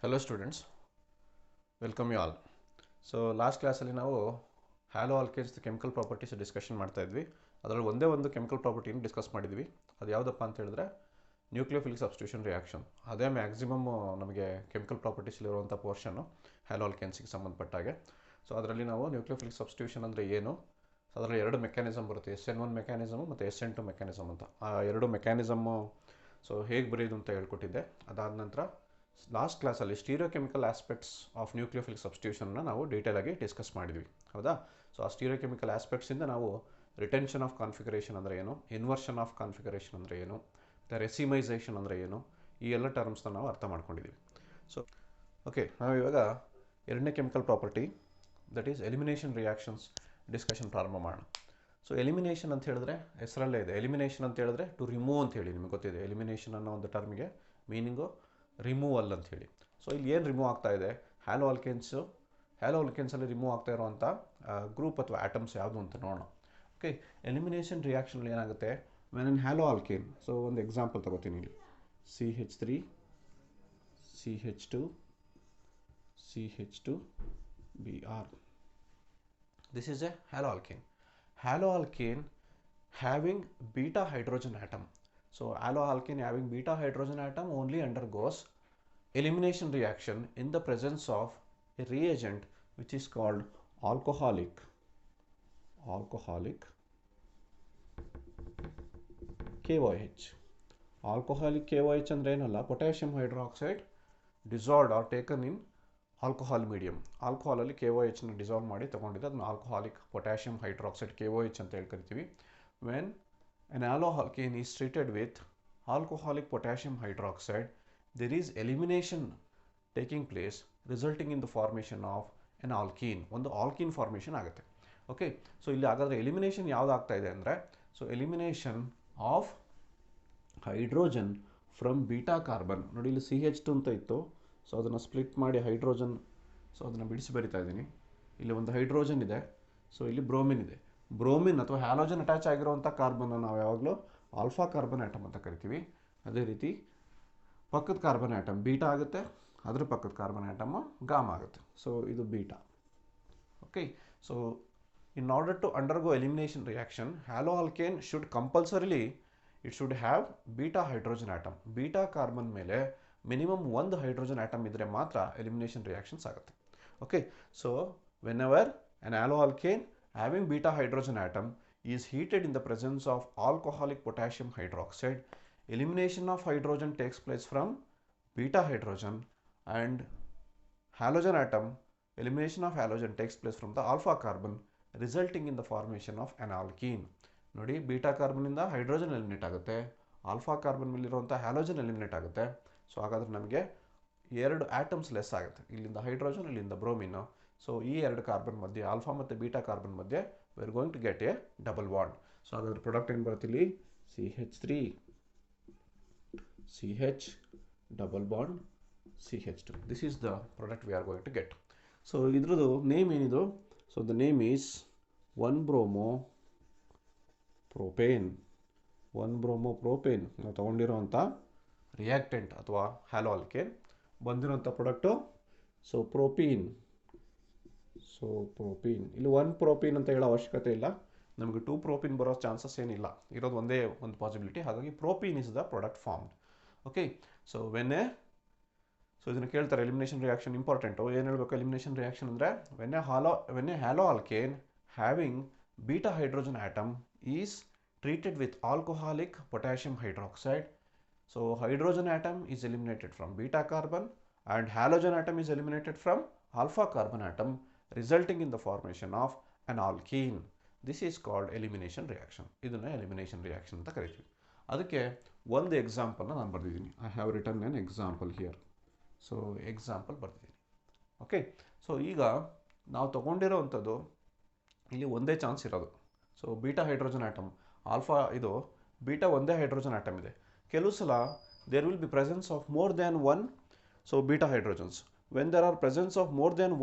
Hello students, welcome you all. So last ಕ್ಲಾಸಲ್ಲಿ ನಾವು hello alkanes chemical properties discussion ಮಾಡ್ತಾ ಇದ್ವಿ. ಅದರಲ್ಲಿ ಒಂದೇ ಒಂದು ಕೆಮಿಕಲ್ ಪ್ರಾಪರ್ಟಿನ ಡಿಸ್ಕಸ್ ಮಾಡಿದ್ವಿ. ಅದು ಯಾವುದಪ್ಪ ಅಂತ ಹೇಳಿದ್ರೆ ನ್ಯೂಕ್ಲಿಯೋಫಿಲಿಕ್ ಸಬ್ಸ್ಟಿಟ್ಯೂಷನ್ ರಿಯಾಕ್ಷನ್. ಅದೇ ಮ್ಯಾಕ್ಸಿಮಮ್ ನಮಗೆ ಕೆಮಿಕಲ್ ಪ್ರಾಪರ್ಟೀಸಲ್ಲಿರುವಂಥ ಪೋರ್ಷನ್ನು ಹ್ಯಾಲೋ ಆಲ್ಕೇನ್ಸಿಗೆ ಸಂಬಂಧಪಟ್ಟಾಗೆ. ಸೊ ಅದರಲ್ಲಿ ನಾವು ನ್ಯೂಕ್ಲಿಯೋಫಿಲಿಕ್ ಸಬ್ಸ್ಟಿಟ್ಯೂಷನ್ ಅಂದರೆ ಏನು, ಅದರಲ್ಲಿ ಎರಡು ಮೆಕ್ಯಾನಿಸಮ್ ಬರುತ್ತೆ, SN1 ಮೆಕ್ಯಾನಿಸಮು ಮತ್ತು SN2 ಮೆಕ್ಯಾನಿಸಮ್ ಅಂತ. ಆ ಎರಡು ಮೆಕ್ಯಾನಿಸಮ್ಮು ಸೊ ಹೇಗೆ ಬರೆಯೋದು ಅಂತ ಹೇಳ್ಕೊಟ್ಟಿದ್ದೆ. ಅದಾದ ನಂತರ ಲಾಸ್ಟ್ ಕ್ಲಾಸಲ್ಲಿ ಸ್ಟೀರಿಯೋಕೆಮಿಕಲ್ ಆಸ್ಪೆಕ್ಟ್ಸ್ ಆಫ್ ನ್ಯೂಕ್ಲಿಯೋಫಿಲಿಕ್ ಸಬ್ಸ್ಟಿಟ್ಯೂಷನ್ನ ನಾವು ಡೀಟೇಲಾಗಿ ಡಿಸ್ಕಸ್ ಮಾಡಿದ್ವಿ, ಹೌದಾ. ಸೊ ಆ ಸ್ಟೀರಿಯೋಕೆಮಿಕಲ್ ಆಸ್ಪೆಕ್ಟ್ಸಿಂದ ನಾವು ರಿಟೆನ್ಷನ್ ಆಫ್ ಕಾನ್ಫಿಗರೇಷನ್ ಅಂದರೆ ಏನು, ಇನ್ವರ್ಷನ್ ಆಫ್ ಕಾನ್ಫಿಗರೇಷನ್ ಅಂದರೆ ಏನು, ಮತ್ತು ರೆಸಿಮೈಸೇಷನ್ ಅಂದರೆ ಏನು, ಈ ಎಲ್ಲ ಟರ್ಮ್ಸ್ನ ನಾವು ಅರ್ಥ ಮಾಡ್ಕೊಂಡಿದ್ದೀವಿ. ಸೊ ಓಕೆ, ನಾವು ಇವಾಗ ಎರಡನೇ chemical property that is elimination reactions discussion ಪ್ರಾರಂಭ ಮಾಡೋಣ. ಸೊ ಎಲಿಮಿನೇಷನ್ ಅಂತ ಹೇಳಿದ್ರೆ ಹೆಸರಲ್ಲೇ ಇದೆ. ಎಲಿಮಿನೇಷನ್ ಅಂತ ಹೇಳಿದ್ರೆ ಟು ರಿಮೂವ್ ಅಂತ ಹೇಳಿ ನಿಮಗೆ ಗೊತ್ತಿದೆ. ಎಲಿಮಿನೇಷನ್ ಅನ್ನೋ ಒಂದು ಟರ್ಮಿಗೆ ಮೀನಿಂಗು ರಿಮೂವಲ್ ಅಂತ ಹೇಳಿ. ಸೊ ಇಲ್ಲಿ ಏನು ರಿಮೂವ್ ಆಗ್ತಾ ಇದೆ, ಹ್ಯಾಲೋ ಆಲ್ಕೇನ್ಸಲ್ಲಿ ರಿಮೂವ್ ಆಗ್ತಾ ಇರುವಂಥ ಗ್ರೂಪ್ ಅಥವಾ ಆಟಮ್ಸ್ ಯಾವುದು ಅಂತ ನೋಡೋಣ. ಓಕೆ, ಎಲಿಮಿನೇಷನ್ ರಿಯಾಕ್ಷನಲ್ಲಿ ಏನಾಗುತ್ತೆ, when in hello alkane. So ಒಂದು ಎಕ್ಸಾಂಪಲ್ ತಗೋತೀನಿ ಇಲ್ಲಿ, CH3 CH2 CH2 Br. This is a haloalkane. Haloalkane having beta hydrogen atom. So haloalkane having beta hydrogen atom only undergoes elimination reaction in the presence of a reagent which is called alcoholic KOH. Alcoholic KOH ಅಂದ್ರೆ ಏನಲ್ಲ, potassium hydroxide dissolved or taken in alcohol medium. ಆಲ್ಕೋಹಾಲಲ್ಲಿ KOHನ dissolve ಮಾಡಿ ತೊಗೊಂಡಿದ್ದು ಅದನ್ನು alcoholic potassium hydroxide KOH ಅಂತ ಹೇಳಿ ಕರಿತೀವಿ. When an alcohol is treated with alcoholic potassium hydroxide, there is elimination taking place resulting in the formation of an alkene. ಒಂದು alkene formation ಆಗುತ್ತೆ. ಓಕೆ, ಸೊ ಇಲ್ಲಿ ಹಾಗಾದರೆ ಎಲಿಮಿನೇಷನ್ ಯಾವುದಾಗ್ತಾ ಇದೆ ಅಂದರೆ, so elimination of hydrogen from beta carbon. ನೋಡಿ ಇಲ್ಲಿ CH2 ಅಂತ ಇತ್ತು, ಸೊ ಅದನ್ನು ಸ್ಪ್ಲಿಟ್ ಮಾಡಿ ಹೈಡ್ರೋಜನ್, ಸೊ ಅದನ್ನು ಬಿಡಿಸಿ ಬರಿತಾ ಇದ್ದೀನಿ. ಇಲ್ಲಿ ಒಂದು ಹೈಡ್ರೋಜನ್ ಇದೆ, ಸೊ ಇಲ್ಲಿ ಬ್ರೋಮಿನ್ ಇದೆ. ಬ್ರೋಮಿನ್ ಅಥವಾ ಹ್ಯಾಲೋಜನ್ ಅಟ್ಯಾಚ್ ಆಗಿರುವಂಥ ಕಾರ್ಬನ್ನ ನಾವು ಯಾವಾಗಲೂ ಆಲ್ಫಾ ಕಾರ್ಬನ್ ಆಟಮ್ ಅಂತ ಕರಿತೀವಿ. ಅದೇ ರೀತಿ ಪಕ್ಕದ ಕಾರ್ಬನ್ ಆಟಮ್ ಬೀಟಾ ಆಗುತ್ತೆ, ಅದ್ರ ಪಕ್ಕದ ಕಾರ್ಬನ್ ಆಟಮ್ ಗಾಮ್ ಆಗುತ್ತೆ. ಸೊ ಇದು beta. Okay, so in order to undergo elimination reaction, halo alkane should compulsorily it should have beta hydrogen atom. Beta carbon ಮೇಲೆ ಮಿನಿಮಮ್ ಒಂದು ಹೈಡ್ರೋಜನ್ ಆಟಮ್ ಇದ್ದರೆ ಮಾತ್ರ ಎಲಿಮಿನೇಷನ್ ರಿಯಾಕ್ಷನ್ಸ್ ಆಗುತ್ತೆ. Okay, so whenever an alcohol having beta hydrogen atom is heated in the presence of alcoholic potassium hydroxide, elimination of hydrogen takes place from beta hydrogen, and halogen atom, elimination of halogen takes place from the alpha carbon, resulting in the formation of an alkene. ನೋಡಿ, beta ಕಾರ್ಬನ್ನಿಂದ hydrogen eliminate ಆಗುತ್ತೆ, alpha carbon ಮೇಲಿರುವಂಥ halogen eliminate ಆಗುತ್ತೆ. So ಹಾಗಾದರೆ ನಮಗೆ ಎರಡು atoms less ಆಗುತ್ತೆ, ಇಲ್ಲಿಂದ hydrogen, ಇಲ್ಲಿಂದ bromine. So ಈ ಎರಡು ಕಾರ್ಬನ್ ಮಧ್ಯೆ, ಆಲ್ಫಾ ಮತ್ತು ಬೀಟಾ ಕಾರ್ಬನ್ ಮಧ್ಯೆ we are going to get a double bond. So ಹಾಗಾದ್ರೆ ಪ್ರಾಡಕ್ಟ್ ಏನು ಬರುತ್ತೆ ಇಲ್ಲಿ, CH3 CH double bond CH2. This is the product we are going to get. So ಇದ್ರದ್ದು ನೇಮ್ ಏನಿದು, so the name is 1-bromo-propane. 1-bromo-propane ನಾವು ತೊಗೊಂಡಿರೋವಂಥ reactant ಅಥವಾ haloalkane ಬಂದಿರೋಂಥ product so propene. So propene, ಇಲ್ಲಿ 1 ಪ್ರೋಪೀನ್ ಅಂತ ಹೇಳೋ ಅವಶ್ಯಕತೆ ಇಲ್ಲ, ನಮಗೆ 2 ಪ್ರೋಪೀನ್ ಬರೋ ಚಾನ್ಸಸ್ ಏನಿಲ್ಲ, ಇರೋದು ಒಂದೇ ಒಂದು ಪಾಸಿಬಿಲಿಟಿ. ಹಾಗಾಗಿ propene is the product formed. Okay, so so ಇದನ್ನು ಕೇಳ್ತಾರೆ, ಎಲಿಮಿನೇಷನ್ ರಿಯಾಕ್ಷನ್ ಇಂಪಾರ್ಟೆಂಟು. ಏನು ಹೇಳಬೇಕು ಎಲಿಮಿನೇಷನ್ ರಿಯಾಕ್ಷನ್ ಅಂದರೆ, when a halo alkane having beta hydrogen atom is treated with alcoholic potassium hydroxide. So hydrogen atom is eliminated from beta carbon and halogen atom is eliminated from alpha carbon atom, resulting in the formation of an alkene. This is called elimination reaction. ಇದನ್ನು elimination reaction ಅಂತ ಕರಿತೀವಿ. ಅದಕ್ಕೆ ಒಂದು ಎಕ್ಸಾಂಪಲ್ನ ನಾನು ಬರೆದಿದ್ದೀನಿ. I have written an example here. So example ಬರ್ತಿದ್ದೀನಿ. Okay, so ಈಗ ನಾವು ತೊಗೊಂಡಿರೋವಂಥದ್ದು ಇಲ್ಲಿ ಒಂದೇ ಚಾನ್ಸ್ ಇರೋದು. So beta hydrogen atom, alpha ಇದು ಬೀಟಾ ಒಂದೇ ಹೈಡ್ರೋಜನ್ ಆಟಮ್ ಇದೆ. ಕೆಲವು ಸಲ there will be presence of more than one so beta hydrogens. When there are presence of more than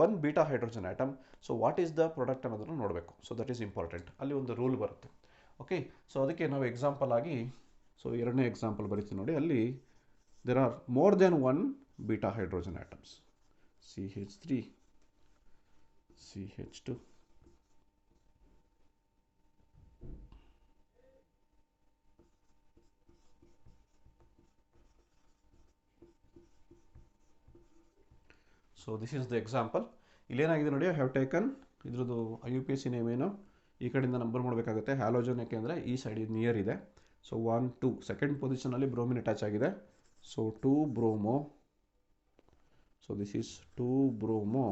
one beta hydrogen atom, so what is the product ಅನ್ನೋದನ್ನು ನೋಡಬೇಕು. So that is important. ಅಲ್ಲಿ ಒಂದು rule ಬರುತ್ತೆ. Okay, so ಅದಕ್ಕೆ ನಾವು example ಆಗಿ, so ಎರಡನೇ example ಬರೀತೀವಿ ನೋಡಿ. ಅಲ್ಲಿ there are more than one beta hydrogen atoms. CH3, CH2, so this is the example. ಇಲ್ಲೇನಾಗಿದೆ ನೋಡಿ, ಐ ಹ್ಯಾವ್ ಟೇಕನ್ ಇದ್ರದ್ದು IUPAC ನೇಮ್ ಏನು, ಈ ಕಡೆಯಿಂದ ನಂಬರ್ ಮಾಡಬೇಕಾಗುತ್ತೆ. ಹ್ಯಾಲೋಜನ್ ಯಾಕೆಂದರೆ ಈ ಸೈಡ್ ಇದು ನಿಯರ್ ಇದೆ. ಸೊ 1 2 ಸೆಕೆಂಡ್ ಪೊಸಿಷನಲ್ಲಿ ಬ್ರೋಮಿನ್ ಅಟ್ಯಾಚ್ ಆಗಿದೆ. So 2 bromo, so this is 2 bromo.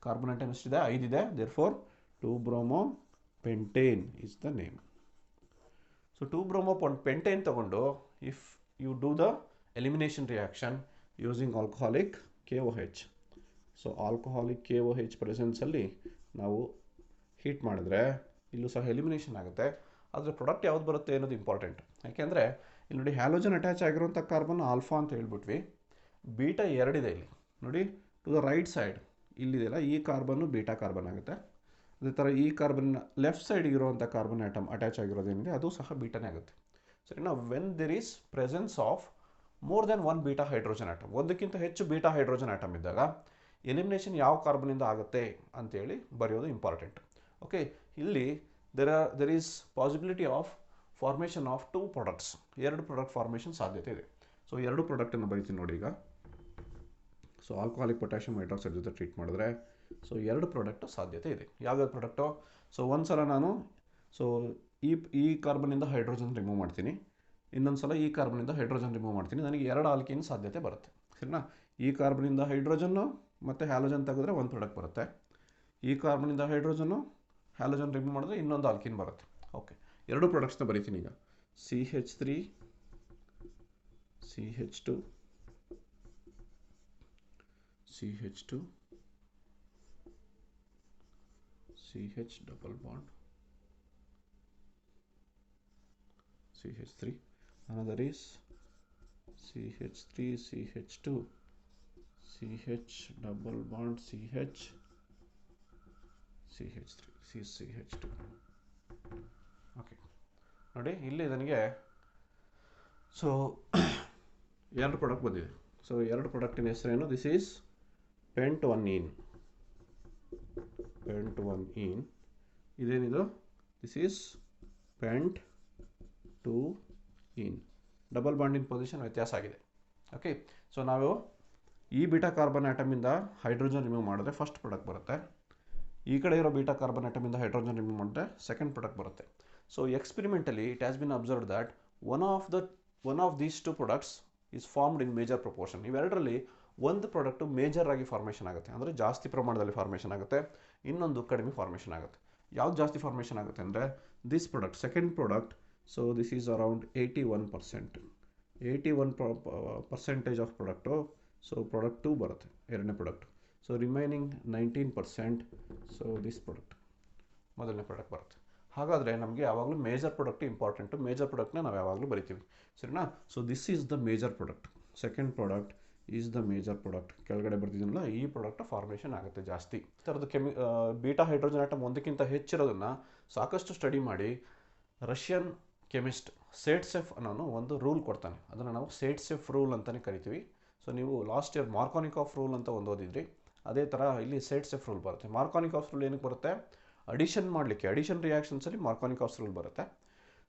Carbon atom ಎಷ್ಟಿದೆ? 5 ಇದೆ. Therefore 2 bromopentane is the name. So 2 bromopentane ತಗೊಂಡು if you do the elimination reaction using alcoholic KOH, so alcoholic KOH ಪ್ರೆಸೆನ್ಸಲ್ಲಿ ನಾವು heat ಮಾಡಿದ್ರೆ ಇಲ್ಲೂ ಸಹ elimination ಆಗುತ್ತೆ. ಆದರೆ ಪ್ರಾಡಕ್ಟ್ ಯಾವ್ದು ಬರುತ್ತೆ ಅನ್ನೋದು ಇಂಪಾರ್ಟೆಂಟ್. ಯಾಕೆಂದರೆ ಇಲ್ಲಿ ನೋಡಿ, ಹ್ಯಾಲೋಜನ್ ಅಟ್ಯಾಚ್ ಆಗಿರೋಂಥ ಕಾರ್ಬನ್ ಆಲ್ಫಾ ಅಂತ ಹೇಳ್ಬಿಟ್ವಿ. ಬೀಟಾ 2 ಇದೆ ಇಲ್ಲಿ ನೋಡಿ, ಟು ದ ರೈಟ್ ಸೈಡ್ ಇಲ್ಲಿದೆಯಲ್ಲ, ಈ ಕಾರ್ಬನ್ನು ಬೀಟಾ ಕಾರ್ಬನ್ ಆಗುತ್ತೆ. ಅದೇ ಥರ ಈ ಕಾರ್ಬನ್ ಲೆಫ್ಟ್ ಸೈಡ್ ಇರುವಂಥ ಕಾರ್ಬನ್ ಆಟಮ್ ಅಟ್ಯಾಚ್ ಆಗಿರೋದೇನಿದೆ ಅದು ಸಹ ಬೀಟಾನೇ ಆಗುತ್ತೆ. ಸರಿನಾ? When there is presence of more than 1 beta hydrogen atom, ಒಂದಕ್ಕಿಂತ ಹೆಚ್ಚು ಬೀಟಾ ಹೈಡ್ರೋಜನ್ ಆಟಮ್ ಇದ್ದಾಗ ಎಲಿಮಿನೇಷನ್ ಯಾವ ಕಾರ್ಬನಿಂದ ಆಗುತ್ತೆ ಅಂತೇಳಿ ಬರೆಯೋದು ಇಂಪಾರ್ಟೆಂಟ್. ಓಕೆ, ಇಲ್ಲಿ there is possibility of formation of 2 products, 2 product formation ಸಾಧ್ಯತೆ ಇದೆ. ಸೊ 2 ಪ್ರಾಡಕ್ಟನ್ನು ಬರೀತೀನಿ ನೋಡಿ ಈಗ. ಸೊ ಆಲ್ಕೋಹಾಲಿಕ್ ಪೊಟ್ಯಾಷಿಯಂ ಹೈಡ್ರಾಕ್ಸೈಡ್ ಜೊತೆ ಟ್ರೀಟ್ ಮಾಡಿದ್ರೆ ಸೊ 2 ಪ್ರಾಡಕ್ಟ್ ಸಾಧ್ಯತೆ ಇದೆ. ಯಾವ್ಯಾವ ಪ್ರಾಡಕ್ಟು? ಸೊ ಒಂದು ಸಲ ನಾನು ಸೊ ಈ ಕಾರ್ಬನಿಂದ ಹೈಡ್ರೋಜನ್ ರಿಮೂವ್ ಮಾಡ್ತೀನಿ, ಇನ್ನೊಂದು ಸಲ ಈ ಕಾರ್ಬನಿಂದ ಹೈಡ್ರೋಜನ್ ರಿಮೂವ್ ಮಾಡ್ತೀನಿ. ನನಗೆ 2 ಆಲ್ಕೀನ್ ಸಾಧ್ಯತೆ ಬರುತ್ತೆ. ಸರಿನಾ? ಈ ಕಾರ್ಬನಿಂದ ಹೈಡ್ರೋಜನ್ನು ಮತ್ತು ಹ್ಯಾಲೋಜನ್ ತೆಗೆದ್ರೆ ಒಂದು ಪ್ರಾಡಕ್ಟ್ ಬರುತ್ತೆ. ಈ ಕಾರ್ಬನಿಂದ ಹೈಡ್ರೋಜನ್ನು ಹ್ಯಾಲೋಜನ್ ರಿಮೂವ್ ಮಾಡಿದ್ರೆ ಇನ್ನೊಂದು ಆಲ್ಕೀನ್ ಬರುತ್ತೆ. ಓಕೆ, 2 ಪ್ರಾಡಕ್ಟ್ಸ್ನ ಬರೀತೀನಿ ಈಗ. CH3, CH2, CH2, CH double bond, CH3. Another is CH3, CH2, CH double bond, CH, CH3, CH2. Okay ನೋಡಿ, ಇಲ್ಲಿ ನನಗೆ ಸೊ 2 ಪ್ರಾಡಕ್ಟ್ ಬಂದಿದೆ. ಸೊ 2 ಪ್ರಾಡಕ್ಟಿನ ಹೆಸರೇನು? ದಿಸ್ ಈಸ್ ಪೆಂಟ್1इन, ಪೆಂಟ್1इन. ಇದೇನಿದು? ದಿಸ್ ಈಸ್ ಪೆಂಟ್2इन. ಡಬಲ್ ಬಾಂಡಿನ ಪೊಸಿಷನ್ ವ್ಯತ್ಯಾಸ ಆಗಿದೆ. ಓಕೆ, ಸೊ ನಾವು ಈ ಬೀಟಾ ಕಾರ್ಬನ್ ಆಟಮಿಂದ ಹೈಡ್ರೋಜನ್ ರಿಮೂವ್ ಮಾಡಿದ್ರೆ ಫಸ್ಟ್ ಪ್ರಾಡಕ್ಟ್ ಬರುತ್ತೆ. ಈ ಕಡೆ ಇರೋ ಬೀಟಾ ಕಾರ್ಬನ್ ಆಟಮಿಂದ ಹೈಡ್ರೋಜನ್ ರಿಮೂವ್ ಮಾಡಿದ್ರೆ ಸೆಕೆಂಡ್ ಪ್ರಾಡಕ್ಟ್ ಬರುತ್ತೆ. So experimentally it has been observed that one of these 2 products is formed in major proportion. ಇವೆರಡರಲ್ಲಿ ಒಂದು ಪ್ರಾಡಕ್ಟು ಮೇಜರ್ ಆಗಿ ಫಾರ್ಮೇಷನ್ ಆಗುತ್ತೆ, ಅಂದರೆ ಜಾಸ್ತಿ ಪ್ರಮಾಣದಲ್ಲಿ ಫಾರ್ಮೇಷನ್ ಆಗುತ್ತೆ, ಇನ್ನೊಂದು ಕಡಿಮೆ ಫಾರ್ಮೇಷನ್ ಆಗುತ್ತೆ. ಯಾವ್ದು ಜಾಸ್ತಿ ಫಾರ್ಮೇಷನ್ ಆಗುತ್ತೆ ಅಂದರೆ this product, second product. So this is around 81%, 81% of product. So product 2 ಬರುತ್ತೆ, ಎರಡನೇ product. So remaining 19%. So this product ಮೊದಲನೇ ಪ್ರಾಡಕ್ಟ್ ಬರುತ್ತೆ. ಹಾಗಾದರೆ ನಮಗೆ ಯಾವಾಗಲೂ ಮೇಜರ್ ಪ್ರಾಡಕ್ಟ್ ಇಂಪಾರ್ಟೆಂಟು. ಮೇಜರ್ ಪ್ರಾಡಕ್ಟ್ನ ನಾವು ಯಾವಾಗಲೂ ಬರಿತೀವಿ. ಸರಿನಾ? So this is the major product. Second product is the major product. ಕೆಳಗಡೆ ಬರ್ತಿದ್ದೀನಲ್ಲ, ಈ ಪ್ರಾಡಕ್ಟ್ ಫಾರ್ಮೇಷನ್ ಆಗುತ್ತೆ ಜಾಸ್ತಿ. ಈ ಥರದ್ದು ಬೀಟಾ ಹೈಡ್ರೋಜನ್ ಆಟಮ್ ಒಂದಕ್ಕಿಂತ ಹೆಚ್ಚಿರೋದನ್ನು ಸಾಕಷ್ಟು ಸ್ಟಡಿ ಮಾಡಿ ರಷ್ಯನ್ ಕೆಮಿಸ್ಟ್ ಸೇಟ್ಸೆಫ್ ಅನ್ನೋ ಒಂದು ರೂಲ್ ಕೊಡ್ತಾನೆ. ಅದನ್ನು ನಾವು ಸೇಟ್ಸೆಫ್ ರೂಲ್ ಅಂತಲೇ ಕರಿತೀವಿ. ಸೊ ನೀವು ಲಾಸ್ಟ್ ಇಯರ್ ಮಾರ್ಕೋನಿಕಾಫ್ ರೂಲ್ ಅಂತ ಒಂದು ಓದಿದ್ರಿ, ಅದೇ ಥರ ಇಲ್ಲಿ ಸೇಟ್ಸೆಫ್ ರೂಲ್ ಬರುತ್ತೆ. ಮಾರ್ಕೋನಿಕಾಫ್ ರೂಲ್ ಏನಕ್ಕೆ ಬರುತ್ತೆ? ಅಡಿಷನ್ ಮಾಡಲಿಕ್ಕೆ, ಅಡಿಷನ್ ರಿಯಾಕ್ಷನ್ಸಲ್ಲಿ ಮಾರ್ಕೋನಿಕಾಫ್ ರೂಲ್ ಬರುತ್ತೆ.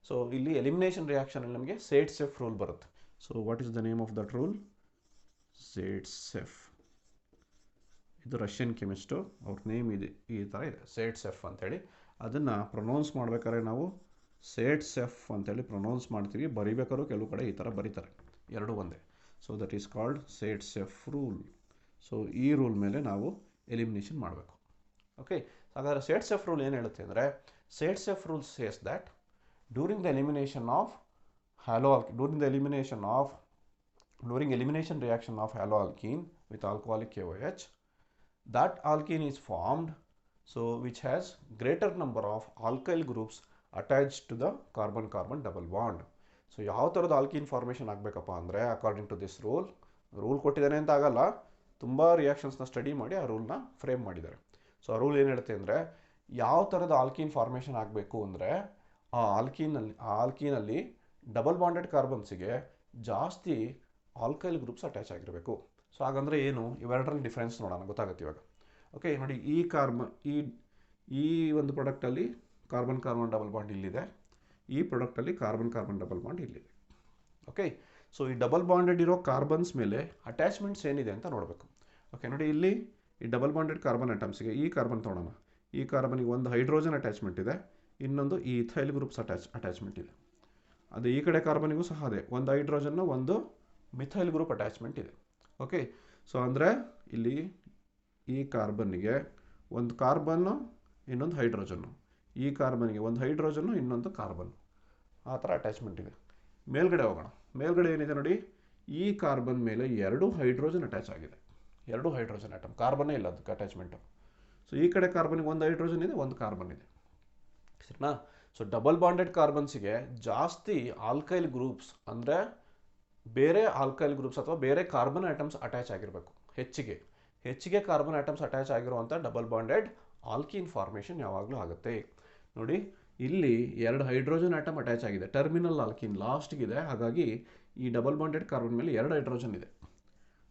ಸೊ ಇಲ್ಲಿ ಎಲಿಮಿನೇಷನ್ ರಿಯಾಕ್ಷನಲ್ಲಿ ನಮಗೆ ಸೇಟ್ಸೆಫ್ ರೂಲ್ ಬರುತ್ತೆ. So what is the name of that rule? Saytzeff. ಇದು ರಷ್ಯನ್ ಕೆಮಿಸ್ಟು, ಅವ್ರ ನೇಮ್ ಇದೆ, ಈ ಥರ ಇದೆ, ಸೇಟ್ಸೆಫ್ ಅಂತೇಳಿ. ಅದನ್ನು ಪ್ರೊನೌನ್ಸ್ ಮಾಡ್ಬೇಕಾದ್ರೆ ನಾವು ಸೇಟ್ಸೆಫ್ ಅಂತೇಳಿ ಪ್ರೊನೌನ್ಸ್ ಮಾಡ್ತೀವಿ. ಬರಿಬೇಕಾದ್ರೂ ಕೆಲವು ಕಡೆ ಈ ಥರ ಬರೀತಾರೆ, ಎರಡೂ ಒಂದೇ. So that is called Saytzeff rule. So ಈ ರೂಲ್ ಮೇಲೆ ನಾವು ಎಲಿಮಿನೇಷನ್ ಮಾಡಬೇಕು. ಓಕೆ, ಹಾಗಾದರೆ ಸೇಟ್ಸೆಫ್ ರೂಲ್ ಏನು ಹೇಳುತ್ತೆ ಅಂದರೆ, Saytzeff rule says that during elimination reaction of haloalkene with alcoholic KOH, that alkene is formed, so which has greater number of alkyl groups attached to the carbon-carbon double bond. So ಯಾವ ಥರದ alkene formation ಆಗಬೇಕಪ್ಪ ಅಂದರೆ according to this rule ಕೊಟ್ಟಿದ್ದಾನೆ ಅಂತ ಆಗಲ್ಲ, ತುಂಬ ರಿಯಾಕ್ಷನ್ಸ್ನ study ಮಾಡಿ ಆ ರೂಲ್ನ frame ಮಾಡಿದ್ದಾರೆ. ಸೊ ಆ ರೂಲ್ ಏನು ಹೇಳುತ್ತೆ ಅಂದರೆ, ಯಾವ ಥರದ ಆಲ್ಕೀನ್ ಫಾರ್ಮೇಷನ್ ಆಗಬೇಕು ಅಂದರೆ ಆ ಆಲ್ಕೀನಲ್ಲಿ ಡಬಲ್ ಬಾಂಡೆಡ್ ಕಾರ್ಬನ್ಸಿಗೆ ಜಾಸ್ತಿ ಆಲ್ಕೈಲ್ ಗ್ರೂಪ್ಸ್ ಅಟ್ಯಾಚ್ ಆಗಿರಬೇಕು. ಸೊ ಹಾಗಂದರೆ ಏನು, ಇವೆರಡರಲ್ಲಿ ಡಿಫ್ರೆನ್ಸ್ ನೋಡೋಣ, ಗೊತ್ತಾಗುತ್ತೆ ಇವಾಗ. ಓಕೆ ನೋಡಿ, ಈ ಒಂದು ಪ್ರಾಡಕ್ಟಲ್ಲಿ ಕಾರ್ಬನ್ ಕಾರ್ಬನ್ ಡಬಲ್ ಬಾಂಡ್ ಇಲ್ಲಿದೆ, ಈ ಪ್ರಾಡಕ್ಟಲ್ಲಿ ಕಾರ್ಬನ್ ಕಾರ್ಬನ್ ಡಬಲ್ ಬಾಂಡ್ ಇಲ್ಲಿದೆ. ಓಕೆ, ಸೊ ಈ ಡಬಲ್ ಬಾಂಡೆಡ್ ಇರೋ ಕಾರ್ಬನ್ಸ್ ಮೇಲೆ ಅಟ್ಯಾಚ್ಮೆಂಟ್ಸ್ ಏನಿದೆ ಅಂತ ನೋಡಬೇಕು. ಓಕೆ ನೋಡಿ, ಇಲ್ಲಿ ಈ ಡಬಲ್ ಬಾಂಡೆಡ್ ಕಾರ್ಬನ್ ಅಟಮ್ಸ್ಗೆ ಈ ಕಾರ್ಬನ್ ತೊಗೊಳೋಣ. ಈ ಕಾರ್ಬನ್ಗೆ ಒಂದು ಹೈಡ್ರೋಜನ್ ಅಟ್ಯಾಚ್ಮೆಂಟ್ ಇದೆ, ಇನ್ನೊಂದು ಈ ಇಥೈಲ್ ಗ್ರೂಪ್ಸ್ ಅಟ್ಯಾಚ್ಮೆಂಟ್ ಇದೆ. ಅದು ಈ ಕಡೆ ಕಾರ್ಬನ್ನಿಗೂ ಸಹ ಅದೇ, ಒಂದು ಹೈಡ್ರೋಜನ್ನು ಒಂದು ಮಿಥೈಲ್ ಗ್ರೂಪ್ ಅಟ್ಯಾಚ್ಮೆಂಟ್ ಇದೆ. ಓಕೆ, ಸೊ ಅಂದರೆ ಇಲ್ಲಿ ಈ ಕಾರ್ಬನ್ನಿಗೆ ಒಂದು ಕಾರ್ಬನ್ನು ಇನ್ನೊಂದು ಹೈಡ್ರೋಜನ್ನು, ಈ ಕಾರ್ಬನ್ಗೆ ಒಂದು ಹೈಡ್ರೋಜನ್ನು ಇನ್ನೊಂದು ಕಾರ್ಬನ್, ಆ ಥರ ಅಟ್ಯಾಚ್ಮೆಂಟ್ ಇದೆ. ಮೇಲ್ಗಡೆ ಹೋಗೋಣ. ಮೇಲ್ಗಡೆ ಏನಿದೆ ನೋಡಿ, ಈ ಕಾರ್ಬನ್ ಮೇಲೆ 2 ಹೈಡ್ರೋಜನ್ ಅಟ್ಯಾಚ್ ಆಗಿದೆ, 2 ಹೈಡ್ರೋಜನ್ ಆಟಮ್, ಕಾರ್ಬನ್ನೇ ಇಲ್ಲ ಅದಕ್ಕೆ ಅಟ್ಯಾಚ್ಮೆಂಟು. ಸೊ ಈ ಕಡೆ ಕಾರ್ಬನ್ಗೆ ಒಂದು ಹೈಡ್ರೋಜನ್ ಇದೆ, ಒಂದು ಕಾರ್ಬನ್ ಇದೆ, ಸರಿನಾ. ಸೊ ಡಬಲ್ ಬಾಂಡೆಡ್ ಕಾರ್ಬನ್ಸಿಗೆ ಜಾಸ್ತಿ ಆಲ್ಕೈಲ್ ಗ್ರೂಪ್ಸ್ ಅಂದರೆ ಬೇರೆ ಆಲ್ಕೈಲ್ ಗ್ರೂಪ್ಸ್ ಅಥವಾ ಬೇರೆ ಕಾರ್ಬನ್ ಆಟಮ್ಸ್ ಅಟ್ಯಾಚ್ ಆಗಿರಬೇಕು. ಹೆಚ್ಚಿಗೆ ಕಾರ್ಬನ್ ಆಟಮ್ಸ್ ಅಟ್ಯಾಚ್ ಆಗಿರುವಂಥ ಡಬಲ್ ಬಾಂಡೆಡ್ ಆಲ್ಕೀನ್ ಫಾರ್ಮೇಷನ್ ಯಾವಾಗಲೂ ಆಗುತ್ತೆ. ನೋಡಿ, ಇಲ್ಲಿ 2 ಹೈಡ್ರೋಜನ್ ಆಟಮ್ ಅಟ್ಯಾಚ್ ಆಗಿದೆ, ಟರ್ಮಿನಲ್ ಆಲ್ಕೀನ್ ಲಾಸ್ಟ್ಗಿದೆ, ಹಾಗಾಗಿ ಈ ಡಬಲ್ ಬಾಂಡೆಡ್ ಕಾರ್ಬನ್ ಮೇಲೆ 2 ಹೈಡ್ರೋಜನ್ ಇದೆ.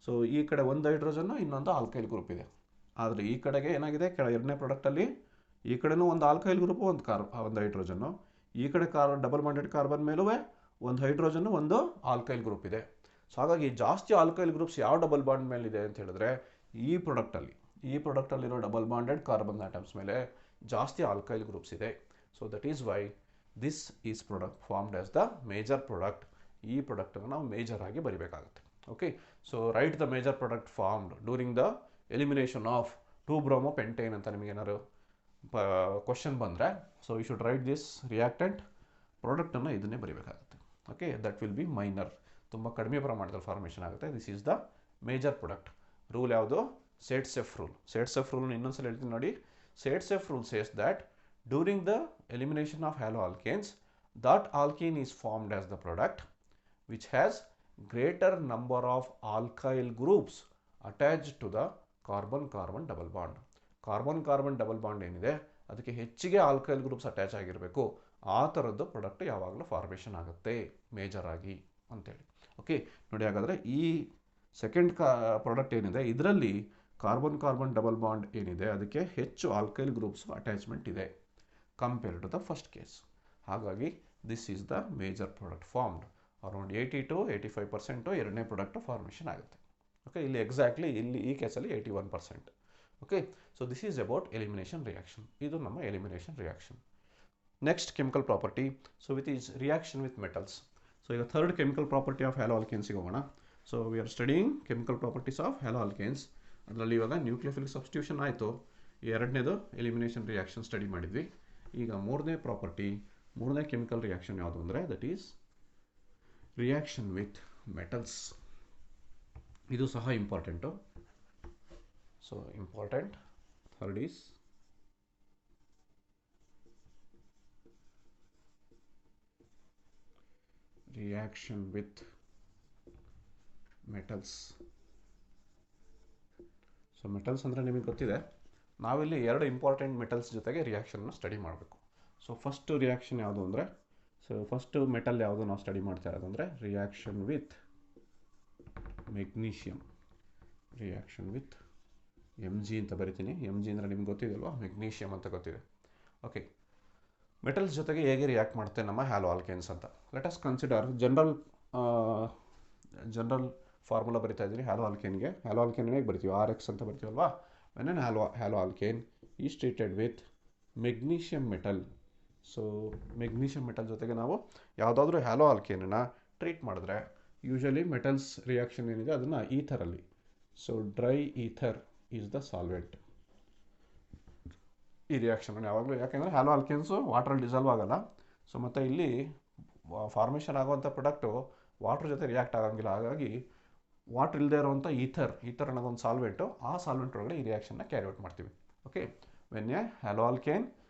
ಸೊ ಈ ಕಡೆ ಒಂದು ಹೈಡ್ರೋಜನ್ನು, ಇನ್ನೊಂದು ಆಲ್ಕೈಲ್ ಗ್ರೂಪ್ ಇದೆ. ಆದರೆ ಈ ಕಡೆಗೆ ಏನಾಗಿದೆ, ಎರಡನೇ ಪ್ರಾಡಕ್ಟಲ್ಲಿ ಈ ಕಡೆನೂ ಒಂದು ಆಲ್ಕೈಲ್ ಗ್ರೂಪು, ಒಂದು ಹೈಡ್ರೋಜನ್ನು, ಈ ಕಡೆ ಡಬಲ್ ಬಾಂಡೆಡ್ ಕಾರ್ಬನ್ ಮೇಲೂ ಒಂದು ಹೈಡ್ರೋಜನ್ನು, ಒಂದು ಆಲ್ಕೈಲ್ ಗ್ರೂಪ್ ಇದೆ. ಸೊ ಹಾಗಾಗಿ ಜಾಸ್ತಿ ಆಲ್ಕೈಲ್ ಗ್ರೂಪ್ಸ್ ಯಾವ ಡಬಲ್ ಬಾಂಡ್ ಮೇಲಿದೆ ಅಂತ ಹೇಳಿದ್ರೆ ಈ ಪ್ರಾಡಕ್ಟಲ್ಲಿರೋ ಡಬಲ್ ಬಾಂಡೆಡ್ ಕಾರ್ಬನ್ ಆಟಮ್ಸ್ ಮೇಲೆ ಜಾಸ್ತಿ ಆಲ್ಕೈಲ್ ಗ್ರೂಪ್ಸ್ ಇದೆ. So that is why this is product formed as the major product. ಈ ಪ್ರಾಡಕ್ಟನ್ನು ನಾವು ಮೇಜರ್ ಆಗಿ ಬರೀಬೇಕಾಗುತ್ತೆ. Okay, so write the major product formed during the elimination of 2-bromopentane ಅಂತ ನಿಮಗೆ ಏನಾದ್ರು ಕ್ವಶನ್ ಬಂದರೆ, so you should write this reactant ಪ್ರಾಡಕ್ಟನ್ನು ಇದನ್ನೇ ಬರೀಬೇಕಾಗುತ್ತೆ. Okay, that will be minor, ತುಂಬ ಕಡಿಮೆ ಪ್ರಮಾಣದಲ್ಲಿ ಫಾರ್ಮೇಷನ್ ಆಗುತ್ತೆ. This is the major product. Rule ಯಾವುದು, ಸೇಟ್ಸೆಫ್ ರೂಲ್. ಸೇಟ್ಸೆಫ್ ರೂಲ್ ಇನ್ನೊಂದ್ಸಲ ಹೇಳ್ತೀನಿ ನೋಡಿ. Saytzeff rule says that during the elimination of haloalkanes, that alkene is formed as the product which has greater number of alkyl groups attached to the carbon-carbon double bond. Carbon double bond ಏನಿದೆ ಅದಕ್ಕೆ ಹೆಚ್ಚಿಗೆ alkyl groups attach ಆಗಿರಬೇಕು, ಆ ಥರದ್ದು product ಯಾವಾಗಲೂ formation ಆಗುತ್ತೆ major ಆಗಿ ಅಂತೇಳಿ. ಓಕೆ ನೋಡಿ, ಹಾಗಾದರೆ ಈ ಸೆಕೆಂಡ್ ಪ್ರಾಡಕ್ಟ್ ಏನಿದೆ ಇದರಲ್ಲಿ ಕಾರ್ಬನ್ ಡಬಲ್ ಬಾಂಡ್ ಏನಿದೆ ಅದಕ್ಕೆ ಹೆಚ್ಚು ಆಲ್ಕೈಲ್ ಗ್ರೂಪ್ಸ್ ಅಟ್ಯಾಚ್ಮೆಂಟ್ ಇದೆ compared to the first case. ಹಾಗಾಗಿ this is the major product formed. Around 80-85% ಎರಡನೇ ಪ್ರಾಡಕ್ಟ್ ಫಾರ್ಮೇಷನ್ ಆಗುತ್ತೆ. ಓಕೆ, ಇಲ್ಲಿ ಎಕ್ಸಾಕ್ಟ್ಲಿ ಇಲ್ಲಿ ಈ ಕೇಸಲ್ಲಿ 81%. Okay, so this is about elimination reaction. ಇದು ನಮ್ಮ elimination reaction. Next chemical property, so with is reaction with metals. So ಈಗ ಥರ್ಡ್ ಕೆಮಿಕಲ್ ಪ್ರಾಪರ್ಟಿ ಆಫ್ ಹ್ಯಾಲೋ ಆಲ್ಕೇನ್ಸ್ಗೆ ಹೋಗೋಣ. So we are studying chemical properties of hello alkanes. ಅದರಲ್ಲಿ ಇವಾಗ nucleophilic substitution ಆಯಿತು, ಎರಡನೇದು ಎಲಿಮಿನೇಷನ್ ರಿಯಾಕ್ಷನ್ ಸ್ಟಡಿ ಮಾಡಿದ್ವಿ. ಈಗ ಮೂರನೇ ಕೆಮಿಕಲ್ ರಿಯಾಕ್ಷನ್ ಯಾವುದು ಅಂದರೆ that is reaction with metals. ಇದು ಸಹ important. So important. Third is reaction with metals. So metals ಅಂದರೆ ನಿಮಗೆ ಗೊತ್ತಿದೆ, ನಾವಿಲ್ಲಿ ಎರಡು ಇಂಪಾರ್ಟೆಂಟ್ ಮೆಟಲ್ಸ್ ಜೊತೆಗೆ ರಿಯಾಕ್ಷನ್ನ ಸ್ಟಡಿ ಮಾಡಬೇಕು. ಸೊ ಫಸ್ಟ್ ರಿಯಾಕ್ಷನ್ ಯಾವುದು ಅಂದರೆ, ಸೊ ಫಸ್ಟ್ ಮೆಟಲ್ ಯಾವುದು ನಾವು ಸ್ಟಡಿ ಮಾಡ್ತಾ ಇರೋದು ಅಂದರೆ reaction with magnesium. Reaction with Mg ಅಂತ ಬರಿತೀನಿ. Mg ಅಂದರೆ ನಿಮ್ಗೆ ಗೊತ್ತಿದೆ ಅಲ್ವಾ, ಮೆಗ್ನೀಷಿಯಮ್ ಅಂತ ಗೊತ್ತಿದೆ. ಓಕೆ, ಮೆಟಲ್ಸ್ ಜೊತೆಗೆ ಹೇಗೆ ರಿಯಾಕ್ಟ್ ಮಾಡುತ್ತೆ ನಮ್ಮ ಹ್ಯಾಲೋ ಆಲ್ಕೇನ್ಸ್ ಅಂತ. Let us consider general formula ಬರಿತಾ ಇದ್ದೀನಿ ಹ್ಯಾಲೋ ಆಲ್ಕೇನ್ಗೆ. ಹ್ಯಾಲೋ ಆಲ್ಕೇನ್ ಹೇಗೆ ಬರಿತೀವಿ, RX ಅಂತ ಬರ್ತೀವಲ್ವಾ. When an hello alkane is treated with magnesium metal. So magnesium metal ಜೊತೆಗೆ ನಾವು ಯಾವುದಾದ್ರೂ ಹ್ಯಾಲೋ ಆಲ್ಕೇನನ್ನು ಟ್ರೀಟ್ ಮಾಡಿದ್ರೆ ಯೂಶಲಿ ಮೆಟಲ್ಸ್ ರಿಯಾಕ್ಷನ್ ಏನಿದೆ ಅದನ್ನು ಈಥರಲ್ಲಿ, so dry ether is the solvent. ಈ ರಿಯಾಕ್ಷನ್ ಯಾವಾಗಲೂ, ಯಾಕೆಂದರೆ ಹ್ಯಾಲೋ ಆಲ್ಕೇನ್ಸು ವಾಟ್ರಲ್ಲಿ ಡಿಸಾಲ್ವ್ ಆಗೋಲ್ಲ. ಸೊ ಮತ್ತು ಇಲ್ಲಿ ಫಾರ್ಮೇಷನ್ ಆಗುವಂಥ ಪ್ರಾಡಕ್ಟು ವಾಟ್ರ್ ಜೊತೆ ರಿಯಾಕ್ಟ್ ಆಗೋಂಗಿಲ್ಲ. ಹಾಗಾಗಿ ವಾಟ್ರ್ ಇಲ್ಲದೆ ಇರುವಂಥ ಈಥರ್ ಅನ್ನೋದೊಂದು ಸಾಲ್ವೆಂಟು, ಆ ಸಾಲ್ವೆಂಟ್ ಒಳಗಡೆ ಈ ರಿಯಾಕ್ಷನ್ನ ಕ್ಯಾರಿ ಔಟ್ ಮಾಡ್ತೀವಿ. Okay, when a halo alkane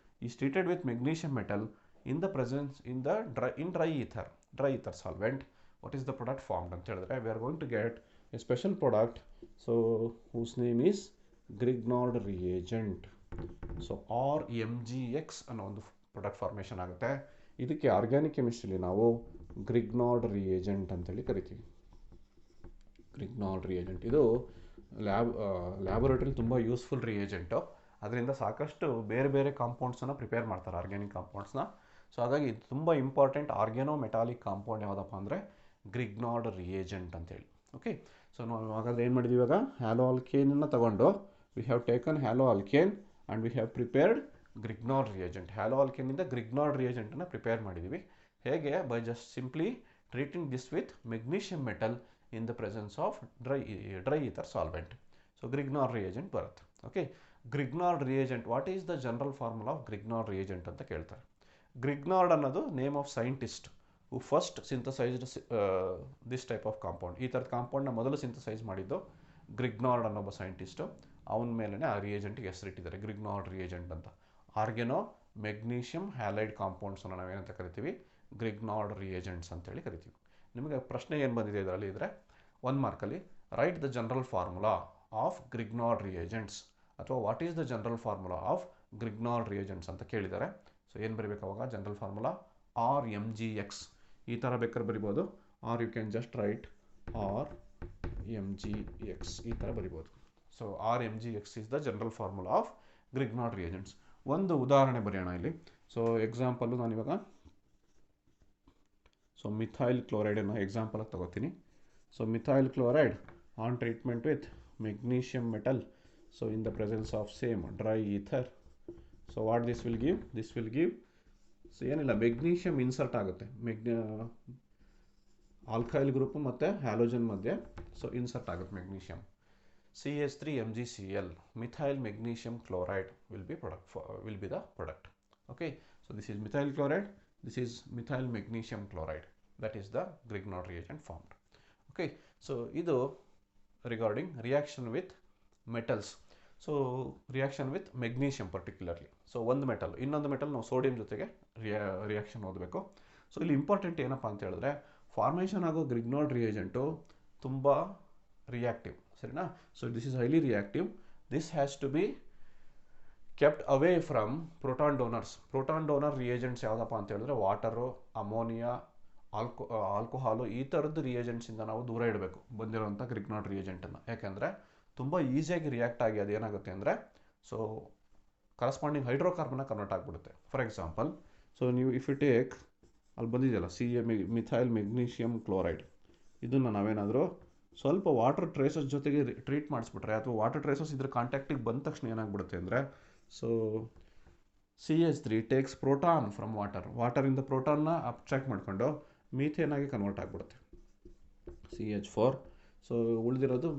is treated with magnesium metal in the presence in dry ether solvent, what is the product formed ಅಂತ ಹೇಳಿದ್ರೆ we are going to get a special product, so whose name is Grignard reagent. So RMgX ಅನ್ನೋ ಒಂದು product formation ಆಗುತ್ತೆ. ಇದಕ್ಕೆ organic ಕೆಮಿಸ್ಟ್ರಿಲಿ ನಾವು Grignard reagent ಅಂತೇಳಿ ಕರಿತೀವಿ. Grignard reagent ಇದು ಲ್ಯಾಬೊರೇಟರಿಲಿ ತುಂಬ ಯೂಸ್ಫುಲ್ ರಿಯೇಜೆಂಟು. ಅದರಿಂದ ಸಾಕಷ್ಟು ಬೇರೆ ಬೇರೆ ಕಾಂಪೌಂಡ್ಸನ್ನು ಪ್ರಿಪೇರ್ ಮಾಡ್ತಾರೆ, ಆರ್ಗ್ಯಾನಿಕ್ ಕಾಂಪೌಂಡ್ಸ್ನ. ಸೊ ಹಾಗಾಗಿ ಇದು ತುಂಬ ಇಂಪಾರ್ಟೆಂಟ್ ಆರ್ಗ್ಯಾನೋ ಮೆಟಾಲಿಕ್ ಕಾಂಪೌಂಡ್ ಯಾವುದಪ್ಪ ಅಂದರೆ ಗ್ರಿಗ್ನಾರ್ಡ್ ರಿಯೇಜೆಂಟ್ ಅಂತೇಳಿ. ಓಕೆ, ಸೊ ನಾವು ಹಾಗಾದ್ರೆ ಏನು ಮಾಡಿದ್ದೀವಿ ಇವಾಗ, ಹ್ಯಾಲೋ ಆಲ್ಕೇನನ್ನು ತಗೊಂಡು we have taken haloalkane and we have prepared Grignard reagent. ಹ್ಯಾಲೋ ಆಲ್ಕೇನಿಂದ ಗ್ರಿಗ್ನಾರ್ಡ್ ರಿಯೇಜೆಂಟನ್ನು ಪ್ರಿಪೇರ್ ಮಾಡಿದ್ದೀವಿ. ಹೇಗೆ? By just simply treating this with magnesium metal in the presence of dry ether solvent. So Grignard reagent ಬರುತ್ತೆ. Okay, Grignard reagent, what is the general formula of Grignard reagent ಅಂತ ಕೇಳ್ತಾರೆ. Grignard ಅನ್ನೋದು name of scientist who first synthesised this type of compound. ಈ ಥರದ ಕಾಂಪೌಂಡ್ನ ಮೊದಲು synthesise ಮಾಡಿದ್ದು Grignard ಅನ್ನೊಬ್ಬ scientist. ಅವನ ಮೇಲೆ ಆ ರಿಯೇಜೆಂಟ್ಗೆ ಹೆಸರಿಟ್ಟಿದ್ದಾರೆ ಗ್ರಿಗ್ನಾರ್ಡ್ ರಿಯೇಜೆಂಟ್ ಅಂತ. ಆರ್ಗ್ಯಾನೋ ಮೆಗ್ನೀಷಿಯಂ ಹ್ಯಾಲೈಡ್ ಕಾಂಪೌಂಡ್ಸನ್ನು ನಾವೇನಂತ ಕರಿತೀವಿ, ಗ್ರಿಗ್ನಾರ್ಡ್ ರಿಯೇಜೆಂಟ್ಸ್ ಅಂತೇಳಿ ಕರಿತೀವಿ. ನಿಮಗೆ ಪ್ರಶ್ನೆ ಏನು ಬಂದಿದೆ ಇದರಲ್ಲಿ ಇದ್ದರೆ 1 ಮಾರ್ಕಲ್ಲಿ write the general formula of Grignard reagents ಅಥವಾ what is the general formula of Grignard reagents ಅಂತ ಕೇಳಿದ್ದಾರೆ. ಸೊ ಏನು ಬರೀಬೇಕು ಅವಾಗ? ಜನರಲ್ ಫಾರ್ಮುಲಾ RMgX ಈ ಥರ ಬೇಕಾದ್ರೆ ಬರಿಬೋದು, or you can just write RMgX ಈ ಥರ ಬರಿಬೋದು. So RMgX is the general formula of Grignard reagents. ಒಂದು ಉದಾಹರಣೆ ಬರೆಯೋಣ ಇಲ್ಲಿ. ಸೊ ಎಕ್ಸಾಂಪಲ್ಲು ನಾನಿವಾಗ ಮಿಥೈಲ್ ಕ್ಲೋರೈಡನ್ನು ಎಕ್ಸಾಂಪಲಾಗಿ ತಗೋತೀನಿ. So methyl chloride on treatment with magnesium metal, so in the presence of same dry ether. So what this will give, so ಏನಿಲ್ಲ, magnesium insert ಆಗುತ್ತೆ ಆಲ್ಕೈಲ್ ಗ್ರೂಪ್ ಮತ್ತು ಹ್ಯಾಲೋಜನ್ ಮಧ್ಯೆ. ಸೊ ಇನ್ಸರ್ಟ್ ಆಗುತ್ತೆ magnesium. CH3MgCl, methyl magnesium chloride will be the product. Okay, so this is methyl chloride, this is methyl magnesium chloride, that is the Grignard reagent formed. Okay, so idu regarding reaction with metals. So reaction with magnesium particularly. So ಒಂದು metal ಇನ್ನೊಂದು metal ನಾವು sodium ಜೊತೆಗೆ reaction ಓದಬೇಕು. So ಇಲ್ಲಿ important ಏನಪ್ಪ ಅಂತ ಹೇಳಿದ್ರೆ, formation ಆಗೋ ಗ್ರಿಗ್ನಾರ್ಡ್ ರಿಯೇಜೆಂಟು ತುಂಬ ರಿಯಾಕ್ಟಿವ್, ಸರಿನಾ? So this is highly reactive. This has to be kept away from proton donors. Proton donor reagents ಯಾವುದಪ್ಪ ಅಂತ ಹೇಳಿದ್ರೆ ವಾಟರು, ಅಮೋನಿಯಾ, ಆಲ್ಕೋಹಾಲು ಈ ಥರದ್ದು ರಿಯೇಜೆಂಟ್ಸಿಂದ ನಾವು ದೂರ ಇಡಬೇಕು ಬಂದಿರೋಂಥ ಗ್ರಿಗ್ನಾರ್ಡ್ ರಿಯೇಜೆಂಟನ್ನು. ಯಾಕೆಂದರೆ ತುಂಬ ಈಸಿಯಾಗಿ ರಿಯಾಕ್ಟ್ ಆಗಿ ಅದು ಏನಾಗುತ್ತೆ ಅಂದರೆ, ಸೊ ಕರಸ್ಪಾಂಡಿಂಗ್ ಹೈಡ್ರೋಕಾರ್ಬನ್ನ ಕನ್ವರ್ಟ್ ಆಗಿಬಿಡುತ್ತೆ. ಫಾರ್ ಎಕ್ಸಾಂಪಲ್, ಸೊ ನೀವು ಇಫ್ ಯು ಟೇಕ್ ಅಲ್ಲಿ ಬಂದಿದೆಯಲ್ಲ ಮಿಥೈಲ್ ಮೆಗ್ನೀಷಿಯಂ ಕ್ಲೋರೈಡ್, ಇದನ್ನು ನಾವೇನಾದರೂ ಸ್ವಲ್ಪ ವಾಟರ್ ಟ್ರೇಸಸ್ ಜೊತೆಗೆ ಟ್ರೀಟ್ ಮಾಡಿಸ್ಬಿಟ್ರೆ ಅಥವಾ ವಾಟರ್ ಟ್ರೇಸಸ್ ಇದ್ರ ಕಾಂಟ್ಯಾಕ್ಟಿಗೆ ಬಂದ ತಕ್ಷಣ ಏನಾಗ್ಬಿಡುತ್ತೆ ಅಂದರೆ, so CH3 takes proton from ವಾಟರಿಂದ ಪ್ರೋಟಾನ್ನ ಅಬ್ಸ್ಟ್ರಾಕ್ಟ್ ಮಾಡಿಕೊಂಡು ಮೀಥೇನ್ ಆಗಿ ಕನ್ವರ್ಟ್ ಆಗಿಬಿಡುತ್ತೆ, CH4. ಸೊ ಉಳಿದಿರೋದು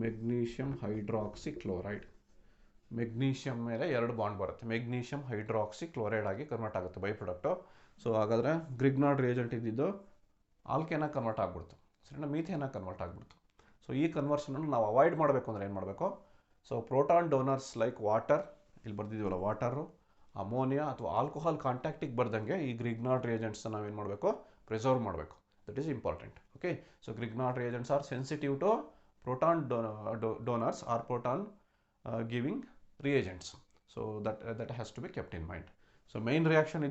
ಮೆಗ್ನೀಷಿಯಂ ಹೈಡ್ರಾಕ್ಸಿ ಕ್ಲೋರೈಡ್. ಮೆಗ್ನೀಷಿಯಂ ಮೇಲೆ 2 ಬಾಂಡ್ ಬರುತ್ತೆ, ಮೆಗ್ನೀಷಿಯಂ ಹೈಡ್ರಾಕ್ಸಿ ಕ್ಲೋರೈಡ್ ಆಗಿ ಕನ್ವರ್ಟ್ ಆಗುತ್ತೆ ಬೈ ಪ್ರಾಡಕ್ಟು. ಸೊ ಹಾಗಾದರೆ ಗ್ರಿಗ್ನಾರ್ಡ್ ರಿಯೇಜೆಂಟ್ ಇದ್ದಿದ್ದು ಆಲ್ಕೇನಾಗಿ ಕನ್ವರ್ಟ್ ಆಗ್ಬಿಡ್ತು, ಸರಿನಾ? ಮೀಥೇನಾಗಿ ಕನ್ವರ್ಟ್ ಆಗ್ಬಿಡ್ತು. ಸೊ ಈ ಕನ್ವರ್ಷನನ್ನು ನಾವು ಅವಾಯ್ಡ್ ಮಾಡಬೇಕು ಅಂದರೆ ಏನು ಮಾಡಬೇಕು? So proton donors like water, ಇಲ್ಲಿ ಬರ್ದಿದ್ದೀವಲ್ಲ ವಾಟರು, ಅಮೋನಿಯಾ ಅಥವಾ ಆಲ್ಕೋಹಾಲ್ ಕಾಂಟ್ಯಾಕ್ಟಿಗೆ ಬರ್ದಂಗೆ ಈ ಗ್ರಿಗ್ನಾರ್ಡ್ ರಿಯೇಜೆಂಟ್ಸ್ನ ನಾವೇನು ಮಾಡಬೇಕು? ಪ್ರಿಸರ್ವ್ ಮಾಡಬೇಕು. That is important. Okay, so Grignard reagents are sensitive to proton donors are proton giving reagents. So that has to be kept in mind. So main reaction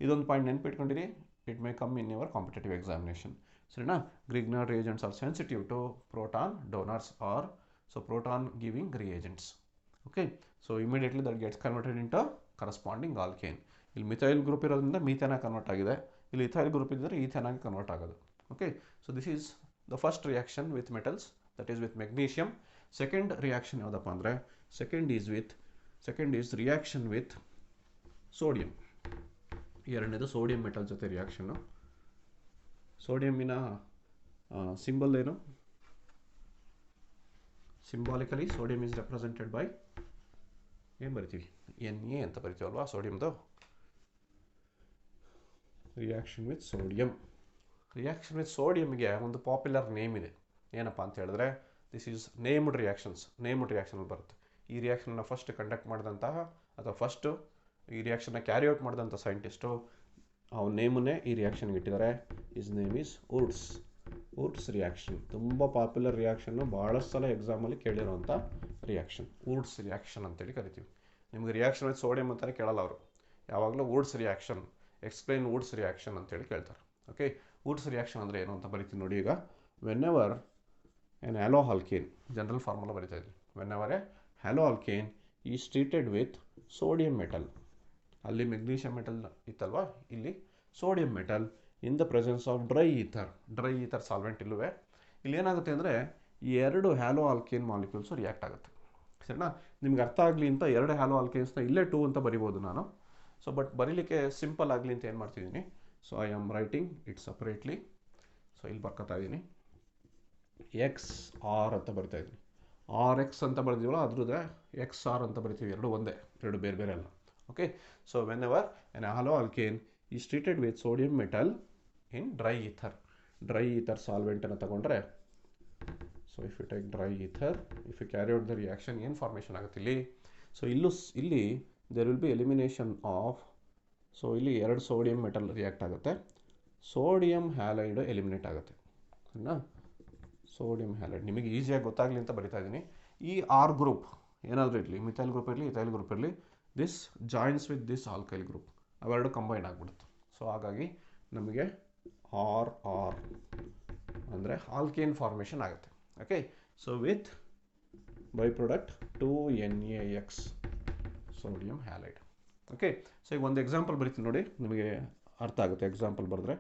ಇದೊಂದು point ನೆನ್ಪಿಟ್ಕೊಂಡಿರಿ, it may come in your competitive examination, ಸರಿನಾ? Grignard reagents are sensitive to proton donors or so proton giving reagents. Okay, so immediately that gets converted into corresponding alkane. ಇಲ್ಲಿ methyl group ಇರೋದ್ರಿಂದ methane convert ಆಗಿದೆ, ಇಲ್ಲಿ ethyl group ಇದ್ದರೆ ethane ಆಗಿ convert ಆಗೋದು. Okay, so this is the first reaction with metals, that is with magnesium. Second reaction ಯಾವುದಪ್ಪ ಅಂದರೆ, second is reaction with sodium. ಎರಡನೇದು ಸೋಡಿಯಂ ಮೆಟಲ್ ಜೊತೆ ರಿಯಾಕ್ಷನ್ನು. ಸೋಡಿಯಂನ ಸಿಂಬಲ್ ಏನು? Symbolically sodium is represented by ಏನು ಬರಿತೀವಿ? Na ಅಂತ ಬರಿತೀವಲ್ವಾ ಸೋಡಿಯಂದು. Reaction with ಸೋಡಿಯಂಗೆ ಒಂದು popular name ಇದೆ, ಏನಪ್ಪ ಅಂತ ಹೇಳಿದ್ರೆ ದಿಸ್ ಈಸ್ ನೇಮ್ಡ್ ರಿಯಾಕ್ಷನಲ್ಲಿ ಬರುತ್ತೆ. ಈ ರಿಯಾಕ್ಷನ್ನ ಫಸ್ಟ್ ಕಂಡಕ್ಟ್ ಮಾಡಿದಂತಹ ಅಥವಾ ಫಸ್ಟು ಈ ರಿಯಾಕ್ಷನ್ನ ಕ್ಯಾರಿ ಔಟ್ ಮಾಡಿದಂಥ ಸೈಂಟಿಸ್ಟು ಅವನ ನೇಮನ್ನೇ ಈ ರಿಯಾಕ್ಷನ್ಗೆ ಇಟ್ಟಿದ್ದಾರೆ. Is name is Wurtz reaction. ತುಂಬ ಪಾಪ್ಯುಲರ್ ರಿಯಾಕ್ಷನ್ನು, ಭಾಳಷ್ಟು ಸಲ ಎಕ್ಸಾಮಲ್ಲಿ ಕೇಳಿರೋಂಥ ರಿಯಾಕ್ಷನ್ ವುಡ್ಸ್ ರಿಯಾಕ್ಷನ್ ಅಂತೇಳಿ ಕರಿತೀವಿ. ನಿಮಗೆ ರಿಯಾಕ್ಷನ್ ವಿತ್ ಸೋಡಿಯಂ ಅಂತಲೇ ಕೇಳಲ್ಲ ಅವರು, ಯಾವಾಗಲೂ Woods reaction, explain Woods reaction ಅಂತೇಳಿ ಕೇಳ್ತಾರೆ. ಓಕೆ, ವುಡ್ಸ್ ರಿಯಾಕ್ಷನ್ ಅಂದರೆ ಏನು ಅಂತ ಬರಿತೀನಿ ನೋಡಿ. ಈಗ when ever an haloalkane, general formula ಬರಿತಾ ಇದ್ದೀನಿ. whenever a haloalkane is treated with sodium metal, ಅಲ್ಲಿ ಮೆಗ್ನೀಷಿಯಂ ಮೆಟಲ್ ಇತ್ತಲ್ವಾ, ಇಲ್ಲಿ sodium metal in the presence of dry ether solvent ಇಲ್ಲವೇ, ಇಲ್ಲಿ ಏನಾಗುತ್ತೆ ಅಂದರೆ ಈ ಎರಡು ಹ್ಯಾಲೋ ಆಲ್ಕೇನ್ ಮಾಲಿಕ್ಯೂಲ್ಸು ರಿಯಾಕ್ಟ್ ಆಗುತ್ತೆ. ಸರಿನಾ, ನಿಮ್ಗೆ ಅರ್ಥ ಆಗಲಿ ಅಂತ ಎರಡು ಹ್ಯಾಲೋ ಆಲ್ಕೇನ್ಸ್ನ ಇಲ್ಲೇ 2 ಅಂತ ಬರಿಬೋದು ನಾನು. ಸೊ ಬಟ್ ಬರೀಲಿಕ್ಕೆ ಸಿಂಪಲ್ ಆಗಲಿ ಅಂತ ಏನು ಮಾಡ್ತಿದ್ದೀನಿ, so I am writing it separately. So ಇಲ್ಲಿ ಬರ್ಕೊತಾ ಇದ್ದೀನಿ, ಎಕ್ಸ್ ಆರ್ ಅಂತ ಬರಿತಾ ಇದ್ದೀನಿ. ಆರ್ ಎಕ್ಸ್ ಅಂತ ಬರೆದಿವಲ್ಲ ಅದ್ರದ್ದೇ ಎಕ್ಸ್ ಆರ್ ಅಂತ ಬರಿತೀವಿ, ಎರಡು ಒಂದೇ, ಎರಡು ಬೇರೆ ಬೇರೆ ಅಲ್ಲ. Okay, so whenever an hello alkane is treated with sodium metal in dry ether ಸಾಲ್ವೆಂಟನ್ನು ತಗೊಂಡ್ರೆ, so if you take dry ether, if you carry out the reaction ಏನು ಫಾರ್ಮೇಷನ್ ಆಗುತ್ತೆ ಇಲ್ಲಿ, ಸೊ ಇಲ್ಲಿ there will be elimination of, so ಇಲ್ಲಿ ಎರಡು sodium metal react ಆಗುತ್ತೆ, sodium halide eliminate ಆಗುತ್ತೆ. ಸರಿನಾ, ಸೋಡಿಯಂ ಹ್ಯಾಲೈಡ್ ನಿಮಗೆ ಈಸಿಯಾಗಿ ಗೊತ್ತಾಗಲಿ ಅಂತ ಬರಿತಾ ಇದ್ದೀನಿ. ಈ ಆರ್ ಗ್ರೂಪ್ ಏನಾದರೂ ಇರಲಿ, ಮಿಥೈಲ್ ಗ್ರೂಪ್ ಇರಲಿ, ಇಥೈಲ್ ಗ್ರೂಪ್ ಇರಲಿ, this joins with this alkyl group, ಅವೆರಡು ಕಂಬೈನ್ ಆಗಿಬಿಡುತ್ತೆ. ಸೊ ಹಾಗಾಗಿ ನಮಗೆ ಆರ್ ಅಂದರೆ ಆಲ್ಕೇನ್ ಫಾರ್ಮೇಷನ್ ಆಗುತ್ತೆ. Okay, so with by product 2NaX sodium halide. Okay, so ಈಗ ಒಂದು ಎಕ್ಸಾಂಪಲ್ ಬರಿತೀನಿ ನೋಡಿ, ನಿಮಗೆ ಅರ್ಥ ಆಗುತ್ತೆ ಎಕ್ಸಾಂಪಲ್ ಬರೆದ್ರೆ.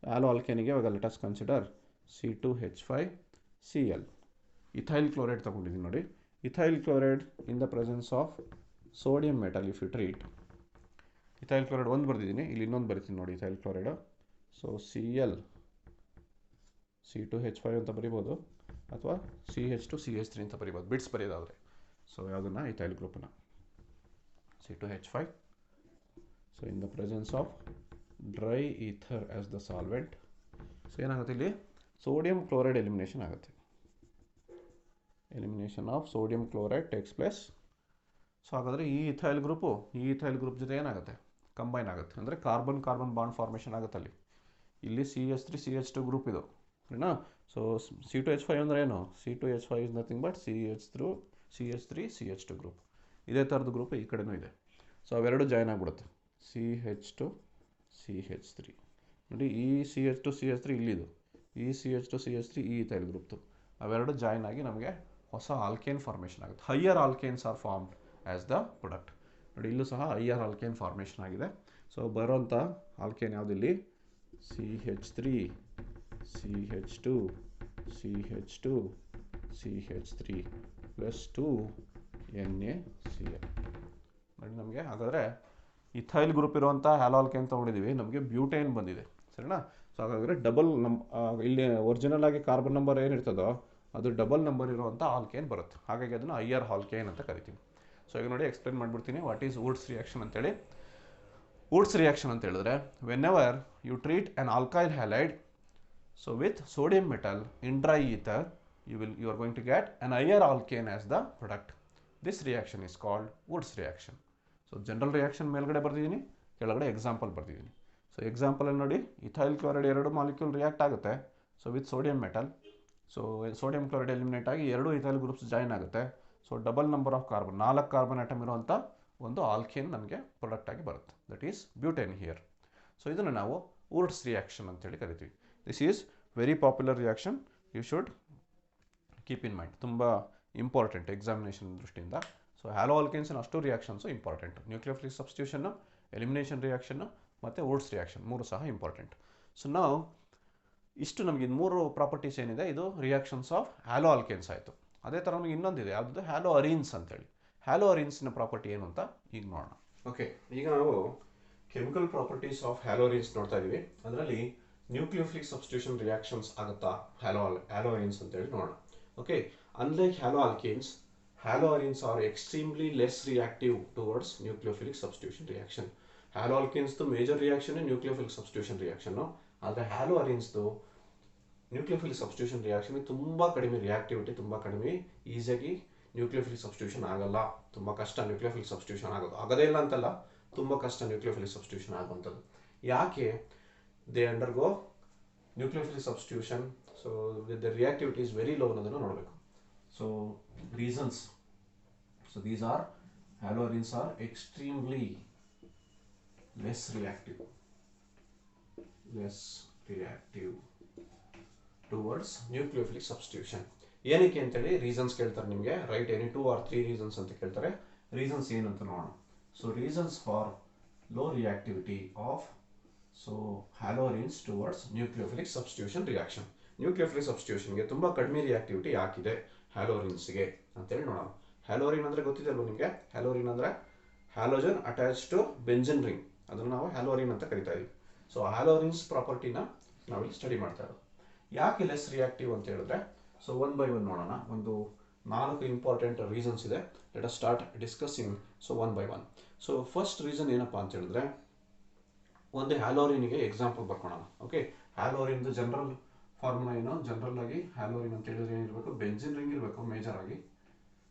ಹ್ಯಾಲೋ ಆಲ್ಕೇನಿಗೆ ಇವಾಗ let us consider C2H5Cl, ethyl chloride ತಗೊಂಡಿದ್ದೀನಿ ನೋಡಿ. Ethyl chloride in the presence of sodium metal if you treat, ethyl chloride ಒಂದು ಬರೆದಿದ್ದೀನಿ, ಇಲ್ಲಿ ಇನ್ನೊಂದು ಬರಿತೀನಿ ನೋಡಿ ethyl chloride. So Cl C2H5 ಅಂತ ಬರಿಬೋದು, ಅಥವಾ CH2CH3 ಅಂತ ಬರಿಬೋದು, ಬಿಟ್ಸ್ ಬರೆಯೋದಾದರೆ. ಸೊ ಯಾವುದನ್ನು, ಇಥೈಲ್ ಗ್ರೂಪನ್ನು, C2H5. So in the presence of dry ether as the solvent, so ಏನಾಗುತ್ತೆ ಇಲ್ಲಿ ಸೋಡಿಯಂ ಕ್ಲೋರೈಡ್ ಎಲಿಮಿನೇಷನ್ ಆಗುತ್ತೆ. Elimination of sodium chloride takes place. So ಹಾಗಾದರೆ ಈ ಇಥೈಲ್ ಗ್ರೂಪ್ ಜೊತೆ ಏನಾಗುತ್ತೆ, ಕಂಬೈನ್ ಆಗುತ್ತೆ, ಅಂದರೆ ಕಾರ್ಬನ್ ಬಾಂಡ್ ಫಾರ್ಮೇಷನ್ ಆಗುತ್ತೆ ಅಲ್ಲಿ. ಇಲ್ಲಿ CH3CH2 ಗ್ರೂಪ್ ಇದು, ಸರಿನಾ. ಸೊ C2H5 ಅಂದರೆ ಏನು, C2H5 is nothing but CH3CH2 group. ಇದೇ ಥರದ ಗ್ರೂಪ್ ಈ ಕಡೆನೂ ಇದೆ. ಸೊ ಅವೆರಡು ಜಾಯ್ನ್ ಆಗಿಬಿಡುತ್ತೆ, CH2CH3 ನೋಡಿ, ಈ CH2CH3 ಇಲ್ಲಿದು, ಈ CH2CH3 ಈ ಇಥೈಲ್ ಗ್ರೂಪ್ದು, ಅವೆರಡು ಜಾಯ್ನ್ ಆಗಿ ನಮಗೆ ಹೊಸ ಆಲ್ಕೇನ್ ಫಾರ್ಮೇಷನ್ ಆಗುತ್ತೆ. Higher alkanes are formed as the product. ನೋಡಿ, ಇಲ್ಲೂ ಸಹ ಹೈಯರ್ ಆಲ್ಕೇನ್ ಫಾರ್ಮೇಷನ್ ಆಗಿದೆ. ಸೊ ಬರೋಂಥ ಆಲ್ಕೇನ್ ಯಾವುದಿಲ್ಲಿ, CH3 CH2 CH2 CH3 plus 2NaCl. ನೋಡಿ ನಮಗೆ ಹಾಗಾದರೆ ಇಥೈಲ್ ಗ್ರೂಪ್ ಇರುವಂಥ ಹ್ಯಾಲೋ ಆಲ್ಕೇನ್ ತೊಗೊಂಡಿದ್ದೀವಿ, ನಮಗೆ ಬ್ಯೂಟೇನ್ ಬಂದಿದೆ, ಸರಿನಾ. ಸೊ ಹಾಗಾದರೆ ಡಬಲ್ ಇಲ್ಲಿ ಒರಿಜಿನಲ್ ಆಗಿ ಕಾರ್ಬನ್ ನಂಬರ್ ಏನಿರ್ತದೋ ಅದು ಡಬಲ್ ನಂಬರ್ ಇರುವಂಥ ಆಲ್ಕೇನ್ ಬರುತ್ತೆ. ಹಾಗಾಗಿ ಅದನ್ನು ಹೈಯರ್ ಆಲ್ಕೇನ್ ಅಂತ ಕರಿತೀವಿ. ಸೊ ಈಗ ನೋಡಿ ಎಕ್ಸ್ಪ್ಲೇನ್ ಮಾಡಿಬಿಡ್ತೀನಿ ವಾಟ್ ಈಸ್ ವುಡ್ಸ್ ರಿಯಾಕ್ಷನ್ ಅಂತೇಳಿ. ವುಡ್ಸ್ ರಿಯಾಕ್ಷನ್ ಅಂತ ಹೇಳಿದ್ರೆ, whenever you treat an alkyl halide so with sodium metal in dry ether, you are going to get an higher alkane as the product. This reaction is called Woods reaction. So general reaction ಮೇಲ್ಗಡೆ ಬರ್ದಿದ್ದೀನಿ, ಕೆಳಗಡೆ example ಬರ್ದಿದ್ದೀನಿ. So ಎಕ್ಸಾಂಪಲಲ್ಲಿ ನೋಡಿ, ethyl chloride ಎರಡು molecule react ಆಗುತ್ತೆ, so with sodium metal. So sodium chloride eliminate ಆಗಿ ಎರಡು ethyl groups join ಆಗುತ್ತೆ. So double number of carbon, 4 carbon atom ಇರುವಂಥ ಒಂದು ಆಲ್ಕೇನ್ ನಮಗೆ ಪ್ರಾಡಕ್ಟ್ ಆಗಿ ಬರುತ್ತೆ, that is butane here. So ಇದನ್ನು ನಾವು ವುಡ್ಸ್ ರಿಯಾಕ್ಷನ್ ಅಂತೇಳಿ ಕರಿತೀವಿ. This is very popular reaction, you should keep in mind, ತುಂಬ ಇಂಪಾರ್ಟೆಂಟ್ ಎಕ್ಸಾಮಿನೇಷನ್ ದೃಷ್ಟಿಯಿಂದ. ಸೊ ಹ್ಯಾಲೋ ಆಲ್ಕೇನ್ಸ್ನ ಅಷ್ಟು reactions important, nucleophilic ಸಬ್ಸ್ಟಿಟ್ಯೂಷನ್ನು, elimination reaction ಮತ್ತು ವುಡ್ಸ್ ರಿಯಾಕ್ಷನ್, ಮೂರು ಸಹ ಇಂಪಾರ್ಟೆಂಟ್. ಸೊ ನಾವು ಇಷ್ಟು ನಮಗೆ 3 ಪ್ರಾಪರ್ಟೀಸ್ ಏನಿದೆ, ಇದು ರಿಯಾಕ್ಷನ್ಸ್ ಆಫ್ ಹ್ಯಾಲೋ ಆಲ್ಕೇನ್ಸ್ ಆಯಿತು. ಅದೇ ಥರ ನಮಗೆ ಇನ್ನೊಂದಿದೆ, ಯಾವುದು ಹ್ಯಾಲೋ ಅರೀನ್ಸ್ ಅಂತೇಳಿ. ಹ್ಯಾಲೋ ಅರೀನ್ಸ್ನ ಪ್ರಾಪರ್ಟಿ ಏನು ಅಂತ ಈಗ ನೋಡೋಣ. ಓಕೆ, ಈಗ ನಾವು chemical properties of halo arenes ನೋಡ್ತಾ ಇದ್ದೀವಿ. ಅದರಲ್ಲಿ ನ್ಯೂಕ್ಲಿಯೋಫಿಲಿಕ್ ಸಬ್ಸ್ಟಿಟ್ಯೂಷನ್ ರಿಯಾಕ್ಷನ್ಸ್ ಆಗುತ್ತಾ ಹ್ಯಾಲೋ ಅರೀನ್ಸ್ ಅಂತೇಳಿ ನೋಡೋಣ. Okay, unlike halo alkanes, halo arenes are extremely less reactive towards nucleophilic substitution reaction. Halo ಆಲ್ಕೇನ್ಸ್ದು major reaction nucleophilic substitution reaction, ಆದರೆ ಹ್ಯಾಲೋ ಅರೀನ್ಸ್ದು nucleophilic substitution reaction ತುಂಬ ಕಡಿಮೆ, ರಿಯಾಕ್ಟಿವಿಟಿ ತುಂಬ ಕಡಿಮೆ, ಈಸಿಯಾಗಿ ನ್ಯೂಕ್ಲಿಯೋಫಿಲಿಕ್ ಸಬ್ಸ್ಟಿಟ್ಯೂಷನ್ ಆಗಲ್ಲ, ತುಂಬ ಕಷ್ಟ ನ್ಯೂಕ್ಲಿಯೋಫಿಲಿಕ್ ಸಬ್ಸ್ಟಿಟ್ಯೂಷನ್ ಆಗೋದು. ಆಗದೇ ಇಲ್ಲ ಅಂತಲ್ಲ, ತುಂಬ ಕಷ್ಟ ನ್ಯೂಕ್ಲಿಯೋಫಿಲಿಕ್ ಸಬ್ಸ್ಟಿಟ್ಯೂಷನ್ ಆಗುವಂಥದ್ದು. ಯಾಕೆ? they undergo nucleophilic substitution, so the reactivity is very low ಅನ್ನೋದನ್ನು ನೋಡಬೇಕು. So reasons, so these are halo arenes are extremely less reactive towards nucleophilic substitution. ಏನಕ್ಕೆ ಅಂತೇಳಿ ರೀಸನ್ಸ್ ಕೇಳ್ತಾರೆ ನಿಮಗೆ, ರೈಟ್ ಎನಿ 2 or 3 ರೀಸನ್ಸ್ ಅಂತ ಕೇಳ್ತಾರೆ. ರೀಸನ್ಸ್ ಏನಂತ ನೋಡೋಣ. So reasons for low reactivity of haloarenes towards nucleophilic substitution reaction. Nucleophilic ಸಬ್ಸ್ಟಿಟ್ಯೂಷನ್ಗೆ ತುಂಬ ಕಡಿಮೆ ರಿಯಾಕ್ಟಿವಿಟಿ ಯಾಕಿದೆ ಹ್ಯಾಲೋರಿನ್ಸ್ಗೆ ಅಂತೇಳಿ ನೋಡೋಣ. ಹ್ಯಾಲೋರಿನ್ ಅಂದರೆ ಗೊತ್ತಿದೆ ಅಲ್ವ ನಿಮಗೆ? ಹ್ಯಾಲೋರಿನ್ ಅಂದರೆ halogen attach to benzene ring, ಅದನ್ನು ನಾವು ಹ್ಯಾಲೋರಿನ್ ಅಂತ ಕರಿತಾ ಇದೀವಿ. ಸೊ ಹ್ಯಾಲೋರಿನ್ಸ್ ಪ್ರಾಪರ್ಟಿನ ನಾವಿಲ್ಲಿ ಸ್ಟಡಿ ಮಾಡ್ತಾ ಇರೋದು. ಯಾಕೆ ಲೆಸ್ ರಿಯಾಕ್ಟಿವ್ ಅಂತ ಹೇಳಿದ್ರೆ, ಸೊ ಒನ್ ಬೈ ಒನ್ ನೋಡೋಣ. ಒಂದು 4 ಇಂಪಾರ್ಟೆಂಟ್ ರೀಸನ್ಸ್ ಇದೆ. Let us start discussing. So one by one. So first reason ಏನಪ್ಪಾ ಅಂತ ಹೇಳಿದ್ರೆ, ಒಂದು ಹ್ಯಾಲೋರಿನ್ಗೆ ಎಕ್ಸಾಂಪಲ್ ಬರ್ಕೊಳ್ಳೋಣ. ಓಕೆ, ಹ್ಯಾಲೋರಿನ್ದು ಜನರಲ್ ಫಾರ್ಮುಲಾ ಏನು? ಜನರಲ್ ಆಗಿ ಹ್ಯಾಲೋರಿನ್ ಅಂತ ಹೇಳಿದ್ರೆ ಏನಿರಬೇಕು? ಬೆಂಜಿನ್ ರಿಂಗ್ ಇರಬೇಕು ಮೇಜರ್ ಆಗಿ.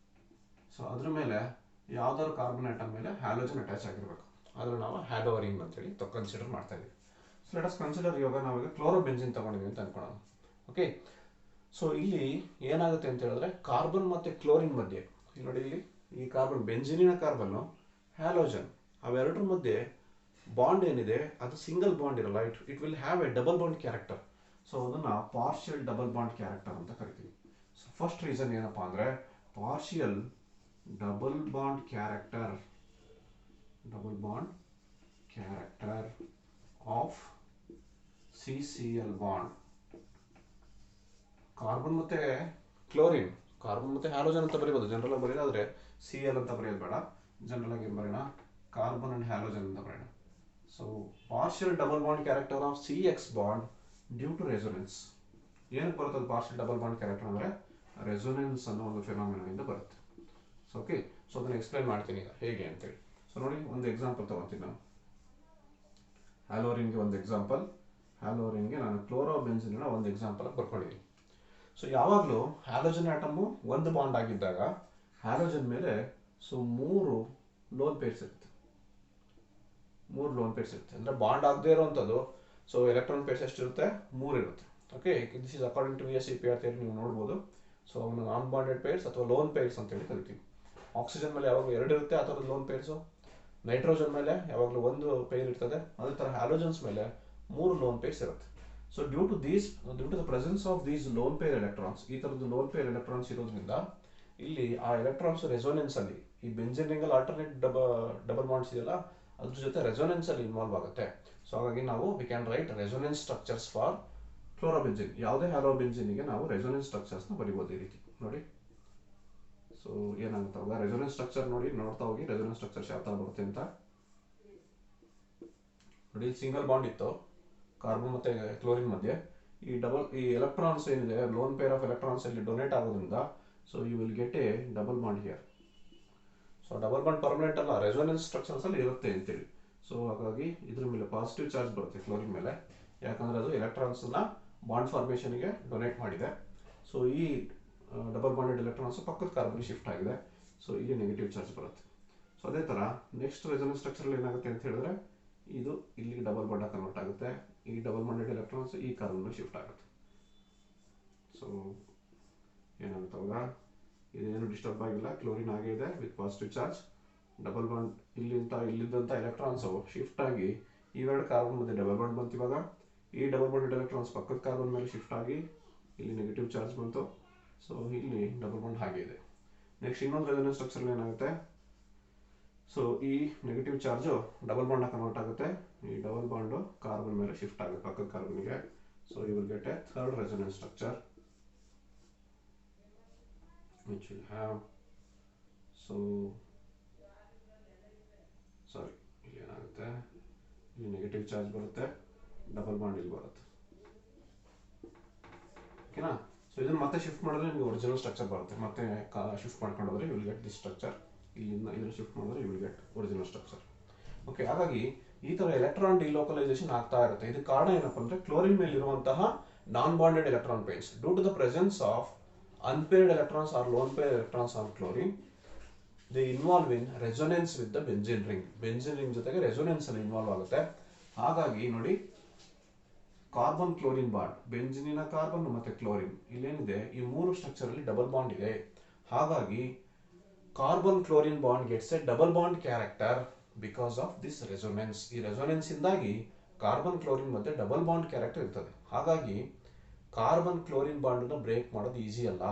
ಸೊ ಅದ್ರ ಮೇಲೆ ಯಾವ್ದಾದ್ರು ಕಾರ್ಬನ್ ಆಟಮ್ ಮೇಲೆ ಹ್ಯಾಲೋಜನ್ ಅಟ್ಯಾಚ್ ಆಗಿರಬೇಕು. ಅದನ್ನು ನಾವು ಹ್ಯಾಲೋರಿನ್ ಅಂತೇಳಿ ಕನ್ಸಿಡರ್ ಮಾಡ್ತಾ ಇದ್ದೀವಿ. ಸೊ ಲೆಟ್ ಅಸ್ ಕನ್ಸಿಡರ್ ಇವಾಗ ನಾವೀಗ ಕ್ಲೋರೋಬೆಂಜಿನ್ ತಗೊಂಡಿದ್ದೀವಿ ಅಂತ ಅನ್ಕೊಳ್ಳೋಣ. ಓಕೆ, ಸೊ ಇಲ್ಲಿ ಏನಾಗುತ್ತೆ ಅಂತ ಹೇಳಿದ್ರೆ, ಕಾರ್ಬನ್ ಮತ್ತು ಕ್ಲೋರಿನ್ ಮಧ್ಯೆ, ಇಲ್ಲಿ ನೋಡಿ, ಇಲ್ಲಿ ಈ ಕಾರ್ಬನ್ ಬೆಂಜಿನಿನ ಕಾರ್ಬನ್ನು ಹ್ಯಾಲೋಜನ್ ಅವೆರಡರ ಮಧ್ಯೆ ಬಾಂಡ್ ಏನಿದೆ ಅದು ಸಿಂಗಲ್ ಬಾಂಡ್ ಇರಲ್ಲ. It will have A double bond character. So ಅದನ್ನು ಪಾರ್ಷಿಯಲ್ ಡಬಲ್ ಬಾಂಡ್ ಕ್ಯಾರೆಕ್ಟರ್ ಅಂತ ಕರಿತೀವಿ. ಸೊ ಫಸ್ಟ್ ರೀಸನ್ ಏನಪ್ಪಾ ಅಂದರೆ, partial double bond character of CCl bond. Carbon ಮತ್ತೆ ಕ್ಲೋರಿನ್, ಕಾರ್ಬನ್ ಮತ್ತೆ ಹ್ಯಾಲೋಜನ್ ಅಂತ ಬರೀಬಹುದು ಜನರಲ್ ಆಗಿ ಬರೆಯೋದಾದ್ರೆ, Cl ಅಂತ ಬರೆಯೋದು ಬೇಡ, ಜನರಲ್ ಆಗಿ ಬರೆಯೋಣ ಕಾರ್ಬನ್ ಅಂಡ್ ಹ್ಯಾಲೋಜನ್ ಅಂತ ಬರೆಯೋಣ. So partial double bond character of CX bond due to resonance. ಏನಕ್ಕೆ ಬರುತ್ತೆ ಅದು ಪಾರ್ಷಿಯಲ್ ಡಬಲ್ ಬಾಂಡ್ ಕ್ಯಾರೆಕ್ಟರ್ ಅಂದರೆ, ರೆಸೊನೆನ್ಸ್ ಅನ್ನೋ ಒಂದು ಫಿನಾಮಿನನ್ ಇಂದ ಬರುತ್ತೆ. ಸೊ ಓಕೆ, ಸೊ ಅದನ್ನು ಎಕ್ಸ್ಪ್ಲೈನ್ ಮಾಡ್ತೀನಿ ಈಗ ಹೇಗೆ ಅಂತೇಳಿ. ಸೊ ನೋಡಿ, ಒಂದು ಎಕ್ಸಾಂಪಲ್ ತಗೊತೀನಿ ನಾನು. ಹ್ಯಾಲೋರಿನ್ಗೆ ಒಂದು ಎಕ್ಸಾಂಪಲ್, ಹ್ಯಾಲೋರಿನ್ಗೆ ನಾನು ಕ್ಲೋರೋಬೆಂಜಿನ್ ಒಂದು ಎಕ್ಸಾಂಪಲ್ ಬರ್ಕೊಂಡಿದ್ದೀನಿ. ಸೊ ಯಾವಾಗಲೂ ಹ್ಯಾಲೋಜನ್ ಆಟಮು ಒಂದು ಬಾಂಡ್ ಆಗಿದ್ದಾಗ ಹ್ಯಾಲೋಜನ್ ಮೇಲೆ ಸೊ 3 ಲೋನ್ ಪೇರ್ಸ್ ಇರುತ್ತೆ. 3 ಲೋನ್ ಪೇರ್ಸ್ ಇರುತ್ತೆ ಅಂದರೆ ಬಾಂಡ್ ಆಗದೆ ಇರೋವಂಥದ್ದು. ಸೊ ಎಲೆಕ್ಟ್ರಾನ್ ಪೇರ್ಸ್ ಎಷ್ಟಿರುತ್ತೆ? 3 ಇರುತ್ತೆ. Okay, this is according to VSEPR theory ನೀವು ನೋಡ್ಬೋದು. ಸೊ ಅವನು ನಾನ್ ಬಾಂಡೆಡ್ ಪೇರ್ಸ್ ಅಥವಾ ಲೋನ್ ಪೇರ್ಸ್ ಅಂತೇಳಿ ಕರಿತೀವಿ. ಆಕ್ಸಿಜನ್ ಮೇಲೆ ಯಾವಾಗಲೂ 2 ಇರುತ್ತೆ ಆ ಥರದ ಲೋನ್ ಪೇರ್ಸು. ನೈಟ್ರೋಜನ್ ಮೇಲೆ ಯಾವಾಗಲೂ 1 ಪೇರ್ ಇರ್ತದೆ. ಅದೇ ಥರ ಹ್ಯಾಲೋಜನ್ಸ್ ಮೇಲೆ 3 ಲೋನ್ ಪೇರ್ಸ್ ಇರುತ್ತೆ. So due to the presence of these lone pair electrons, ಈ ಥರದ್ದು ಲೋನ್ ಪೇರ್ ಎಲೆಕ್ಟ್ರಾನ್ಸ್ ಇರೋದ್ರಿಂದ ಇಲ್ಲಿ ಆ ಎಲೆಕ್ಟ್ರಾನ್ಸ್ ರೆಸೋನೆನ್ಸ್ ಅಲ್ಲಿ, ಈ ಬೆಂಜಿನ್ ರಿಂಗಲ್ಲಿ ಆಲ್ಟರ್ನೇಟ್ ಡಬಲ್ ಬಾಂಡ್ಸ್ ಇದೆಯಲ್ಲ ಅದ್ರ ಜೊತೆ ರೆಸೋನೆನ್ಸ್ ಅಲ್ಲಿ ಇನ್ವಾಲ್ವ್ ಆಗುತ್ತೆ. ಸೊ ಹಾಗಾಗಿ ನಾವು we can write resonance structures for ಕ್ಲೋರೋಬೆಂಜಿನ್. ಯಾವುದೇ ಹ್ಯಾಲೋಬೆಂಜಿನ್ಗೆ ನಾವು ರೆಸೋನೆನ್ಸ್ ಸ್ಟ್ರಕ್ಚರ್ಸ್ನ ಬರಿಬೋದು ಈ ರೀತಿ ನೋಡಿ. ಸೊ ಏನಾಗುತ್ತೆ ಅವಾಗ ರೆಸೋನೆನ್ಸ್ ಸ್ಟ್ರಕ್ಚರ್ ನೋಡಿ, ನೋಡ್ತಾ ಹೋಗಿ ರೆಸೋನೆನ್ಸ್ ಸ್ಟ್ರಕ್ಚರ್ಸ್ ಯಾವ ಥರ ಬರುತ್ತೆ ಅಂತ ನೋಡಿ. ಸಿಂಗಲ್ ಬಾಂಡ್ ಇತ್ತು ಕಾರ್ಬನ್ ಮತ್ತೆ ಕ್ಲೋರಿನ್ ಮಧ್ಯೆ. ಈ ಎಲೆಕ್ಟ್ರಾನ್ಸ್ ಏನಿದೆ, ಲೋನ್ ಪೇರ್ ಆಫ್ ಎಲೆಕ್ಟ್ರಾನ್ಸ್ ಇಲ್ಲಿ ಡೊನೇಟ್ ಆಗೋದ್ರಿಂದ so you will get a double bond here. So double bond permanent ಅಲ್ಲ, ರೆಸೋನೆನ್ಸ್ ಸ್ಟ್ರಕ್ಚರ್ಸ್ ಅಲ್ಲಿ ಇರುತ್ತೆ ಅಂತೇಳಿ. ಸೊ ಹಾಗಾಗಿ ಇದ್ರ ಮೇಲೆ ಪಾಸಿಟಿವ್ ಚಾರ್ಜ್ ಬರುತ್ತೆ ಕ್ಲೋರಿನ್ ಮೇಲೆ, ಯಾಕಂದ್ರೆ ಅದು ಎಲೆಕ್ಟ್ರಾನ್ಸ್ನ ಬಾಂಡ್ ಫಾರ್ಮೇಷನ್ಗೆ ಡೊನೇಟ್ ಮಾಡಿದೆ. ಸೊ ಈ ಡಬಲ್ ಬಾಂಡೆಡ್ ಎಲೆಕ್ಟ್ರಾನ್ಸ್ ಪಕ್ಕದ ಕಾರ್ಬನ್ ಶಿಫ್ಟ್ ಆಗಿದೆ. ಸೊ ಇಲ್ಲಿ ನೆಗೆಟಿವ್ ಚಾರ್ಜ್ ಬರುತ್ತೆ. ಸೊ ಅದೇ ಥರ ನೆಕ್ಸ್ಟ್ ರೆಸೋನೆನ್ಸ್ ಸ್ಟ್ರಕ್ಚರ್ ಏನಾಗುತ್ತೆ ಅಂತ ಹೇಳಿದ್ರೆ, ಇದು ಇಲ್ಲಿಗೆ ಡಬಲ್ ಬಾಂಡ್ ಕನ್ವರ್ಟ್ ಆಗುತ್ತೆ. ಈ ಡಬಲ್ ಬಾಂಡೆಡ್ ಎಲೆಕ್ಟ್ರಾನ್ಸ್ ಈ ಕಾರ್ಬನ್ ಶಿಫ್ಟ್ ಆಗುತ್ತೆ. ಸೊ ಏನಾಗುತ್ತೆ ಅವಾಗ, ಇದೇನು ಡಿಸ್ಟರ್ಬ್ ಆಗಿಲ್ಲ, ಕ್ಲೋರಿನ್ ಆಗೇ ಇದೆ with positive charge. Double bond ಇಲ್ಲಿದ್ದಂಥ ಎಲೆಕ್ಟ್ರಾನ್ಸ್ ಶಿಫ್ಟ್ ಆಗಿ ಇವೆರಡು ಕಾರ್ಬನ್ ಮಧ್ಯೆ ಡಬಲ್ ಬಾಂಡ್ ಬಂತು. ಇವಾಗ ಈ ಡಬಲ್ ಬಾಂಡೆಡ್ ಎಲೆಕ್ಟ್ರಾನ್ಸ್ ಪಕ್ಕದ ಕಾರ್ಬನ್ ಮೇಲೆ ಶಿಫ್ಟ್ ಆಗಿ ಇಲ್ಲಿ ನೆಗೆಟಿವ್ ಚಾರ್ಜ್ ಬಂತು. ಸೊ ಇಲ್ಲಿ ಡಬಲ್ ಬಾಂಡ್ ಹಾಗೆ ಇದೆ. ನೆಕ್ಸ್ಟ್ ಇನ್ನೊಂದು ರೆಸೋನೆನ್ಸ್ ಸ್ಟ್ರಕ್ಚರ್ ಏನಾಗುತ್ತೆ, ಸೊ ಈ negative charge double bond convert ಆಗುತ್ತೆ. ಈ ಡಬಲ್ ಬಾಂಡು ಕಾರ್ಬನ್ ಮೇಲೆ ಶಿಫ್ಟ್ ಆಗುತ್ತೆ ಪಕ್ಕದ ಕಾರ್ಬನ್ಗೆ. So you will get a third resonance structure which will have, so sorry, ಇಲ್ಲಿ ಏನಾಗುತ್ತೆ, ಇಲ್ಲಿ ನೆಗೆಟಿವ್ ಚಾರ್ಜ್ ಬರುತ್ತೆ, ಡಬಲ್ ಬಾಂಡ್ ಇಲ್ಲಿ ಬರುತ್ತೆ. ಓಕೆನಾ? ಸೊ ಇದನ್ನು ಮತ್ತೆ ಶಿಫ್ಟ್ ಮಾಡಿದ್ರೆ ನಿಮಗೆ ಒರಿಜಿನಲ್ ಸ್ಟ್ರಕ್ಚರ್ ಬರುತ್ತೆ. ಮತ್ತೆ ಶಿಫ್ಟ್ ಮಾಡ್ಕೊಂಡು ಹೋದ್ರೆ you will get this structure. ಇಲ್ಲಿಂದ ಇದನ್ನು ಶಿಫ್ಟ್ ಮಾಡಿದ್ರೆ you will get original structure. Okay, ಹಾಗಾಗಿ ಈ ಥರ ಎಲೆಕ್ಟ್ರಾನ್ ಡಿಲೋಕಲೈಸೇಷನ್ ಆಗ್ತಾ ಇರುತ್ತೆ. ಇದಕ್ಕೆ ಕಾರಣ ಏನಪ್ಪ ಅಂದರೆ, ಕ್ಲೋರಿನ್ ಮೇಲೆ ಇರುವಂತಹ non bonded electron pairs due to the presence of unpaired electrons or lone pair electrons on chlorine, they involve in resonance with the benzene ring. Benzene ring ಜೊತೆಗೆ ರೆಸೊನೆನ್ಸ್ ಅಲ್ಲಿ ಇನ್ವಾಲ್ವ್ ಆಗುತ್ತೆ. ಹಾಗಾಗಿ ನೋಡಿ, ಕಾರ್ಬನ್ ಕ್ಲೋರಿನ್ ಬಾಂಡ್, ಬೆಂಜಿನಿನ ಕಾರ್ಬನ್ ಮತ್ತೆ chlorine ಇಲ್ಲೇನಿದೆ, ಈ 3 structure ಅಲ್ಲಿ double bond ಇದೆ. ಹಾಗಾಗಿ carbon chlorine bond gets A double bond character because of this resonance. ಈ ರೆಸೊನೆನ್ಸ್ ಇಂದಾಗಿ ಕಾರ್ಬನ್ ಕ್ಲೋರಿನ್ ಮತ್ತೆ ಡಬಲ್ ಬಾಂಡ್ ಕ್ಯಾರೆಕ್ಟರ್ ಇರ್ತದೆ. ಹಾಗಾಗಿ ಕಾರ್ಬನ್ ಕ್ಲೋರಿನ್ ಬಾಂಡನ್ನು ಬ್ರೇಕ್ ಮಾಡೋದು ಈಸಿ ಅಲ್ಲ.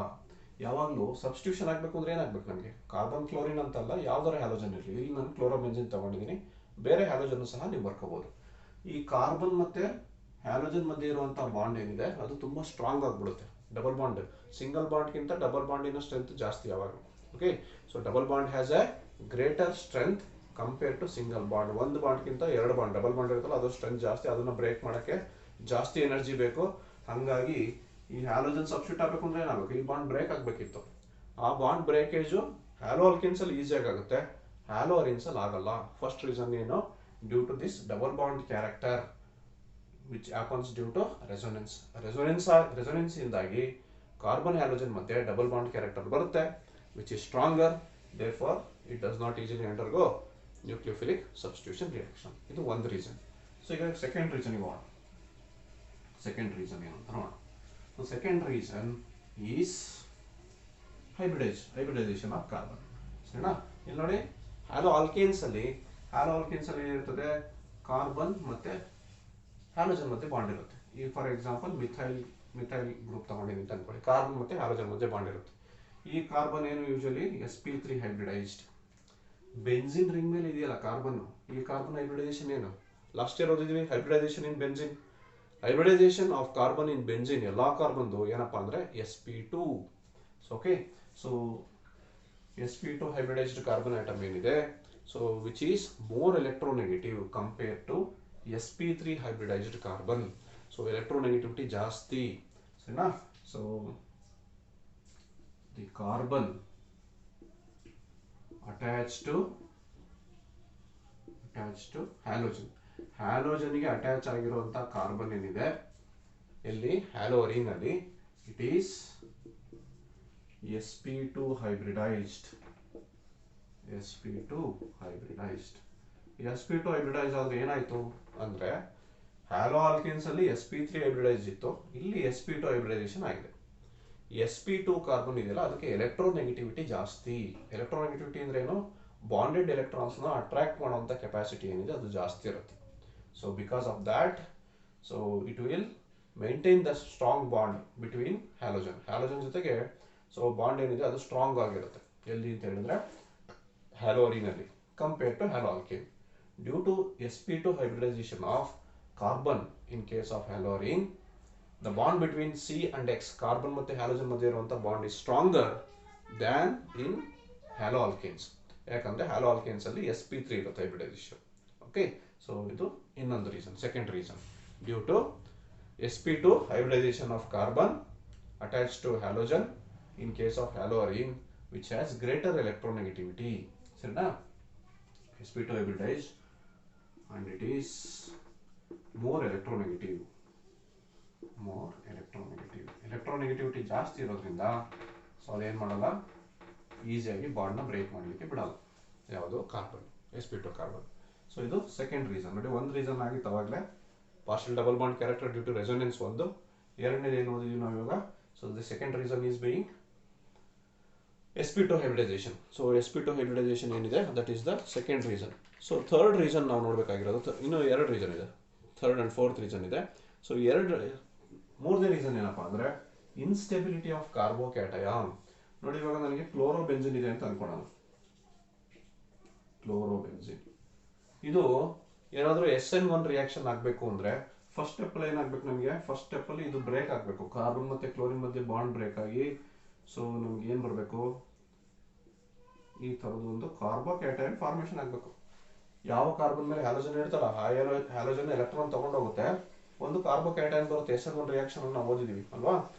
ಯಾವಾಗಲೂ ಸಬ್ಸ್ಟಿಟ್ಯೂಷನ್ ಆಗಬೇಕು ಅಂದ್ರೆ ಏನಾಗಬೇಕು ನಮಗೆ ಕಾರ್ಬನ್ ಕ್ಲೋರಿನ್ ಅಂತಲ್ಲ ಯಾವ್ದಾರ ಹ್ಯಾಲೋಜನ್ ಇರಲಿ. ಇಲ್ಲಿ ನಾನು ಕ್ಲೋರೋಬೆಂಜಿನ್ ತಗೊಂಡಿದ್ದೀನಿ, ಬೇರೆ ಹ್ಯಾಲೋಜನ್ ಸಹ ನೀವು ಬರ್ಕೋಬಹುದು. ಈ ಕಾರ್ಬನ್ ಮತ್ತೆ ಹ್ಯಾಲೋಜನ್ ಮಧ್ಯೆ ಇರುವಂಥ ಬಾಂಡ್ ಏನಿದೆ ಅದು ತುಂಬ ಸ್ಟ್ರಾಂಗ್ ಆಗಿಬಿಡುತ್ತೆ. ಡಬಲ್ ಬಾಂಡ್, ಸಿಂಗಲ್ ಬಾಂಡ್ಗಿಂತ ಡಬಲ್ ಬಾಂಡಿನ ಸ್ಟ್ರೆಂತ್ ಜಾಸ್ತಿ ಯಾವಾಗ. Okay, so double bond has a greater strength compare to single bond. ಒಂದು ಬಾಂಡ್ಗಿಂತ ಎರಡು ಬಾಂಡ್, ಡಬಲ್ ಬಾಂಡ್ ಇರುತ್ತಲ್ಲ ಅದು ಸ್ಟ್ರೆಂತ್ ಜಾಸ್ತಿ, ಅದನ್ನು ಬ್ರೇಕ್ ಮಾಡೋಕ್ಕೆ ಜಾಸ್ತಿ ಎನರ್ಜಿ ಬೇಕು. ಹಾಗಾಗಿ ಈ ಹ್ಯಾಲೋಜನ್ ಸಬ್ಸ್ಟಿಟ್ಯೂಟ್ ಆಗಬೇಕು ಅಂದ್ರೆ ಏನಾಗಬೇಕು, ಈ ಬಾಂಡ್ ಬ್ರೇಕ್ ಆಗಬೇಕಿತ್ತು. ಆ ಬಾಂಡ್ ಬ್ರೇಕೇಜು ಹ್ಯಾಲೋ ಅಲ್ಕಿನ್ಸ್ ಅಲ್ಲಿ ಈಸಿಯಾಗಿ ಆಗುತ್ತೆ, ಹ್ಯಾಲೋ ಅರಿನ್ಸ್ ಅಲ್ಲಿ ಆಗಲ್ಲ. ಫಸ್ಟ್ ರೀಸನ್ ಏನು, due to this double bond character which happens due to resonance. Resonance ಇಂದಾಗಿ ಕಾರ್ಬನ್ ಹ್ಯಾಲೋಜನ್ ಮಧ್ಯೆ ಡಬಲ್ ಬಾಂಡ್ ಕ್ಯಾರೆಕ್ಟರ್ ಬರುತ್ತೆ, which is stronger, therefore it does not easily undergo nucleophilic substitution reaction. ಇದು ಒಂದು reason. So ಈಗ second reason ಹೋಗೋಣ. Second reason ಏನು ಅಂತ ನೋಡೋಣ. So second reason is hybridization of carbon. ಸರಿನಾ, ಇಲ್ಲಿ ನೋಡಿ ಹ್ಯಾಲೋ ಆಲ್ಕೇನ್ಸ್ ಅಲ್ಲಿ ಏನಿರ್ತದೆ, ಕಾರ್ಬನ್ ಮತ್ತೆ ಹ್ಯಾಲೋಜನ್ ಮಧ್ಯೆ ಬಾಂಡ್ ಇರುತ್ತೆ. ಈ ಫಾರ್ ಎಕ್ಸಾಂಪಲ್ ಮಿಥೈಲ್ ಗ್ರೂಪ್ ತಗೊಂಡಿದ್ದೀನಿ ಅಂತ ಅನ್ಕೊಳ್ಳಿ, ಕಾರ್ಬನ್ ಮತ್ತೆ ಹ್ಯಾಲೋಜನ್ ಮಧ್ಯೆ ಬಾಂಡ್ ಇರುತ್ತೆ. ಈ ಕಾರ್ಬನ್ ಏನು usually sp3 hybridised. Benzene ring ಮೇಲೆ ಇದೆಯಲ್ಲ ಕಾರ್ಬನ್, ಈ ಕಾರ್ಬನ್ ಹೈಬ್ರಿಡೈಸೇಷನ್ ಏನು ಲಾಸ್ಟ್ ಇಯರ್ ಓದಿದ್ವಿ, hybridization in benzene. Hybridization of carbon in benzene ಎಲ್ಲ ಕಾರ್ಬನ್ದು ಏನಪ್ಪಾ ಅಂದ್ರೆ sp2. Okay, so sp2 hybridized carbon atom ಏನಿದೆ, so which is more electronegative compare to sp3 hybridized carbon. So electronegativity ಜಾಸ್ತಿ. ಸರಿನಾ, so the carbon attached to ಹ್ಯಾಲೋಜನ್ಗೆ attach ಆಗಿರುವಂತ carbon ಏನಿದೆ ಎಲ್ಲಿ ಹ್ಯಾಲೋರಿನ್ ಅಲ್ಲಿ, it is sp2 hybridized. sp2 hybridise ಆದ್ರೆ ಏನಾಯ್ತು ಅಂದ್ರೆ, ಹ್ಯಾಲೋ ಆಲ್ಕಿನ್ಸ್ ಅಲ್ಲಿ sp3 ಹೈಬ್ರಿಡೈಸ್ ಇತ್ತು, ಇಲ್ಲಿ sp2 ಹೈಬ್ರಿಡೈಸೇಷನ್ ಆಗಿದೆ. sp2 ಕಾರ್ಬನ್ ಇದೆಯಲ್ಲ ಅದಕ್ಕೆ ಎಲೆಕ್ಟ್ರೋನೆಗೆಟಿವಿಟಿ ಜಾಸ್ತಿ. ಎಲೆಕ್ಟ್ರೋನೆಗೆಟಿವಿಟಿ ಅಂದ್ರೆ ಏನು, ಬಾಂಡೆಡ್ ಎಲೆಕ್ಟ್ರಾನ್ಸ್ ನ ಅಟ್ರಾಕ್ಟ್ ಮಾಡುವಂತ ಕೆಪಾಸಿಟಿ ಏನಿದೆ ಅದು ಜಾಸ್ತಿ ಇರುತ್ತೆ. So because of that, so it will maintain the strong bond between halogen ಜೊತೆಗೆ. ಸೊ ಬಾಂಡ್ ಏನಿದೆ ಅದು ಸ್ಟ್ರಾಂಗ್ ಆಗಿರುತ್ತೆ ಎಲ್ಲಿ ಅಂತ ಹೇಳಿದ್ರೆ ಹ್ಯಾಲೋರಿನ್ ಅಲ್ಲಿ compare to halo alkane. Due to sp2 hybridization of carbon in case of halorine, the bond between C and X, carbon ಮತ್ತೆ halogen ಮಧ್ಯೆ ಇರುವಂತ bond is stronger than in halo alkanes. ಯಾಕಂದ್ರೆ halo alkanes ಅಲ್ಲಿ sp3 ಇರುತ್ತೆ hybridization. Okay, so ಇದು ಇನ್ನೊಂದು reason, second reason, due to sp2 hybridization of carbon attached to halogen in case of halorine which has greater electronegativity. ಸರಿನಾ, sp2 hybridized and it is more electronegative. Electronegativity ಜಾಸ್ತಿ ಇರೋದ್ರಿಂದ so ಅದೇನು ಮಾಡಲ್ಲ, ಈಸಿಯಾಗಿ ಬಾಂಡ್ನ break ಮಾಡಲಿಕ್ಕೆ ಬಿಡಲ್ಲ ಯಾವುದು ಕಾರ್ಬನ್, sp2 ಕಾರ್ಬನ್. ಸೊ ಇದು ಸೆಕೆಂಡ್ ರೀಸನ್. ನೋಡಿ, ಒಂದು ರೀಸನ್ ಆಗಿತ್ತು ಅವಾಗಲೇ partial double bond character due to resonance ಒಂದು. ಎರಡನೇದು ಏನು ಓದಿದ್ವಿ ನಾವು ಇವಾಗ, so the second reason is being sp2 hybridization. So sp2 hybridization ಏನಿದೆ that is the second reason. So third reason ನಾವು ನೋಡಬೇಕಾಗಿರೋದು, ಇನ್ನೂ ಎರಡು ರೀಸನ್ ಇದೆ, ಥರ್ಡ್ ಅಂಡ್ ಫೋರ್ತ್ ರೀಸನ್ ಇದೆ. ಸೊ ಮೂರನೇ ರೀಸನ್ ಏನಪ್ಪಾ ಅಂದ್ರೆ ಇನ್ಸ್ಟೆಬಿಲಿಟಿ ಆಫ್ ಕಾರ್ಬೋಕ್ಯಾಟಯಾನ್. ನೋಡಿ, ಇವಾಗ ನನಗೆ ಕ್ಲೋರೋಬೆಂಜಿನ್ ಇದೆ ಅಂತ ಅನ್ಕೊಳ್ಳೋಣ. ಕ್ಲೋರೋಬೆಂಜಿನ್ ಇದು ಏನಾದರೂ SN1 ರಿಯಾಕ್ಷನ್ ಆಗಬೇಕು ಅಂದ್ರೆ ಫಸ್ಟ್ ಸ್ಟೆಪ್ ಅಲ್ಲಿ ಏನಾಗಬೇಕು ನಮಗೆ, ಫಸ್ಟ್ ಸ್ಟೆಪ್ ಅಲ್ಲಿ ಇದು ಬ್ರೇಕ್ ಆಗಬೇಕು, ಕಾರ್ಬನ್ ಮತ್ತೆ ಕ್ಲೋರಿನ್ ಮಧ್ಯೆ ಬಾಂಡ್ ಬ್ರೇಕ್ ಆಗಿ. ಸೊ ನಮ್ಗೆ ಏನ್ ಬರಬೇಕು, ಈ ತರದ್ದು ಒಂದು ಕಾರ್ಬೋಕ್ಯಾಟಯಾನ್ ಫಾರ್ಮೇಶನ್ ಆಗಬೇಕು. ಯಾವ ಕಾರ್ಬನ್ ಮೇಲೆ ಹ್ಯಾಲೋಜನ್ ಇರ್ತಲ್ಲ, ಹ್ಯಾಲೋಜನ್ ಎಲೆಕ್ಟ್ರಾನ್ ತಗೊಂಡು ಹೋಗುತ್ತೆ, ಒಂದು ಕಾರ್ಬೋಕ್ಯಾಟಯಾನ್ ಬರುತ್ತೆ. SN1 ರಿಯಾಕ್ಷನ್ ನಾವು ಓದಿದೀವಿ ಅಲ್ವಾ.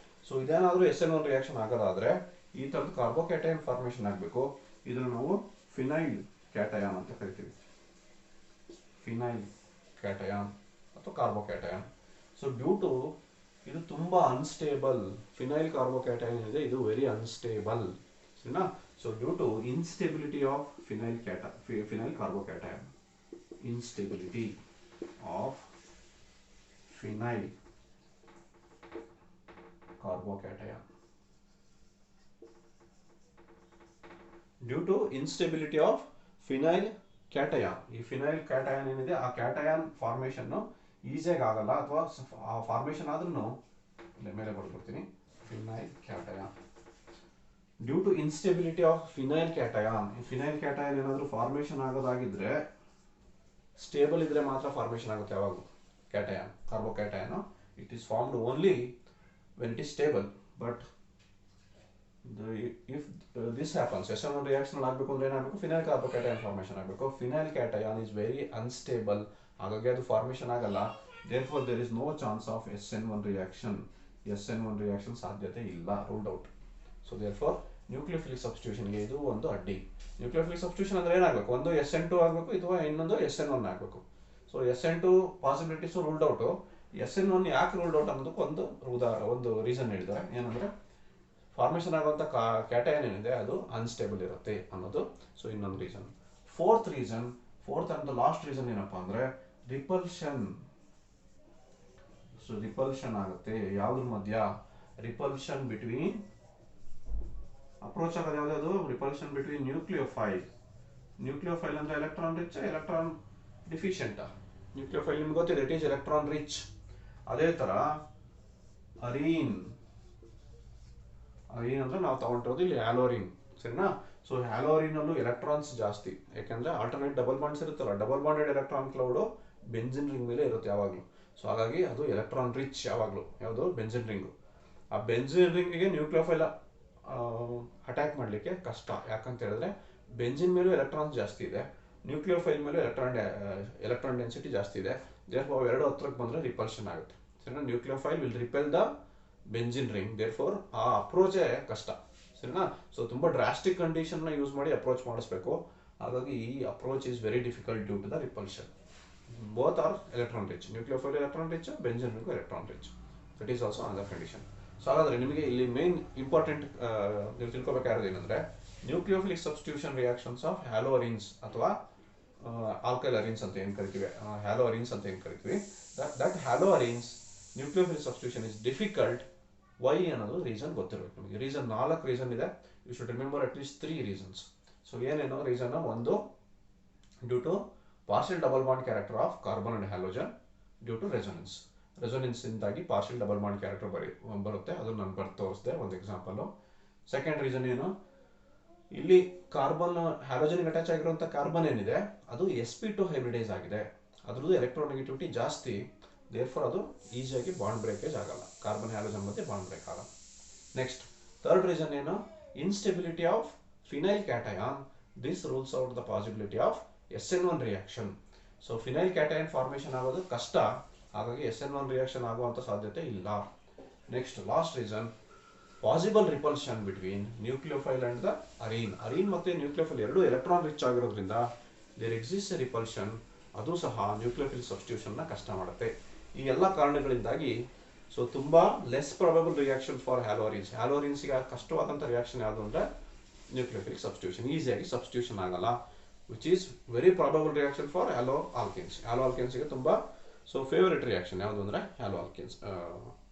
ಸೊ ಇದೇನಾದ್ರೂ SN1 ರಿಯಾಕ್ಷನ್ ಆಗೋದಾದ್ರೆ ಈ ತರದ ಕಾರ್ಬೋಕ್ಯಾಟಯಾನ್ ಫಾರ್ಮೇಶನ್ ಆಗಬೇಕು. ಇದನ್ನು ನಾವು ಫಿನೈಲ್ ಕ್ಯಾಟಯಾನ್ ಅಂತ ಕರಿತೀವಿ, ಫಿನೈಲ್ ಕ್ಯಾಟಯಾನ್ ಅಥವಾ ಕಾರ್ಬೋಕ್ಯಾಟಯಾನ್. ಸೊ ಡ್ಯೂ ಟು ಇದು ತುಂಬಾ ಅನ್ಸ್ಟೇಬಲ್, ಫಿನೈಲ್ ಕಾರ್ಬೋಕ್ಯಾಟಯಾನ್ ಇದೆ, ಇದು ವೆರಿ ಅನ್ಸ್ಟೇಬಲ್. ಸರಿನಾ, so due to instability of phenyl carbocation, instability of phenyl carbocation. Due to instability of phenyl cation, ಈ ಫಿನೈಲ್ ಕ್ಯಾಟಯಾನ್ ಏನಿದೆ ಆ ಕ್ಯಾಟಯಾನ್ ಫಾರ್ಮೇಶನ್ ಈಸಿಯಾಗಿ ಆಗಲ್ಲ, ಅಥವಾ ಆ ಫಾರ್ಮೇಶನ್ ಆದ್ರೂ ಮೇಲೆ ಬರ್ಕೊಡ್ತೀನಿ. Phenyl cation due to instability of phenyl cation. Phenyl cation ಏನಾದರೂ ಫಾರ್ಮೇಷನ್ ಆಗೋದಾಗಿದ್ರೆ ಸ್ಟೇಬಲ್ ಇದ್ರೆ ಮಾತ್ರ ಫಾರ್ಮೇಷನ್ ಆಗುತ್ತೆ ಯಾವಾಗ cation, carbocation. It is formed only when it is stable. But if this happens, SN1 reaction ಆಗಬೇಕು ಅಂದ್ರೆ ಏನಾಗಬೇಕು, ಫಿನೈಲ್ ಕಾರ್ಬೋಕ್ಯಾಟಯಾನ್ ಫಾರ್ಮೇಷನ್ ಆಗಬೇಕು. Phenyl cation is very unstable, ಹಾಗಾಗಿ ಅದು ಫಾರ್ಮೇಷನ್ ಆಗಲ್ಲ. therefore there is no chance of SN1 reaction. SN1 reaction ಸಾಧ್ಯತೆ ಇಲ್ಲ, ruled out. So therefore nucleophilic ಸಬ್ಸ್ಟಿಟ್ಯೂಷನ್ಗೆ ಇದು ಒಂದು ಅಡ್ಡಿ. ನ್ಯೂಕ್ಲಿಯೋಫಿಲಿಕ್ ಸಬ್ಸ್ಟಿಟ್ಯೂಷನ್ ಅಂದ್ರೆ ಏನಾಗಬೇಕು, ಒಂದು SN2 ಆಗಬೇಕು ಅಥವಾ ಇನ್ನೊಂದು SN1 ಆಗಬೇಕು. So SN2 possibilities ruled out. SN1 ಯಾಕೆ ರೂಲ್ಡ್ ಔಟ್ ಅನ್ನೋದಕ್ಕೆ ಒಂದು ರೀಸನ್ ಹೇಳಿದ್ದಾರೆ, ಏನಂದ್ರೆ ಫಾರ್ಮೇಷನ್ ಆಗುವಂಥ ಕ್ಯಾಟಯಾನ್ ಏನಿದೆ ಅದು ಅನ್ಸ್ಟೇಬಲ್ ಇರುತ್ತೆ ಅನ್ನೋದು. ಸೊ ಇನ್ನೊಂದು reason. Fourth and last reason ಏನಪ್ಪಾ ಅಂದ್ರೆ ರಿಪಲ್ಷನ್. ಸೊ ರಿಪಲ್ಷನ್ ಆಗುತ್ತೆ ಯಾವ್ದ್ರ ಮಧ್ಯ, ರಿಪಲ್ಷನ್ ಬಿಟ್ವೀನ್, ಅಪ್ರೋಚ್ ಆಗೋದು ಯಾವ್ದು, ರಿಪಲ್ಷನ್ ಬಿಟ್ವೀನ್ ನ್ಯೂಕ್ಲಿಯೋಫೈಲ್. ನ್ಯೂಕ್ಲಿಯೋಫೈಲ್ ಅಂದ್ರೆ electron rich, electron deficient. Nucleophile ನಿಮ್ಗೆ ಗೊತ್ತಿದೆ, ಇಟ್ ಈಸ್ ಎಲೆಕ್ಟ್ರಾನ್ ರಿಚ್. ಅದೇ ತರ ಅರೀನ್ ಅಂದ್ರೆ ನಾವು ತಗೊಂಡಿರೋದು ಇಲ್ಲಿ ಹ್ಯಾಲೋರಿನ್, ಸರಿನಾ. ಸೊ ಹ್ಯಾಲೋರಿನ್ ಅಲ್ಲೂ ಎಲೆಕ್ಟ್ರಾನ್ಸ್ ಜಾಸ್ತಿ, ಯಾಕಂದ್ರೆ ಆಲ್ಟರ್ನೇಟ್ ಡಬಲ್ ಬಾಂಡ್ಸ್ ಇರುತ್ತಲ್ಲ, double bonded electron cloud benzene ring ಮೇಲೆ ಇರುತ್ತೆ ಯಾವಾಗಲೂ. ಸೊ ಹಾಗಾಗಿ ಅದು ಎಲೆಕ್ಟ್ರಾನ್ ರಿಚ್ ಯಾವಾಗಲೂ, ಯಾವುದು ಬೆಂಜಿನ್ ರಿಂಗು. ಆ ಬೆಂಜಿನ್ ರಿಂಗಿಗೆ ನ್ಯೂಕ್ಲಿಯೋಫೈಲ್ ಅಟ್ಯಾಕ್ ಮಾಡಲಿಕ್ಕೆ ಕಷ್ಟ, ಯಾಕಂತ ಹೇಳಿದ್ರೆ ಬೆಂಜಿನ್ ಮೇಲೂ ಎಲೆಕ್ಟ್ರಾನ್ಸ್ ಜಾಸ್ತಿ ಇದೆ, ನ್ಯೂಕ್ಲಿಯೋಫೈಲ್ ಮೇಲೂ ಎಲೆಕ್ಟ್ರಾನ್ ಡೆನ್ಸಿಟಿ ಜಾಸ್ತಿ ಇದೆ. therefore ಅವು ಎರಡು ಹತ್ರಕ್ಕೆ ಬಂದರೆ ರಿಪಲ್ಷನ್ ಆಗುತ್ತೆ, ಸರಿನಾ. Nucleophile will repel the benzene ring, therefore ಆ ಅಪ್ರೋಚೇ ಕಷ್ಟ, ಸರಿನಾ. ಸೊ ತುಂಬ ಡ್ರಾಸ್ಟಿಕ್ ಕಂಡೀಷನ್ನ ಯೂಸ್ ಮಾಡಿ ಅಪ್ರೋಚ್ ಮಾಡಿಸ್ಬೇಕು. ಹಾಗಾಗಿ ಈ approach is very difficult due to the repulsion. Both are electron rich, nucleophile electron rich, benzene ring electron rich. That is also another condition. So ಹಾಗಾದ್ರೆ ನಿಮಗೆ ಇಲ್ಲಿ ಮೇನ್ ಇಂಪಾರ್ಟೆಂಟ್ ನೀವು ತಿಳ್ಕೊಬೇಕಾಗಿರೋದು ಏನಂದ್ರೆ nucleophilic substitution reactions of haloarenes ಅಥವಾ alkyl arenes ಅಂತ ಏನು ಕರಿತೀವಿ, ಹ್ಯಾಲೋರಿನ್ಸ್ ಅಂತ ಏನು ಕರಿತೀವಿ, that haloarenes nucleophilic substitution is difficult. Why ಅನ್ನೋದು ರೀಸನ್ ಗೊತ್ತಿರಬೇಕು ನಿಮಗೆ. ರೀಸನ್ 4 ರೀಸನ್ ಇದೆ, you should remember at least 3 reasons. So ಏನೇನೋ ರೀಸನ್, ಒಂದು due to partial double bond character of carbon and halogen due to resonance ಇಂದಾಗಿ partial double bond character ಬರುತ್ತೆ, ಅದು ನಾನು ಬರ್ದು ತೋರಿಸಿದೆ ಒಂದು ಎಕ್ಸಾಂಪಲ್. ಸೆಕೆಂಡ್ ರೀಸನ್ ಏನು, ಇಲ್ಲಿ ಕಾರ್ಬನ್ ಹ್ಯಾಲೋಜನ್ಗೆ ಅಟ್ಯಾಚ್ ಆಗಿರುವಂಥ ಕಾರ್ಬನ್ ಏನಿದೆ ಅದು sp2 ಹೈಬ್ರಿಡೈಸ್ ಆಗಿದೆ, ಅದ್ರದ್ದು ಎಲೆಕ್ಟ್ರೋನೆಗೆಟಿವಿಟಿ ಜಾಸ್ತಿ. therefore ಅದು ಈಸಿಯಾಗಿ ಬಾಂಡ್ ಬ್ರೇಕೇಜ್ ಆಗಲ್ಲ, ಕಾರ್ಬನ್ ಹ್ಯಾಲೋಜನ್ ಮಧ್ಯೆ ಬಾಂಡ್ ಬ್ರೇಕ್ ಆಗಲ್ಲ. ನೆಕ್ಸ್ಟ್ ಥರ್ಡ್ ರೀಸನ್ ಏನು, instability of phenyl cation. This rules out the possibility of SN1 reaction. So phenyl cation formation ಆಗೋದು ಕಷ್ಟ, ಹಾಗಾಗಿ SN1 ರಿಯಾಕ್ಷನ್ ಆಗುವಂಥ ಸಾಧ್ಯತೆ ಇಲ್ಲ. Next last reason, possible repulsion between nucleophile and the arene ಮತ್ತೆ nucleophile ಎರಡು electron rich ಆಗಿರೋದ್ರಿಂದ there exist a repulsion, ಅದು ಸಹ ನ್ಯೂಕ್ಲಿಯೋಫಿಲಿಕ್ ಸಬ್ಸ್ಟಿಟ್ಯೂಷನ್ನ ಕಷ್ಟ ಮಾಡುತ್ತೆ. ಈ ಎಲ್ಲ ಕಾರಣಗಳಿಂದಾಗಿ ಸೊ ತುಂಬ ಲೆಸ್ ಪ್ರಾಬಬಲ್ ರಿಯಾಕ್ಷನ್ ಫಾರ್ ಹ್ಯಾಲೋರಿನ್ಸ್ಗೆ ಕಷ್ಟವಾದಂಥ ರಿಯಾಕ್ಷನ್ ಯಾವುದು ಅಂದರೆ ನ್ಯೂಕ್ಲಿಯೋಫಿಲಿಕ್ ಸಬ್ಸ್ಟಿಟ್ಯೂಷನ್, ಈಸಿಯಾಗಿ ಸಬ್ಸ್ಟಿಟ್ಯೂಷನ್ ಆಗಲ್ಲ. Which is very probable reaction for halo ಆಲ್ಕೇನ್ಸ್ಗೆ ತುಂಬ ಸೊ ಫೇವರೇಟ್ ರಿಯಾಕ್ಷನ್ ಯಾವುದು ಅಂದರೆ halo alkanes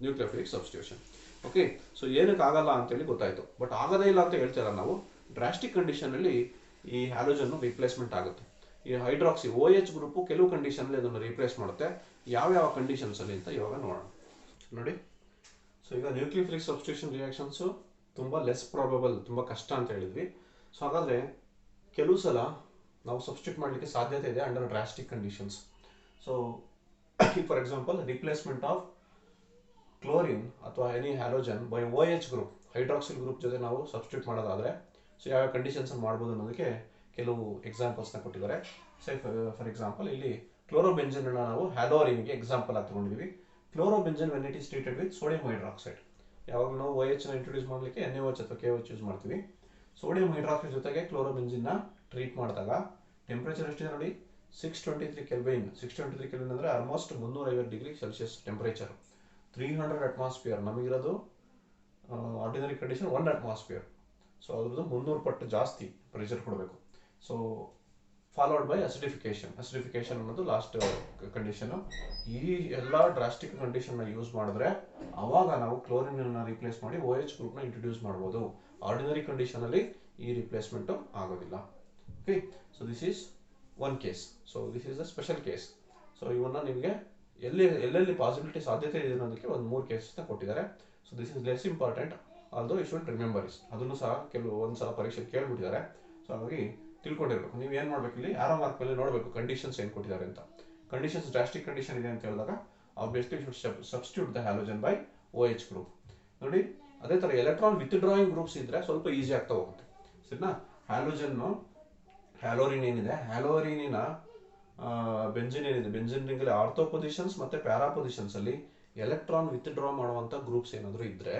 nucleophilic substitution. Okay, so ಏನಕ್ಕೆ ಆಗಲ್ಲ ಅಂತೇಳಿ ಗೊತ್ತಾಯಿತು. ಬಟ್ ಆಗೋದೇ ಇಲ್ಲ ಅಂತ ಹೇಳ್ತಾರ ನಾವು. ಡ್ರಾಸ್ಟಿಕ್ ಕಂಡೀಷನಲ್ಲಿ ಈ ಹ್ಯಾಲೋಜನ್ನು ರಿಪ್ಲೇಸ್ಮೆಂಟ್ ಆಗುತ್ತೆ. ಈ ಹೈಡ್ರಾಕ್ಸಿ OH ಗ್ರೂಪು ಕೆಲವು ಕಂಡೀಷನಲ್ಲಿ ಅದನ್ನು ರಿಪ್ಲೇಸ್ ಮಾಡುತ್ತೆ. ಯಾವ್ಯಾವ ಕಂಡೀಷನ್ಸಲ್ಲಿ ಅಂತ ಇವಾಗ ನೋಡೋಣ ನೋಡಿ. ಸೊ ಈಗ ನ್ಯೂಕ್ಲಿಯೋಫಿಲಿಕ್ ಸಬ್ಸ್ಟಿಟ್ಯೂಷನ್ ರಿಯಾಕ್ಷನ್ಸು ತುಂಬ ಲೆಸ್ ಪ್ರಾಬಬಲ್, ತುಂಬ ಕಷ್ಟ ಅಂತ ಹೇಳಿದ್ವಿ. ಸೊ ಹಾಗಾದರೆ ಕೆಲವು ಸಲ ನಾವು ಸಬ್ಸ್ಟಿಟ್ಯೂಟ್ ಮಾಡಲಿಕ್ಕೆ ಸಾಧ್ಯತೆ ಇದೆ under drastic conditions. So for example replacement of chlorine ಅಥವಾ any halogen by OH group, hydroxyl group ಜೊತೆ ನಾವು ಸಬ್ಸ್ಟಿಟ್ಯೂಟ್ ಮಾಡೋದಾದರೆ ಸೊ ಯಾವ ಕಂಡೀಷನ್ಸ್ ಮಾಡ್ಬೋದು ಅನ್ನೋದಕ್ಕೆ ಕೆಲವು ಎಕ್ಸಾಂಪಲ್ಸ್ನ ಕೊಟ್ಟಿದ್ದಾರೆ. ಫಾರ್ ಎಕ್ಸಾಂಪಲ್ ಇಲ್ಲಿ ಕ್ಲೋರೋಬೆಂಜಿನ್ ನಾವು ಹ್ಯಾಲೋರಿನ್ಗೆ ಎಕ್ಸಾಂಪಲ್ ಆಗಿ ತಗೊಂಡಿದ್ದೀವಿ. Chlorobenzene when it is treated with sodium hydroxide, ಯಾವಾಗ ನಾವು OH ಇಂಟ್ರೊಡ್ಯೂಸ್ ಮಾಡಲಿಕ್ಕೆ NaOH ಅಥವಾ KOH ಯೂಸ್ ಮಾಡ್ತೀವಿ. ಸೋಡಿಯಂ ಹೈಡ್ರಾಕ್ಸೈಡ್ ಜೊತೆಗೆ ಕ್ಲೋರೋಬೆಂಜಿನ್ನ ಟ್ರೀಟ್ ಮಾಡಿದಾಗ ಟೆಂಪ್ರೇಚರ್ ಎಷ್ಟಿದೆ ನೋಡಿ, 623 ಕೆಲ್ವಿನ್. 623 ಕೆಲ್ವಿನ್ ಅಂದರೆ almost 350 degree Celsius temperature. 300 atmosphere, ನಮಗಿರೋದು ಆರ್ಡಿನರಿ ಕಂಡೀಷನ್ 1 ಅಟ್ಮಾಸ್ಫಿಯರ್. ಸೊ ಅದ್ರದ್ದು 300 ಪಟ್ಟು ಜಾಸ್ತಿ ಪ್ರೆಷರ್ ಕೊಡಬೇಕು. ಸೊ ಫಾಲೋಡ್ ಬೈ ಅಸಿಡಿಫಿಕೇಶನ್ ಅನ್ನೋದು ಲಾಸ್ಟ್ ಕಂಡೀಷನು. ಈ ಎಲ್ಲ ಡ್ರಾಸ್ಟಿಕ್ ಕಂಡೀಷನ್ನ ಯೂಸ್ ಮಾಡಿದ್ರೆ ಅವಾಗ ನಾವು ಕ್ಲೋರಿನನ್ನು ರಿಪ್ಲೇಸ್ ಮಾಡಿ OH ಗ್ರೂಪ್ನ ಇಂಟ್ರೊಡ್ಯೂಸ್ ಮಾಡ್ಬೋದು. ಆರ್ಡಿನರಿ ಕಂಡೀಷನಲ್ಲಿ ಈ ರಿಪ್ಲೇಸ್ಮೆಂಟು ಆಗೋದಿಲ್ಲ. Okay, so this is one case. So this is a special case. So ಇವನ್ನ ನಿಮಗೆ ಎಲ್ಲೆಲ್ಲಿ ಪಾಸಿಬಿಲಿಟಿ ಸಾಧ್ಯತೆ ಇದೆ ಅನ್ನೋದಕ್ಕೆ ಒಂದು 3 ಕೇಸಸ್ನ ಕೊಟ್ಟಿದ್ದಾರೆ. So this is less important. Although you should remember is. ಅದನ್ನು ಸಹ ಒಂದು ಸಲ ಪರೀಕ್ಷೆ ಕೇಳ್ಬಿಟ್ಟಿದ್ದಾರೆ. ಸೊ ಹಾಗಾಗಿ ತಿಳ್ಕೊಂಡಿರ್ಬೇಕು. ನೀವು ಏನು ಮಾಡ್ಬೇಕು, ಇಲ್ಲಿ ಆರೋ ಮಾರ್ಕ್ ಮೇಲೆ ನೋಡಬೇಕು ಕಂಡೀಷನ್ಸ್ ಏನು ಕೊಟ್ಟಿದ್ದಾರೆ ಅಂತ. ಕಂಡೀಷನ್ಸ್ ಡ್ರಾಸ್ಟಿಕ್ ಕಂಡೀಷನ್ ಇದೆ ಅಂತ ಹೇಳಿದಾಗ obviously you should substitute the halogen by OH group. ನೋಡಿ ಅದೇ ಥರ ಎಲೆಕ್ಟ್ರಾನ್ ವಿತ್ಡ್ರಾಯಿಂಗ್ ಗ್ರೂಪ್ಸ್ ಇದ್ರೆ ಸ್ವಲ್ಪ ಈಸಿ ಆಗ್ತಾ ಹೋಗುತ್ತೆ. ಸರಿನಾ? ಹ್ಯಾಲೋರಿನ್ ಏನಿದೆ, ಹ್ಯಾಲೋರಿನಿನ ಬೆಂಜಿನ್ ಏನಿದೆ, ಬೆಂಜಿನ್ ರಿಂಗಲ್ಲಿ ಆರ್ಥೋ ಪೊಸಿಷನ್ಸ್ ಮತ್ತು ಪ್ಯಾರಾ ಪೊಸಿಷನ್ಸ್ ಅಲ್ಲಿ ಎಲೆಕ್ಟ್ರಾನ್ ವಿತ್ಡ್ರಾ ಮಾಡುವಂಥ ಗ್ರೂಪ್ಸ್ ಏನಾದರೂ ಇದ್ದರೆ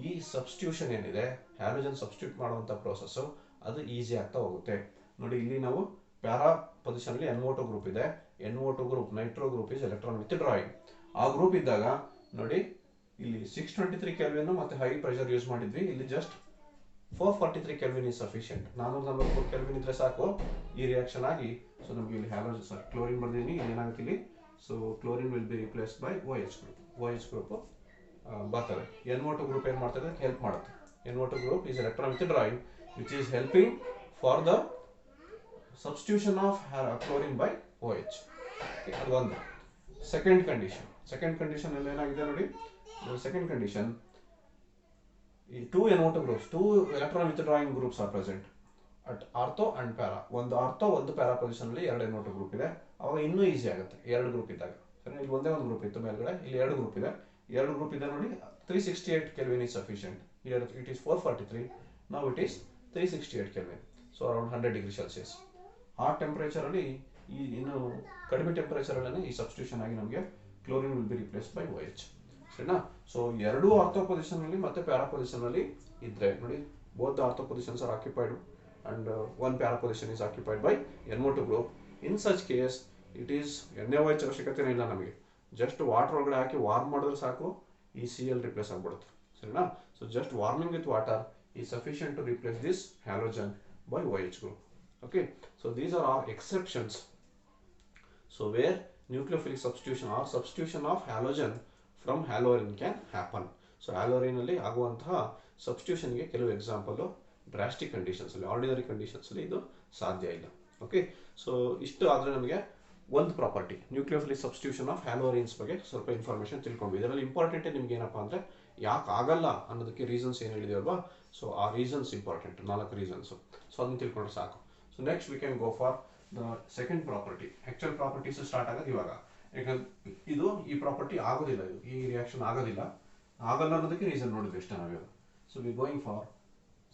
ಈ ಸಬ್ಸ್ಟಿಟ್ಯೂಷನ್ ಏನಿದೆ, ಹ್ಯಾಲೋಜನ್ ಸಬ್ಸ್ಟಿಟ್ಯೂಟ್ ಮಾಡುವಂಥ ಪ್ರೋಸೆಸ್ಸು ಅದು ಈಸಿ ಆಗ್ತಾ ಹೋಗುತ್ತೆ. ನೋಡಿ ಇಲ್ಲಿ ನಾವು ಪ್ಯಾರಾ ಪೊಸಿಷನ್ಲಿ NO2 ಗ್ರೂಪ್ ಇದೆ. NO2 group Nitro group is electron withdrawing. ಆ ಗ್ರೂಪ್ ಇದ್ದಾಗ ನೋಡಿ ಇಲ್ಲಿ 623 ಕೆಲ್ವಿನ್ ಮತ್ತು ಹೈ ಪ್ರೆಷರ್ ಯೂಸ್ ಮಾಡಿದ್ವಿ. ಇಲ್ಲಿ just 443 kelvin is sufficient. 443 kelvin ಇದ್ರೆ ಸಾಕು ಈ ರಿಯಾಕ್ಷನ್ ಆಗಿ. ಸೊ ನಮಗೆ ಇಲ್ಲಿ ಹ್ಯಾಲೋಜನ್ ಕ್ಲೋರಿನ್ ಬರ್ದಿದ್ದೀನಿ. ಏನಾಗುತ್ತೆ ಇಲ್ಲಿ, so chlorine will be replace by OH group. OH group ಬರ್ತದೆ. NO2 ಗ್ರೂಪ್ ಏನು ಮಾಡ್ತದೆ, ಹೆಲ್ಪ್ ಮಾಡುತ್ತೆ. NO2 group is electron withdrawing which is helping for the substitution of chlorine by OH. ಅದು ಒಂದು. ಸೆಕೆಂಡ್ ಕಂಡೀಷನ್ ಅಲ್ಲಿ ಏನಾಗಿದೆ ನೋಡಿ, ಸೆಕೆಂಡ್ ಕಂಡೀಷನ್, ಈ 2 NO2 groups, 2 electron withdrawing groups are present at ortho and para. ಒಂದು ortho ಒಂದು para position ಅಲ್ಲಿ 2 NO2 group ಇದೆ. ಅವಾಗ ಇನ್ನೂ ಈಸಿ ಆಗುತ್ತೆ 2 ಗ್ರೂಪ್ ಇದ್ದಾಗ. ಸರಿ, ಇಲ್ಲಿ ಒಂದೇ ಒಂದು ಗ್ರೂಪ್ ಇತ್ತು ಮೇಲ್ಗಡೆ, ಇಲ್ಲಿ 2 ಗ್ರೂಪ್ ಇದೆ. 2 ಗ್ರೂಪ್ ಇದೆ ನೋಡಿ. 368 kelvin is sufficient. Here it is 443, now it is 368 kelvin. So around 100 degree Celsius. ಆ ಟೆಂಪರೇಚರ್ ಅಲ್ಲಿ ಈ ಇನ್ನು ಕಡಿಮೆ ಟೆಂಪರೇಚರ್ ಅಲ್ಲೇ ಈ ಸಬ್ಸ್ಟಿಟ್ಯೂಷನ್ ಆಗಿ ನಮಗೆ chlorine will be replace by OH. ಸರಿನಾ? ಸೊ ಎರಡೂ ಆರ್ಥೋ ಪೊಸಿಷನ್ ಅಲ್ಲಿ ಮತ್ತೆ ಪ್ಯಾರಾ ಪೊಸಿಷನ್ ಅಲ್ಲಿ ಇದ್ರೆ ನೋಡಿ, both ortho positions are occupied and one para position is occupied by NO2 group. In such case it is NaOH ಅವಶ್ಯಕತೆನೇ ಇಲ್ಲ ನಮಗೆ. ಜಸ್ಟ್ ವಾಟರ್ ಒಳಗಡೆ ಹಾಕಿ ವಾರ್ಮ್ ಮಾಡಿದ್ರೆ ಸಾಕು, ಈ Cl ರಿಪ್ಲೇಸ್ ಆಗ್ಬಿಡುತ್ತೆ. ಸರಿನಾ? So just warming with water is sufficient to replace this halogen by OH group. Okay, so these are all exceptions. So where nucleophilic substitution or substitution of halogen from halorin can happen. So halorin ಅಲ್ಲಿ ಆಗುವಂತಹ substitution ಗೆ ಕೆಲವು example drastic conditions ಅಲ್ಲಿ, ordinary conditions ಅಲ್ಲಿ ಇದು ಸಾಧ್ಯ ಇಲ್ಲ. Okay, so ಇಷ್ಟು ಆದರೆ ನಮಗೆ ಒಂದು ಪ್ರಾಪರ್ಟಿ ನ್ಯೂಕ್ಲಿಯೋಫಿಲಿಕ್ ಸಬ್ಸ್ಟಿಟ್ಯೂಷನ್ ಆಫ್ ಹ್ಯಾಲೋರಿನ್ಸ್ ಬಗ್ಗೆ ಸ್ವಲ್ಪ ಇನ್ಫಾರ್ಮೇಷನ್ ತಿಳ್ಕೊಂಡ್ವಿ. ಇದರಲ್ಲಿ ಇಂಪಾರ್ಟೆಂಟ್ ನಿಮ್ಗೆ ಏನಪ್ಪ ಅಂದರೆ ಯಾಕೆ ಆಗಲ್ಲ ಅನ್ನೋದಕ್ಕೆ ರೀಸನ್ಸ್ ಏನು ಹೇಳಿದೆಯಲ್ವಾ, ಸೊ ಆ ರೀಸನ್ಸ್ ಇಂಪಾರ್ಟೆಂಟ್, 4 ರೀಸನ್ಸು. ಸೊ ಅದನ್ನ ತಿಳ್ಕೊಂಡ್ರೆ ಸಾಕು. So next we can go for the second property. Actual properties start ಆಗೋದು ಇವಾಗ. ಯಾಕಂದ್ರೆ ಇದು ಈ ಪ್ರಾಪರ್ಟಿ ಆಗೋದಿಲ್ಲ, ಈ ರಿಯಾಕ್ಷನ್ ಆಗೋದಿಲ್ಲ ಅನ್ನೋದಕ್ಕೆ ರೀಸನ್ ನೋಡಿದ್ವಿ ಇಷ್ಟ ನಾವಿವಾಗ. So we going for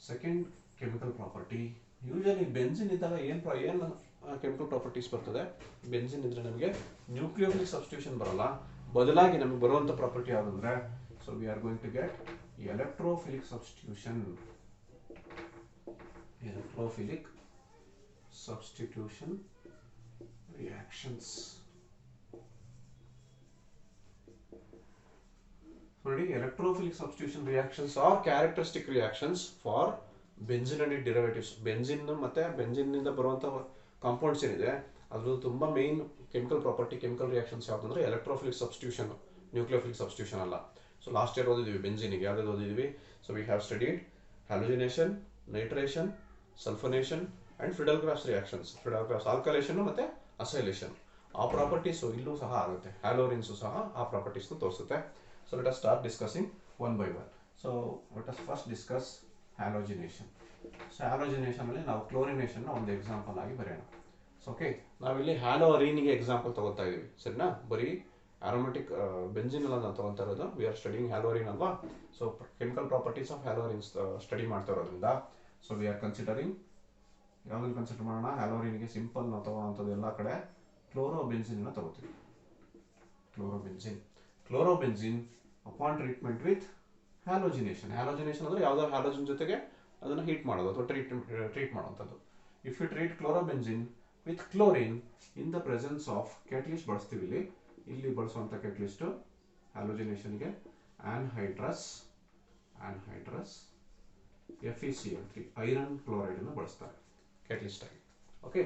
second chemical property. Usually benzene ಇದ್ದಾಗ ಏನು ಕೆಮಿಕಲ್ ಪ್ರಾಪರ್ಟೀಸ್ ಬರ್ತದೆ, ಬೆನ್ಸಿನ್ ಇದ್ರೆ ನಮಗೆ ನ್ಯೂಕ್ಲಿಯೋಫಿಲಿಕ್ ಸಬ್ಸ್ಟಿಟ್ಯೂಷನ್ ಬರಲ್ಲ, ಬದಲಾಗಿ ನಮಗೆ ಬರುವಂಥ ಪ್ರಾಪರ್ಟಿ ಯಾವುದಂದ್ರೆ, so we are going to get electrophilic substitution. Electrophilic substitution reactions. ನೋಡಿ, electrophilic substitution reactions are characteristic reactions for benzene and it derivatives. Benzene ಮತ್ತೆ ಬೆನ್ಸಿನ್ನಿಂದ ಬರುವಂಥ ಕಾಂಪೌಂಡ್ಸ್ ಏನಿದೆ ಅದು ತುಂಬ main chemical property, chemical reactions ಯಾವುದಂದ್ರೆ ಎಲೆಕ್ಟ್ರೋಫಿಲಿಕ್ ಸಬ್ಸ್ಟಿಟ್ಯೂಷನ್, ನ್ಯೂಕ್ಲಿಯೋಫಿಲಿಕ್ ಸಬ್ಸ್ಟಿಟ್ಯೂಷನ್ ಅಲ್ಲ. So last year ಓದಿದ್ವಿ ಬೆನ್ಸಿನ್ಗೆ, ಯಾವ್ದು ಓದಿದ್ವಿ. So we have studied halogenation, nitration, sulphonation and Friedel Crafts reactions. Friedel Crafts alkylation ಮತ್ತೆ ಅಸೈಲೇಷನ್. ಆ ಪ್ರಾಪರ್ಟೀಸು ಇಲ್ಲೂ ಸಹ ಆಗುತ್ತೆ, ಹ್ಯಾಲೋರಿನ್ಸು ಸಹ ಆ ಪ್ರಾಪರ್ಟೀಸ್ನ ತೋರಿಸುತ್ತೆ. So let us start discussing one by one. So let us first discuss halogenation. So halogenation ಅಲ್ಲಿ ನಾವು ಕ್ಲೋರಿನೇಷನ್ ಒಂದು ಎಕ್ಸಾಂಪಲ್ ಆಗಿ ಬರೆಯೋಣ. ಸೊ ಓಕೆ, ನಾವಿಲ್ಲಿ ಹ್ಯಾಲೋರಿನ್ಗೆ ಎಕ್ಸಾಂಪಲ್ ತಗೋತಾ ಇದೀವಿ, ಸರಿನಾ? ಬರೀ ಆರೋಮೆಟಿಕ್ ಬೆನ್ಸಿನ್ ಎಲ್ಲ ನಾವು ತಗೊತಾ ಇರೋದು, ವಿ ಆರ್ ಸ್ಟಡಿಂಗ್ ಹ್ಯಾಲೋರಿನ್ ಅಲ್ವಾ. So chemical properties of haloarenes study ಮಾಡ್ತಾ ಇರೋದ್ರಿಂದ, ಸೊ ವಿ ಆರ್ ಕನ್ಸಿಡರಿಂಗ್ ಯಾವುದನ್ನು ಕನ್ಸಿಡರ್ ಮಾಡೋಣ, ಹ್ಯಾಲೋರಿನ್ಗೆ ಸಿಂಪಲ್ ನಾವು ತಗೊಳ್ಳೋಂಥದ್ದು ಎಲ್ಲ ಕಡೆ ಕ್ಲೋರೋಬೆನ್ಸಿನ್ ತಗೋತೀವಿ. Chlorobenzene upon treatment with halogenation. Halogenation ಅಂದರೆ ಯಾವುದೋ ಹ್ಯಾಲೋಜಿನ್ ಜೊತೆಗೆ ಅದನ್ನು ಹೀಟ್ ಮಾಡೋದು ಅಥವಾ ಟ್ರೀಟ್ ಮಾಡುವಂಥದ್ದು. If you treat chlorobenzene with chlorine in the presence of catalyst ಬಳಸ್ತೀವಿ. ಇಲ್ಲಿ ಬಳಸುವಂಥ ಕ್ಯಾಟಲಿಸ್ಟು ಹ್ಯಾಲೋಜಿನೇಷನ್ಗೆ ಆನ್ಹೈಡ್ರಸ್ FeCl3 ಐರನ್ ಕ್ಲೋರೈಡ್ ಅನ್ನು ಬಳಸ್ತಾರೆ ಕ್ಯಾಟಲಿಸ್ಟ್ ಆಗಿ. Okay,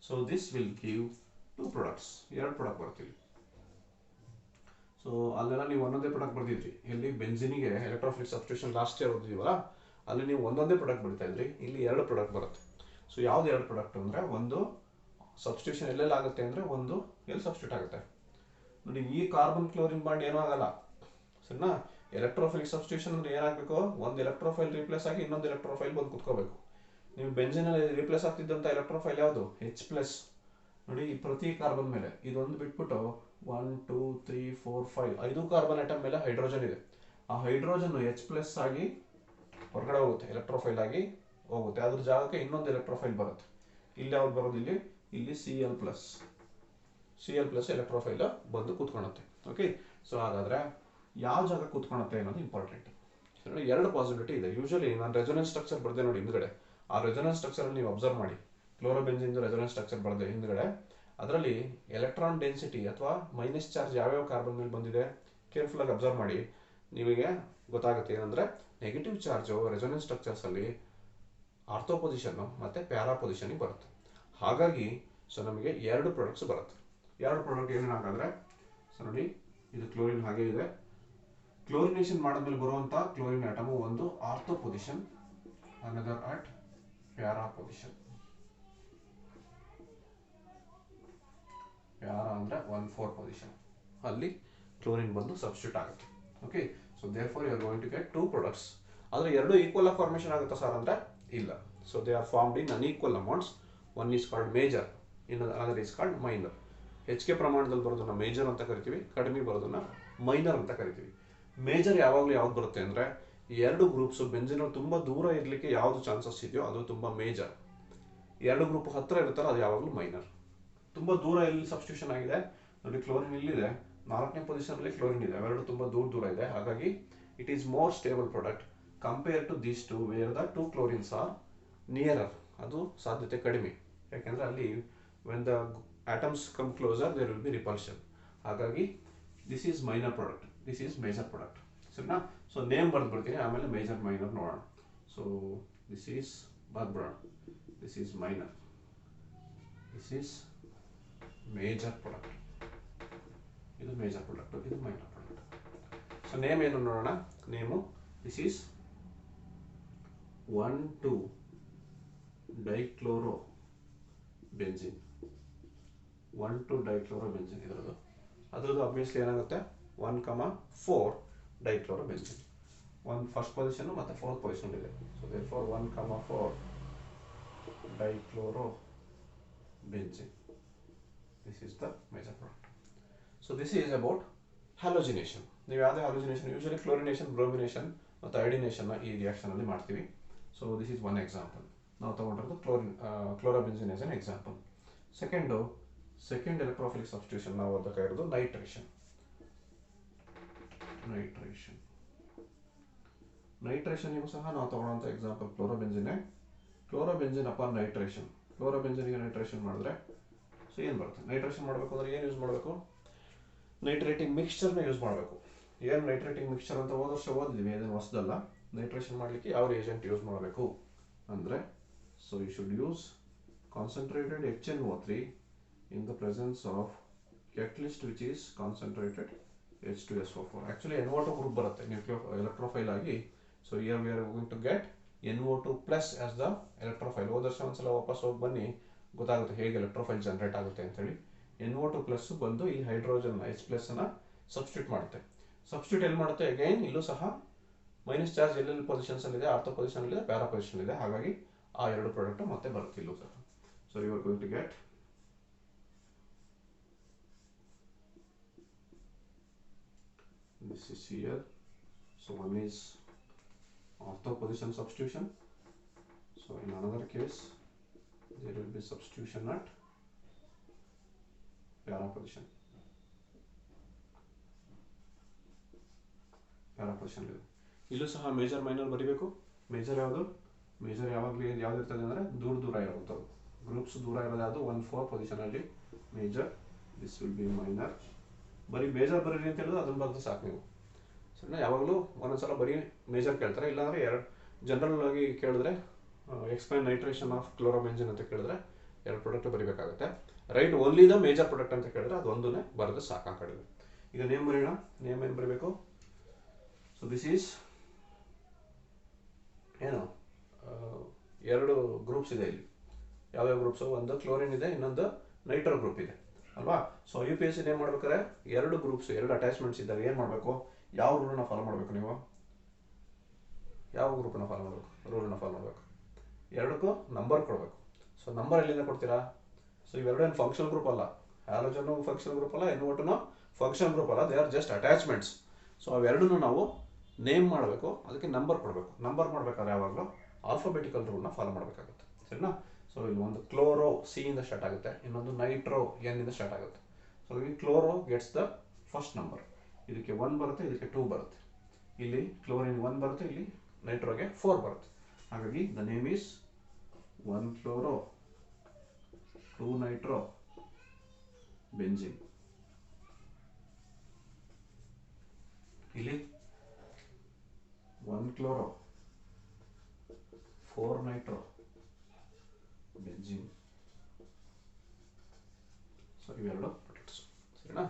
so this will give 2 products, 2 product ಬರ್ತೀವಿ. ಸೊ ಅಲ್ಲೆಲ್ಲ ನೀವು ಒಂದೊಂದೇ ಪ್ರಾಡಕ್ಟ್ ಬರ್ದಿದ್ರಿ. ಇಲ್ಲಿ ಬೆನ್ಸಿನಿಗೆ ಎಲೆಕ್ಟ್ರೋಫಿಲಿಕ್ ಸಬ್ಸ್ಟಿಟ್ಯೂಷನ್ ಲಾಸ್ಟ್ ಇಯರ್ ಓದಿದೀವಲ್ಲ, ಅಲ್ಲಿ ನೀವು ಒಂದೊಂದೇ ಪ್ರಾಡಕ್ಟ್ ಬರ್ತಾ ಇದ್ರಿ. ಇಲ್ಲಿ 2 ಪ್ರಾಡಕ್ಟ್ ಬರುತ್ತೆ. ಸೊ ಯಾವ್ದು 2 ಪ್ರಾಡಕ್ಟ್ ಅಂದರೆ, ಒಂದು ಸಬ್ಸ್ಟಿಟ್ಯೂಷನ್ ಎಲ್ಲೆಲ್ಲ ಆಗುತ್ತೆ ಅಂದರೆ, ಒಂದು ಎಲ್ಲಿ ಸಬ್ಸ್ಟಿಟ್ಯೂಟ್ ಆಗುತ್ತೆ ನೋಡಿ, ಈ ಕಾರ್ಬನ್ ಕ್ಲೋರಿನ್ ಬಾಂಡ್ ಏನೂ ಆಗಲ್ಲ, ಸರಿನಾ? ಎಲೆಕ್ಟ್ರೋಫೈಲ್ ಸಬ್ಸ್ಟಿಟ್ಯೂಷನ್ ಅಂದ್ರೆ ಏನಾಗಬೇಕು, ಒಂದು ಎಲೆಕ್ಟ್ರೋಫೈಲ್ ರಿಪ್ಲೇಸ್ ಆಗಿ ಇನ್ನೊಂದು ಎಲೆಕ್ಟ್ರೋಫೈಲ್ ಬಂದು ಕುತ್ಕೋಬೇಕು. ನೀವು ಬೆಂಜಿನಲ್ಲಿ ರಿಪ್ಲೇಸ್ ಆಗ್ತಿದ್ದಂಥ ಎಲೆಕ್ಟ್ರೋಫೈಲ್ ಯಾವುದು, H+. ನೋಡಿ ಈ ಪ್ರತಿ ಕಾರ್ಬನ್ ಮೇಲೆ ಇದೊಂದು ಬಿಟ್ಬಿಟ್ಟು 1 2 3 4 5 5 ಕಾರ್ಬನ್ ಆಟಮ್ ಮೇಲೆ ಹೈಡ್ರೋಜನ್ ಇದೆ. ಆ ಹೈಡ್ರೋಜನ್ H+ ಆಗಿ ಹೊರಗಡೆ ಹೋಗುತ್ತೆ, ಎಲೆಕ್ಟ್ರೋಫೈಲ್ ಆಗಿ ಹೋಗುತ್ತೆ. ಅದ್ರ ಜಾಗಕ್ಕೆ ಇನ್ನೊಂದು ಎಲೆಕ್ಟ್ರೋಫೈಲ್ ಬರುತ್ತೆ. ಇಲ್ಲಿ ಯಾವ್ದು ಬರೋದು, ಇಲ್ಲಿ Cl+ ಎಲೆಕ್ಟ್ರೋಫೈಲ್ ಬಂದು ಕೂತ್ಕೊಳುತ್ತೆ. ಓಕೆ, ಸೊ ಹಾಗಾದ್ರೆ ಯಾವ ಜಾಗ ಕೂತ್ಕೊಳುತ್ತೆ ಅನ್ನೋದು ಇಂಪಾರ್ಟೆಂಟ್. ನೋಡಿ ಎರಡು ಪಾಸಿಬಿಲಿಟಿ ಇದೆ. ಯೂಶಲಿ ನಾನು ರೆಸೊನೆನ್ಸ್ ಸ್ಟ್ರಕ್ಚರ್ ಬರ್ದೆ ನೋಡಿ ಹಿಂದ್ಗಡೆ, ಆ ರೆಸೊನೆನ್ಸ್ ಸ್ಟ್ರಕ್ಚರ್ ನೀವು ಅಬ್ಸರ್ವ್ ಮಾಡಿ. ಕ್ಲೋರೋಬೆಂಜಿನ್ ರೆಸೊನೆನ್ಸ್ ಸ್ಟ್ರಕ್ಚರ್ ಬರ್ದೆ ಹಿಂದ್ಗಡೆ, ಅದರಲ್ಲಿ ಎಲೆಕ್ಟ್ರಾನ್ ಡೆನ್ಸಿಟಿ ಅಥವಾ ಮೈನಸ್ ಚಾರ್ಜ್ ಯಾವ್ಯಾವ ಕಾರ್ಬನ್ ಮೇಲೆ ಬಂದಿದೆ ಕೇರ್ಫುಲ್ ಆಗಿ ಅಬ್ಸರ್ವ್ ಮಾಡಿ. ನಿಮಗೆ ಗೊತ್ತಾಗುತ್ತೆ ಏನಂದ್ರೆ ನೆಗೆಟಿವ್ ಚಾರ್ಜು ರೆಸೊನೆನ್ಸ್ ಸ್ಟ್ರಕ್ಚರ್ಸ್ ಅಲ್ಲಿ ಆರ್ಥೋ ಪೊಸಿಷನ್ ಮತ್ತೆ ಪ್ಯಾರಾ ಪೊಸಿಷನ್ ಬರುತ್ತೆ. ಹಾಗಾಗಿ ಸೊ ನಮಗೆ ಎರಡು ಪ್ರಾಡಕ್ಟ್ಸ್ ಬರುತ್ತೆ. ಎರಡು ಪ್ರಾಡಕ್ಟ್ ಏನೇನಾಗಂದ್ರೆ, ಸೊ ನೋಡಿ ಇದು ಕ್ಲೋರಿನ್ ಹಾಗೆ ಇದೆ. ಕ್ಲೋರಿನೇಷನ್ ಮಾಡಿದ್ಮೇಲೆ ಬರುವಂತ ಕ್ಲೋರಿನ್ ಆಟಮ್ ಒಂದು ortho position, another at para position. Para ಅಂದ್ರೆ 1,4 ಪೊಸಿಷನ್, ಅಲ್ಲಿ ಕ್ಲೋರಿನ್ ಬಂದು ಸಬ್ಸ್ಟಿಟ್ಯೂಟ್ ಆಗುತ್ತೆ. Okay, so therefore you are going to get two products. ಆದರೆ ಎರಡು ಈಕ್ವಲ್ ಆಗಿ ಫಾರ್ಮೇಷನ್ ಆಗುತ್ತಾ ಸರ್ ಅಂದ್ರೆ ಇಲ್ಲ. So they are formed in unequal amounts. One is called major, ಇನ್ನೊಂದು ಅದರ್ ಈಸ್ ಕಾಲ್ಡ್ ಮೈನರ್. ಹೆಚ್ಚಿಗೆ ಪ್ರಮಾಣದಲ್ಲಿ ಬರೋದನ್ನ ಮೇಜರ್ ಅಂತ ಕರಿತೀವಿ, ಕಡಿಮೆ ಬರೋದನ್ನ ಮೈನರ್ ಅಂತ ಕರಿತೀವಿ. ಮೇಜರ್ ಯಾವಾಗಲೂ ಯಾವ್ದು ಬರುತ್ತೆ ಅಂದ್ರೆ, ಎರಡು ಗ್ರೂಪ್ಸ್ ಬೆಂಜಿನ್ ತುಂಬಾ ದೂರ ಇರಲಿಕ್ಕೆ ಯಾವ್ದು ಚಾನ್ಸಸ್ ಇದೆಯೋ ಅದು ತುಂಬಾ ಮೇಜರ್. ಎರಡು ಗ್ರೂಪ್ ಹತ್ರ ಇರುತ್ತಲ್ಲ ಅದು ಯಾವಾಗಲೂ ಮೈನರ್. ತುಂಬಾ ದೂರ ಎಲ್ಲಿ ಸಬ್ಸ್ಟಿಟ್ಯೂಷನ್ ಆಗಿದೆ ನೋಡಿ, ಕ್ಲೋರಿನ್ ಇಲ್ಲಿದೆ, 4ನೇ ಪೊಸಿಷನ್ ಅಲ್ಲಿ ಕ್ಲೋರಿನ್ ಇದೆ, ಅವೆರಡು ತುಂಬಾ ದೂರ ಇದೆ. ಹಾಗಾಗಿ it is more stable product compare to these two where the two chlorines are nearer. ಅದು ಸಾಧ್ಯತೆ ಕಡಿಮೆ, ಯಾಕೆಂದ್ರೆ ಅಲ್ಲಿ when the atoms come closer there will be repulsion. ಹಾಗಾಗಿ this is minor product, this is major product. ಸರಿನಾ? So name ಬರ್ದು ಬಿಡ್ತೀನಿ, ಆಮೇಲೆ ಮೇಜರ್ ಮೈನರ್ ನೋಡೋಣ. So this is ಬರ್ದ್ಬಿಡೋಣ, this is minor, this is major product, ಇದು major product, ಇದು minor product. So name ಏನು ನೋಡೋಣ. Name this is 1,2-dichlorobenzene, 1,2-dichlorobenzene ಇದರದು. ಅದರದ್ದು ಅಬ್ವಿಯಸ್ಲಿ ಏನಾಗುತ್ತೆ 1,4-dichlorobenzene. ಒಂದು ಫಸ್ಟ್ ಪೊಸಿಷನ್ ಮತ್ತೆ ಫೋರ್ತ್ ಪೊಸಿಷನ್ ಇದೆ. So therefore 1,4-dichlorobenzene. This is the major product. So this is about halogenation. ನೀವು ಯಾವುದೇ halogenation, ಯೂಶಲಿ ಕ್ಲೋರಿನೇಷನ್, ಬ್ರೋಮಿನೇಷನ್ ಮತ್ತು ಐಡಿನೇಷನ್ ಈ ರಿಯಾಕ್ಷನ್ ಅಲ್ಲಿ ಮಾಡ್ತೀವಿ. So this is one example. ನಾವು ತಗೊಂಡಿರೋದು chlorobenzene as an example. Second electrophilic substitution ನಾವು ಓದಬೇಕಾಗಿರೋದು ನೈಟ್ರೇಷನ್. ನೈಟ್ರೇಷನ್ಗೂ ಸಹ ನಾವು ತಗೊಳ್ಳೋಂಥ example chlorobenzene. Chlorobenzene upon nitration, ಕ್ಲೋರೋಬೆನ್ಜಿನ್ಗೆ ನೈಟ್ರೇಷನ್ ಮಾಡಿದ್ರೆ ಸೊ ಏನು ಬರುತ್ತೆ? ನೈಟ್ರೇಷನ್ ಮಾಡಬೇಕು ಅಂದರೆ ಏನು ಯೂಸ್ ಮಾಡಬೇಕು? ನೈಟ್ರೇಟಿಂಗ್ ಮಿಕ್ಸ್ಚರ್ನ ಯೂಸ್ ಮಾಡಬೇಕು. ಏನು ನೈಟ್ರೇಟಿಂಗ್ ಮಿಕ್ಸ್ಚರ್ ಅಂತ ಹೋದ ವರ್ಷ ಓದಿದ್ವಿ, ಅದೇನು ಹೊಸದಲ್ಲ. ನೈಟ್ರೇಷನ್ ಮಾಡಲಿಕ್ಕೆ ಯಾವ ಏಜೆಂಟ್ ಯೂಸ್ ಮಾಡಬೇಕು ಅಂದರೆ, so you should use concentrated HNO3 in the presence of catalyst which is concentrated H2SO4. Actually NO2 group ಬರುತ್ತೆ ಎಲೆಕ್ಟ್ರೋಫೈಲ್ ಆಗಿ. So here we are going to get NO2 plus as the electrophile. ಹೋದ ವರ್ಷ ಒಂದ್ಸಲ ವಾಪಸ್ ಹೋಗಿ ಬನ್ನಿ, ಗೊತ್ತಾಗುತ್ತೆ ಹೇಗೆ ಎಲೆಕ್ಟ್ರೋಫೈಲ್ ಜನರೇಟ್ ಆಗುತ್ತೆ ಅಂತೇಳಿ. NO2 ಪ್ಲಸ್ ಬಂದು ಈ ಹೈಡ್ರೋಜನ್ H+ ಅನ್ನ ಸಬ್ಸ್ಟಿಟ್ಯೂಟ್ ಮಾಡುತ್ತೆ. ಸಬ್ಸ್ಟಿಟ್ಯೂಟ್ ಎಲ್ಲಿ ಮಾಡುತ್ತೆ? ಅಗೈನ್ ಇಲ್ಲೂ ಸಹ ಮೈನಸ್ ಚಾರ್ಜ್ ಎಲ್ಲೆಲ್ಲಿ ಪೊಸಿಷನ್ಸ್ ಇದೆ, ಆರ್ಥೋ ಪೊಸಿಷನ್ ಇದೆ, ಪ್ಯಾರಾ ಪೊಸಿಷನ್ ಇದೆ. ಹಾಗಾಗಿ ಆ ಎರಡು ಪ್ರಾಡಕ್ಟ್ ಮತ್ತೆ ಬರುತ್ತೆ ಇಲ್ಲೂ ಸಹ. So you are going to get this is here. So one is ortho position substitution. So in another case there will be substitution at para position. ಇಲ್ಲೂ ಸಹ ಮೇಜರ್ ಮೈನರ್ ಬರೀಬೇಕು. ಮೇಜರ್ ಯಾವುದು? ಮೇಜರ್ ಯಾವಾಗಲೂ ಯಾವ್ದು ಇರ್ತದೆ ಅಂದರೆ ದೂರ ಇರುವಂಥದ್ದು. ಗ್ರೂಪ್ಸ್ ದೂರ ಇರೋದು ಯಾವುದು? 1,4 ಪೊಸಿಷನ್ ಅಲ್ಲಿ major. This will be minor. ಬರೀ ಮೇಜರ್ ಬರೀರಿ ಅಂತ ಹೇಳಿದ್ರೆ ಅದನ್ನ ಬರೆದು ಸಾಕು ನೀವು. ಸರಿನಾ? ಯಾವಾಗಲೂ ಒಂದೊಂದ್ಸಲ ಬರೀ ಮೇಜರ್ ಕೇಳ್ತಾರೆ, ಇಲ್ಲಾಂದ್ರೆ ಜನರಲ್ ಆಗಿ ಕೇಳಿದ್ರೆ ಎಕ್ಸ್ಪ್ಲೈನ್ ನೈಟ್ರೇಷನ್ ಆಫ್ ಕ್ಲೋರೋಬೆನ್ಜಿನ್ ಅಂತ ಕೇಳಿದ್ರೆ ಎರಡು ಪ್ರಾಡಕ್ಟ್ ಬರೀಬೇಕಾಗುತ್ತೆ. Right only the major product ಅಂತ ಕೇಳಿದ್ರೆ ಅದೊಂದನ್ನೇ ಬರೆದು ಸಾಕಾಗಿವೆ. ಈಗ ನೇಮ್ ಬರೆಯೋಣ. ನೇಮ್ ಏನು ಬರೀಬೇಕು? ಸೊ ದಿಸ್ ಈಸ್ ಏನು, ಎರಡು ಗ್ರೂಪ್ಸ್ ಇದೆ ಇಲ್ಲಿ. ಯಾವ್ಯಾವ ಗ್ರೂಪ್ಸು? ಒಂದು ಕ್ಲೋರಿನ್ ಇದೆ, ಇನ್ನೊಂದು ನೈಟ್ರೋ ಗ್ರೂಪ್ ಇದೆ ಅಲ್ವಾ? ಸೊ UPSC ನೇಮ್ ಮಾಡ್ಬೇಕಾದ್ರೆ ಎರಡು ಗ್ರೂಪ್ಸ್, ಎರಡು ಅಟ್ಯಾಚ್ಮೆಂಟ್ಸ್ ಇದ್ದಾಗ ಏನು ಮಾಡಬೇಕು? ಯಾವ ರೂಲ್ನ ಫಾಲೋ ಮಾಡಬೇಕು ನೀವು? ಯಾವ ಗ್ರೂಪನ್ನ ಫಾಲೋ ಮಾಡಬೇಕು? ರೂಲ್ನ ಫಾಲೋ ಮಾಡಬೇಕು. ಎರಡಕ್ಕೂ ನಂಬರ್ ಕೊಡಬೇಕು. ಸೊ ನಂಬರ್ ಎಲ್ಲಿಂದ ಕೊಡ್ತೀರಾ? ಸೊ ಇವೆರಡು ಏನು ಫಂಕ್ಷನ್ ಗ್ರೂಪ್ ಅಲ್ಲ. ಹ್ಯಾಲೋಜನ್ನು ಫಂಕ್ಷನ್ ಗ್ರೂಪ್ ಅಲ್ಲ, NO2 ಫಂಕ್ಷನ್ ಗ್ರೂಪ್ ಅಲ್ಲ, they are just attachments. So ಅವೆರಡನ್ನೂ ನಾವು ನೇಮ್ ಮಾಡಬೇಕು, ಅದಕ್ಕೆ ನಂಬರ್ ಕೊಡಬೇಕು. ನಂಬರ್ ಮಾಡಬೇಕಾದ್ರೆ ಯಾವಾಗಲೂ ಆಲ್ಫಾಬೆಟಿಕಲ್ ರೂಲ್ನ ಫಾಲೋ ಮಾಡಬೇಕಾಗುತ್ತೆ, ಸರಿನಾ? ಸೊ ಇಲ್ಲಿ ಒಂದು ಕ್ಲೋರೋ ಸಿ ಇಂದ ಸ್ಟಾರ್ಟ್ ಆಗುತ್ತೆ, ಇನ್ನೊಂದು ನೈಟ್ರೋ ಎನ್ ಇಂದ ಸ್ಟಾರ್ಟ್ ಆಗುತ್ತೆ. ಸೊ ಈ chloro gets the first number. ಇದಕ್ಕೆ 1 ಬರುತ್ತೆ, ಇದಕ್ಕೆ 2 ಬರುತ್ತೆ. ಇಲ್ಲಿ ಕ್ಲೋರಿನ್ 1 ಬರುತ್ತೆ, ಇಲ್ಲಿ ನೈಟ್ರೋಗೆ 4 ಬರುತ್ತೆ. ಹಾಗಾಗಿ the name is 1 chloro 2 Nitro benzene. ಇಲ್ಲಿ 1 ಕ್ಲೋರೋ 4 ನೈಟ್ರೋ ಬೆಂಜಿನ್. ಸೊ ಇವೆರಡು ಪ್ರೊಡಕ್ಟ್ಸ್, ಸರಿನಾ?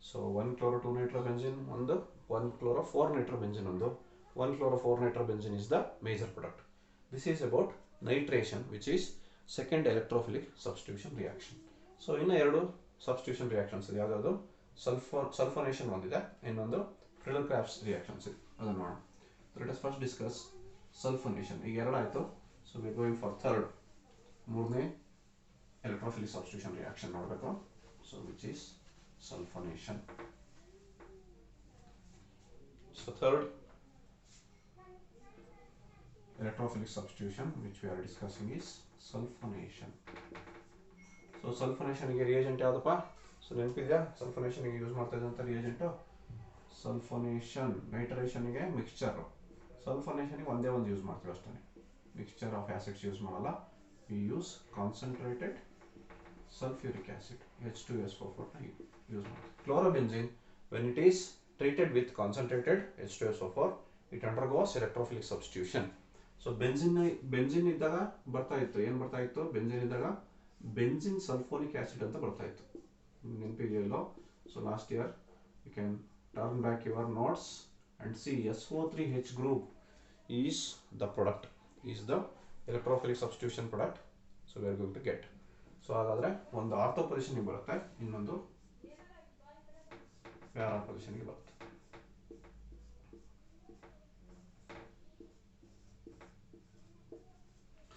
ಸೊ 1 ಕ್ಲೋರೋ 2 ನೈಟ್ರೋ ಬೆಂಜಿನ್ ಒಂದು, 1 ಕ್ಲೋರೋ 4 ನೈಟ್ರೋ ಬೆಂಜಿನ್ ಒಂದು. 1 chloro 4 nitro benzene is the major product. This is about nitration, which is second electrophilic substitution reaction. So ಇನ್ನು ಎರಡು substitution reactions ಇದೆ. ಯಾವ್ದಾವುದು? sulfonation ಒಂದಿದೆ, ಇನ್ನೊಂದು Friedel-Crafts reactions ಇದೆ. ಅದನ್ನು ನೋಡೋಣ. Let us first discuss sulfonation. ಈಗ ಎರಡು ಆಯಿತು. So we are going for third, ಮೂರನೇ electrophilic substitution reaction ನೋಡಬೇಕು. So which is sulfonation. So third electrophilic substitution which we are discussing is sulfonation. So sulfonation ಗೆ reagent ಯಾವ್ದಪ್ಪ? So ನೆನಪಿದೆಯಾ? sulfonation ಗೆ use ಮಾಡ್ತಾ ಇದ್ದಂಥ reagent sulfonation. nitration ಗೆ mixture. sulfonation ಗೆ ಒಂದೇ ಒಂದು ಯೂಸ್ ಮಾಡ್ತೀವಿ ಅಷ್ಟೇ, ಮಿಕ್ಸ್ಚರ್ ಆಫ್ ಆಸಿಡ್ಸ್ ಯೂಸ್ ಮಾಡಲ್ಲ. we use concentrated sulfuric acid H2SO4 use ಮಾಡ್ತೀವಿ. chlorobenzene when it is treated with concentrated H2SO4 it undergoes electrophilic substitution. So benzene ಇದ್ದಾಗ ಬರ್ತಾ ಇತ್ತು, ಏನು ಬರ್ತಾ ಇತ್ತು? ಬೆಂಜಿನ್ ಇದ್ದಾಗ ಬೆಂಜಿನ್ ಸಲ್ಫೋನಿಕ್ ಆಸಿಡ್ ಅಂತ ಬರ್ತಾ ಇತ್ತು, ನೆನಪಿದೆಯಲ್ಲೋ? So last year you can turn back your notes and see SO3H group is the product, is the electrophilic substitution product. So we are going to get. So ಹಾಗಾದರೆ ಒಂದು ortho ಪೊಸಿಷನ್ಗೆ ಬರುತ್ತೆ, ಇನ್ನೊಂದು para ಪೊಸಿಷನ್ಗೆ ಬರುತ್ತೆ.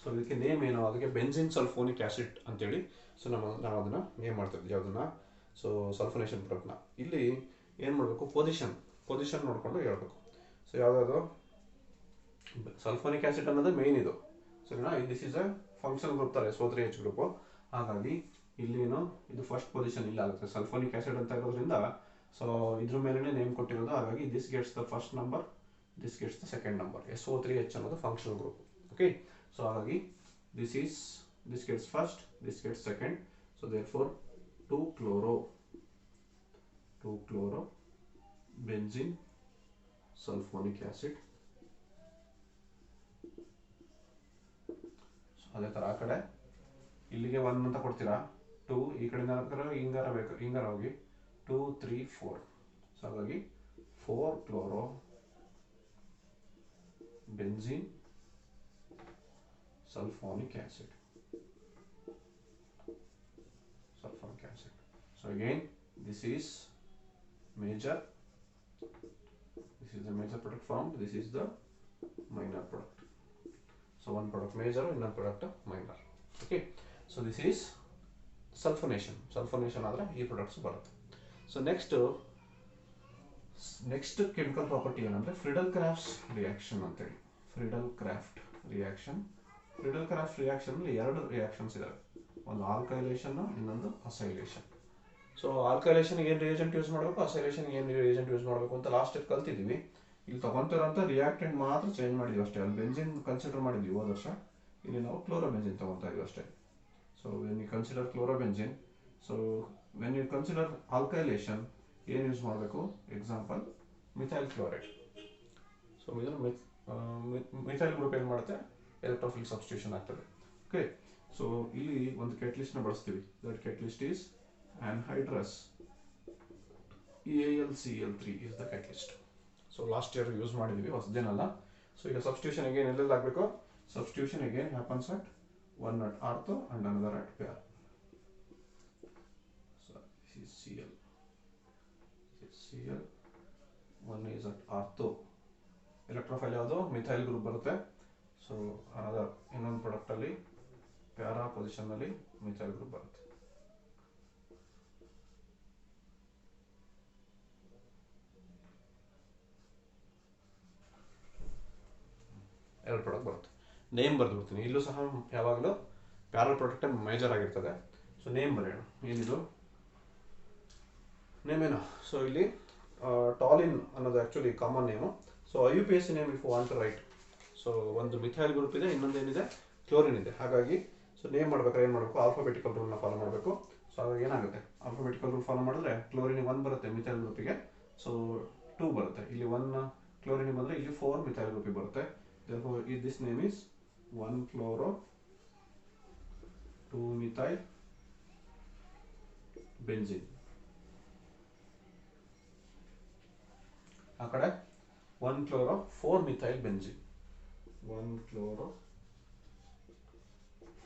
So ಇದಕ್ಕೆ name ಏನು? ಅದಕ್ಕೆ benzene sulphonic acid ಅಂತೇಳಿ. So ನಾವು ಅದನ್ನು ನೇಮ್ ಮಾಡ್ತಿದ್ವಿ ಯಾವುದನ್ನ? ಸೊ ಸಲ್ಫೋನೇಷನ್ ಪ್ರಾಡಕ್ಟ್ನ. ಇಲ್ಲಿ ಏನು ಮಾಡಬೇಕು? ಪೊಸಿಷನ್ ನೋಡಿಕೊಂಡು ಹೇಳ್ಬೇಕು. ಸೊ ಯಾವುದಾದ್ರು ಸಲ್ಫೋನಿಕ್ ಆಸಿಡ್ ಅನ್ನೋದು ಮೇನ್ ಇದು, ಸರಿನಾ? This is a function group ತರ SO3H ಗ್ರೂಪು. ಹಾಗಾಗಿ ಇಲ್ಲೇನು ಇದು ಫಸ್ಟ್ ಪೊಸಿಷನ್ ಇಲ್ಲ ಆಗುತ್ತೆ, ಸಲ್ಫೋನಿಕ್ ಆಸಿಡ್ ಅಂತ ಇರೋದ್ರಿಂದ. ಸೊ ಇದ್ರ ಮೇಲೆ ನೇಮ್ ಕೊಟ್ಟಿರೋದು. ಹಾಗಾಗಿ this gets the first number, this gets the second number. SO3H ಅನ್ನೋದು ಫಂಕ್ಷನ್ ಗ್ರೂಪ್. ಓಕೆ, ಸೊ ಹಾಗಾಗಿ this gets first, this gets second. So therefore 2 chloro benzene sulfonic acid. So ಅದೇ ಥರ ಆ ಕಡೆ ಇಲ್ಲಿಗೆ 1 ಅಂತ ಕೊಡ್ತೀರಾ, 2 ಈ ಕಡೆಯಿಂದ ಹಿಂಗಾರ ಹೋಗಿ 2 3 4. ಸೊ ಹಾಗಾಗಿ 4 chloro benzene sulfonic acid. So again this is major, this is the major product formed, this is the minor product. So one product major, another product minor. Okay, so this is sulfonation. Sulfonation ಆದರೆ ಈ products ಬರುತ್ತೆ. So next chemical property ಏನಂದ್ರೆ Friedel-Crafts reaction ಅಂತೇಳಿ. Friedel-Crafts reaction ಅಲ್ಲಿ ಎರಡು reactions ಇದಾವೆ, ಒಂದು alkylation, ಇನ್ನೊಂದು ಅಸೈಲೇಷನ್. ಸೊ ಆಲ್ಕೈಲೇಷನ್ ಏನು ರಿಯೇಜೆಂಟ್ ಯೂಸ್ ಮಾಡಬೇಕು, ಅಸೈಲೇಷನ್ ಏನು ರಿಯೇಜೆಂಟ್ ಯೂಸ್ ಮಾಡಬೇಕು ಅಂತ ಲಾಸ್ಟ್ ಇಯರ್ ಕಲ್ತಿದ್ವಿ. ಇಲ್ಲಿ ತಗೊಂತಿರೋಂಥ ರಿಯಾಕ್ಟೆಂಟ್ ಮಾತ್ರ ಚೇಂಜ್ ಮಾಡಿದ್ವಿ ಅಷ್ಟೇ. ಅಲ್ಲಿ ಬೆಂಜಿನ್ ಕನ್ಸಿಡರ್ ಮಾಡಿದ್ವಿ ಹೋದ ವರ್ಷ, ಇಲ್ಲಿ ನಾವು ಕ್ಲೋರೋಬೆಂಜಿನ್ ತಗೊತಾ ಇದೀವಿ ಅಷ್ಟೇ. So when you consider chlorobenzene, so when you consider alkylation ಏನು ಯೂಸ್ ಮಾಡಬೇಕು? Example methyl chloride. ಸೊ ಇದನ್ನು ಮಿಥೈಲ್ ಗ್ರೂಪ್ ಏನು ಮಾಡುತ್ತೆ? electrophilic substitution ಆಗ್ತದೆ. ಓಕೆ, ಸೊ ಇಲ್ಲಿ ಒಂದು ಕೆಟಲಿಸ್ಟ್ನ ಬಳಸ್ತೀವಿ. That catalyst is anhydrous AlCl3 is the catalyst. So last year use ಮಾಡಿದ್ವಿ, ಹೊಸದೇನಲ್ಲ. ಸೊ ಈಗ ಸಬ್ಸ್ಟಿಟ್ಯೂಷನ್ ಅಗೇನ್ ಎಲ್ಲೆಲ್ಲಿ ಆಗಬೇಕು? Substitution again happens at one at ortho and another at pair. So this is Cl, one is ortho electrophile ಯಾವುದು methyl group ಬರುತ್ತೆ. So another ಇನ್ನೊಂದು ಪ್ರಾಡಕ್ಟಲ್ಲಿ para ಪೊಸಿಷನ್ನಲ್ಲಿ ಮಿಥೈಲ್ ಗ್ರೂಪ್ ಬರುತ್ತೆ. ಎರಡು ಪ್ರಾಡಕ್ಟ್ ಬರುತ್ತೆ. ನೇಮ್ ಬರೆದು ಬಿಡ್ತೀನಿ. ಇಲ್ಲೂ ಸಹ ಯಾವಾಗಲೂ ಪ್ಯಾರಲ್ ಪ್ರಾಡಕ್ಟ್ ಮೇಜರ್ ಆಗಿರ್ತದೆ. ಸೊ ನೇಮ್ ಬರೆಯೋಣ. ಏನಿದು ನೇಮ್ ಏನು? ಸೊ ಇಲ್ಲಿ ಟಾಲಿನ್ ಅನ್ನೋದು actually common name. So IUPAC name if want to write. So ಒಂದು ಮಿಥೈಲ್ ಗ್ರೂಪ್ ಇದೆ, ಇನ್ನೊಂದು ಏನಿದೆ ಕ್ಲೋರಿನ್ ಇದೆ. ಹಾಗಾಗಿ ಸೊ ನೇಮ್ ಮಾಡ್ಬೇಕಾದ್ರೆ ಏನು ಮಾಡಬೇಕು, ಆಲ್ಫಾಬೆಟಿಕಲ್ ರೂಲ್ನ ಫಾಲೋ ಮಾಡಬೇಕು. ಸೊ ಹಾಗಾಗಿ ಏನಾಗುತ್ತೆ, ಆಲ್ಫಾಬೆಟಿಕಲ್ ರೂಲ್ ಫಾಲೋ ಮಾಡಿದ್ರೆ ಕ್ಲೋರಿನ್ 1 ಬರುತ್ತೆ ಮಿಥೈಲ್ ಗ್ರೂಪಿಗೆ. ಸೊ 2 ಬರುತ್ತೆ. ಇಲ್ಲಿ 1 ಕ್ಲೋರಿನ್ ಬಂದರೆ ಇಲ್ಲಿ 4 ಮಿಥೈಲ್ ಗ್ರೂಪಿಗೆ ಬರುತ್ತೆ. Therefore, this name is 1-chloro 2-methyl benzene. ಆ ಕಡೆ 1-chloro 4-methyl benzene. 1-chloro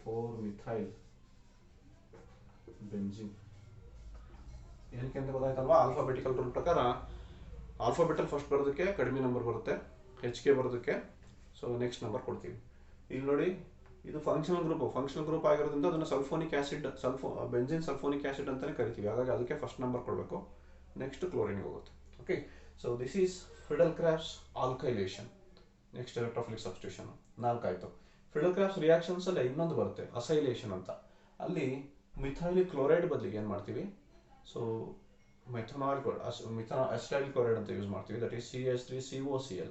4-methyl benzene. ಏನಕ್ಕೆ ಅಂತ ಗೊತ್ತಾಯ್ತಲ್ವಾ? ಆಲ್ಫಾಬೆಟಿಕಲ್ ರೂಲ್ ಪ್ರಕಾರ ಆಲ್ಫಾಬೆಟಲ್ ಫಸ್ಟ್ ಬರೋದಕ್ಕೆ ಕಡಿಮೆ ನಂಬರ್ ಬರುತ್ತೆ, HK ಬರೋದಕ್ಕೆ ಸೊ ನೆಕ್ಸ್ಟ್ ನಂಬರ್ ಕೊಡ್ತೀವಿ. ಇಲ್ಲಿ ನೋಡಿ, ಇದು ಫಂಕ್ಷನಲ್ ಗ್ರೂಪ್ ಆಗಿರೋದ್ರಿಂದ ಅದನ್ನು sulphonic acid benzene sulphonic acid ಅಂತಲೇ ಕರಿತೀವಿ. ಹಾಗಾಗಿ ಅದಕ್ಕೆ ಫಸ್ಟ್ ನಂಬರ್ ಕೊಡಬೇಕು. ನೆಕ್ಸ್ಟ್ ಕ್ಲೋರಿನ್ಗೆ ಹೋಗುತ್ತೆ. Okay, so this is Friedel Crafts alkylation. Next electrophilic substitution 4 ಆಯಿತು. ಫಿಡೆಲ್-ಕ್ರಾಫ್ಟ್ಸ್ ರಿಯಾಕ್ಷನ್ಸಲ್ಲಿ ಇನ್ನೊಂದು ಬರುತ್ತೆ ಅಸೈಲೇಷನ್ ಅಂತ. ಅಲ್ಲಿ ಮಿಥೈಲ್ ಕ್ಲೋರೈಡ್ ಬದಲಿಗೆ ಏನು ಮಾಡ್ತೀವಿ, ಸೊ ಮೆಥನಾಲ್ ಅಸಿಟೈಲ್ ಕ್ಲೋರೈಡ್ ಅಂತ ಯೂಸ್ ಮಾಡ್ತೀವಿ. That is CH3COCl.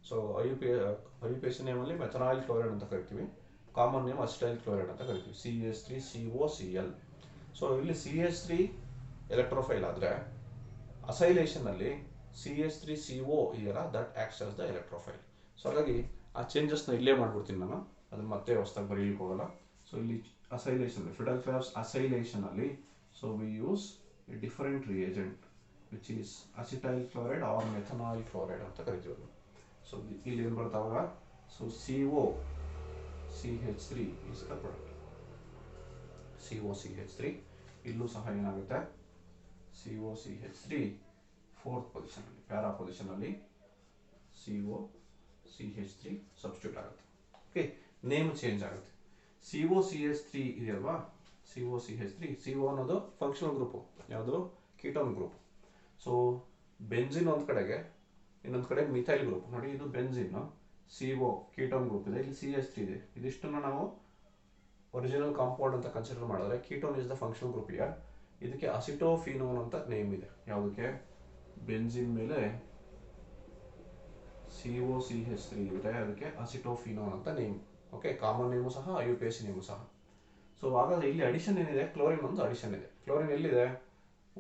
ಸೊ IUPAC ನೇಮಲ್ಲಿ ಮೆಥನಾಲ್ ಕ್ಲೋರೈಡ್ ಅಂತ ಕರಿತೀವಿ. ಕಾಮನ್ ನೇಮ್ ಅಸಿಟೈಲ್ ಕ್ಲೋರೈಡ್ ಅಂತ ಕರಿತೀವಿ, CH3COCl. ಸೊ ಇಲ್ಲಿ CH3 ಎಲೆಕ್ಟ್ರೋಫೈಲ್ ಆದರೆ ಅಸೈಲೇಷನ್ನಲ್ಲಿ CH3CO ಇದೆಯಲ್ಲ, that acts as the electrophile. So ಹಾಗಾಗಿ ಆ ಚೇಂಜಸ್ನ ಇಲ್ಲೇ ಮಾಡ್ಬಿಡ್ತೀನಿ ನಾನು, ಅದನ್ನು ಮತ್ತೆ ಹೊಸದಾಗಿ ಬರೀಲಿಕ್ಕೆ ಹೋಗಲ್ಲ. ಸೊ ಇಲ್ಲಿ ಅಸೈಲೇಷನ್ ಫಿಡೆಲ್-ಕ್ರಾಫ್ಟ್ಸ್ ಅಸೈಲೇಷನಲ್ಲಿ so we use a different reagent which is acetyl chloride or methanal chloride ಅಂತ ಕರಿತೀವಿ. ಸೊ ಇಲ್ಲಿ ಏನು ಬರ್ತಾವಾಗ, so COCH3 is the product. COCH3 ಇಲ್ಲೂ ಸಹ ಏನಾಗುತ್ತೆ, COCH3 4th ಪೊಸಿಷನಲ್ಲಿ ಪ್ಯಾರಾ ಪೊಸಿಷನಲ್ಲಿ COCH3 ಸಬ್ಸ್ಟಿಟ್ಯೂಟ್ ಆಗುತ್ತೆ. ಓಕೆ, ನೇಮ್ ಚೇಂಜ್ ಆಗುತ್ತೆ. COCH3 ಇದೆಯಲ್ವಾ, COCH3 CO ಅನ್ನೋದು ಫಂಕ್ಷನಲ್ ಗ್ರೂಪು, ಯಾವುದು ಕೀಟೋನ್ ಗ್ರೂಪ್. ಸೊ ಬೆಂಜಿನ್ ಒಂದು ಕಡೆಗೆ, ಇನ್ನೊಂದು ಕಡೆ ಮಿಥೈಲ್ ಗ್ರೂಪ್. ನೋಡಿ, ಇದು ಬೆಂಜಿನ್, CO ಕೀಟೋನ್ ಗ್ರೂಪ್ ಇದೆ, ಇಲ್ಲಿ CH3 ಇದೆ. ಇದಿಷ್ಟನ್ನು ನಾವು ಒರಿಜಿನಲ್ ಕಾಂಪೌಂಡ್ ಅಂತ ಕನ್ಸಿಡರ್ ಮಾಡಿದ್ರೆ ketone is the functional group year. ಇದಕ್ಕೆ ಅಸಿಟೋಫಿನೋನ್ ಅಂತ ನೇಮ್ ಇದೆ. ಯಾವುದಕ್ಕೆ? ಬೆಂಜಿನ್ ಮೇಲೆ COCH3 ಇದೆ, ಅದಕ್ಕೆ ಅಸಿಟೋಫಿನೋನ್ ಅಂತ ನೇಮ್. ಓಕೆ, ಕಾಮನ್ ನೇಮು ಸಹ IUPAC ನೇಮು ಸಹ. ಸೊ ಹಾಗಾದ್ರೆ ಇಲ್ಲಿ ಅಡಿಷನ್ ಏನಿದೆ, ಕ್ಲೋರಿನ್ ಒಂದು ಅಡಿಷನ್ ಇದೆ. ಕ್ಲೋರಿನ್ ಎಲ್ಲಿದೆ?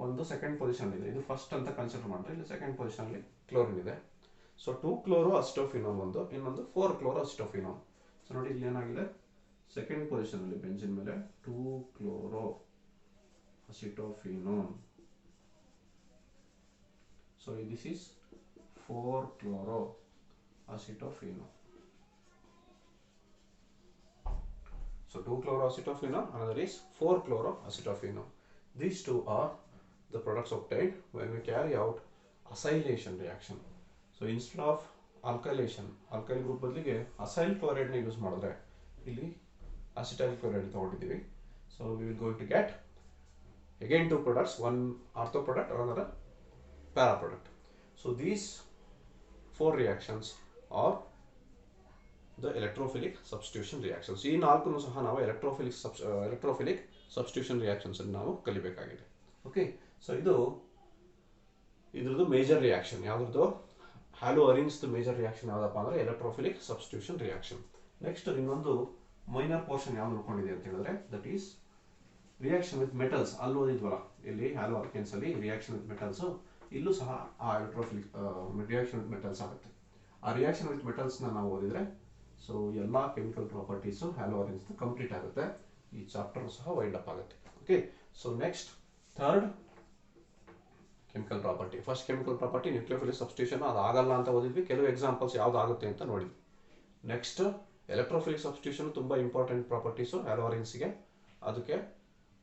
ಒಂದು ಸೆಕೆಂಡ್ ಪೊಸಿಷನ್ ಇದೆ. ಇದು ಫಸ್ಟ್ ಅಂತ ಕನ್ಸಿಡರ್ ಮಾಡಿದ್ರೆ ಇಲ್ಲಿ ಸೆಕೆಂಡ್ ಪೊಸಿಷನಲ್ಲಿ ಕ್ಲೋರಿನ್ ಇದೆ. ಸೊ 2-ಕ್ಲೋರೋ ಅಸಿಟೋಫಿನೋನ್ ಒಂದು, ಇನ್ನೊಂದು 4-ಕ್ಲೋರೋ ಅಸಿಟೋಫಿನೋನ್. ಸೊ ನೋಡಿ, ಇಲ್ಲಿ ಏನಾಗಿದೆ, ಸೆಕೆಂಡ್ ಪೊಸಿಷನಲ್ಲಿ ಬೆಂಜಿನ್ ಮೇಲೆ 2-ಕ್ಲೋರೋ acetophenone. So this is 4-ಕ್ಲೋರೋ acetophenone. So 2-chloroacetophenone, another is 4-chloroacetophenone. These two are the products obtained when we carry out acylation reaction. So instead of alkylation, alkyl group ಬದಲಿಗೆ acyl chloride ನ use ಮಾಡಿದ್ರೆ ಇಲ್ಲಿ acetyl chloride ತಗೊಂಡಿದ್ದೀವಿ. So we will going to get again 2 products, one ortho product, another para product. So these 4 reactions are the electrophilic substitution reactions. ಈ 4 ಸಹ ನಾವು electrophilic substitution reactions ಅನ್ನು ನಾವು ಕಲಿಬೇಕಾಗಿದೆ. ಓಕೆ, ಸೊ ಇದ್ರದ್ದು ಮೇಜರ್ ರಿಯಾಕ್ಷನ್ ಯಾವ್ದು? Hello arenes major reaction ಯಾವ್ದಪ್ಪ ಅಂದ್ರೆ electrophilic substitution reaction. Next ಇನ್ನೊಂದು ಮೈನರ್ ಪೋರ್ಷನ್ ಯಾವ್ದು ನೋಡ್ಕೊಂಡಿದೆ ಅಂತ ಹೇಳಿದ್ರೆ that is reaction with metals. ಅಲ್ಲಿ ಓದಿದ್ವಲ್ಲ, ಇಲ್ಲಿ ಹ್ಯಾಲೋ ಅಲ್ಕೇನ್ಸ್ ಅಲ್ಲಿ ರಿಯಾಕ್ಷನ್ ವಿತ್ ಮೆಟಲ್ಸ್, ಇಲ್ಲೂ ಸಹ ಆ ಎಲೆಕ್ಟ್ರೋಫಿಲಿಕ್ ರಿಯಾಕ್ಷನ್ ವಿತ್ ಮೆಟಲ್ಸ್ ಆಗುತ್ತೆ. ಆ ರಿಯಾಕ್ಷನ್ ವಿತ್ ಮೆಟಲ್ಸ್ನ ನಾವು ಓದಿದ್ರೆ ಸೊ ಎಲ್ಲ chemical properties hello arenes complete ಆಗುತ್ತೆ. ಈ ಚಾಪ್ಟರ್ ಸಹ ವೈಂಡ್ ಅಪ್ ಆಗುತ್ತೆ. Okay, so next third chemical property. First chemical property nucleophilic substitution, ಅದು ಆಗಲ್ಲ ಅಂತ ಓದಿದ್ವಿ. ಕೆಲವು ಎಕ್ಸಾಂಪಲ್ಸ್ ಯಾವ್ದು ಆಗುತ್ತೆ ಅಂತ ನೋಡಿದ್ವಿ. ನೆಕ್ಸ್ಟ್ ಎಲೆಕ್ಟ್ರೋಫಿಲಿಕ್ ಸಬ್ಸ್ಟಿಟ್ಯೂಷನ್ ತುಂಬ ಇಂಪಾರ್ಟೆಂಟ್ ಪ್ರಾಪರ್ಟೀಸು ಹ್ಯಾಲೋ ಅರಿನ್ಸ್ಗೆ, ಅದಕ್ಕೆ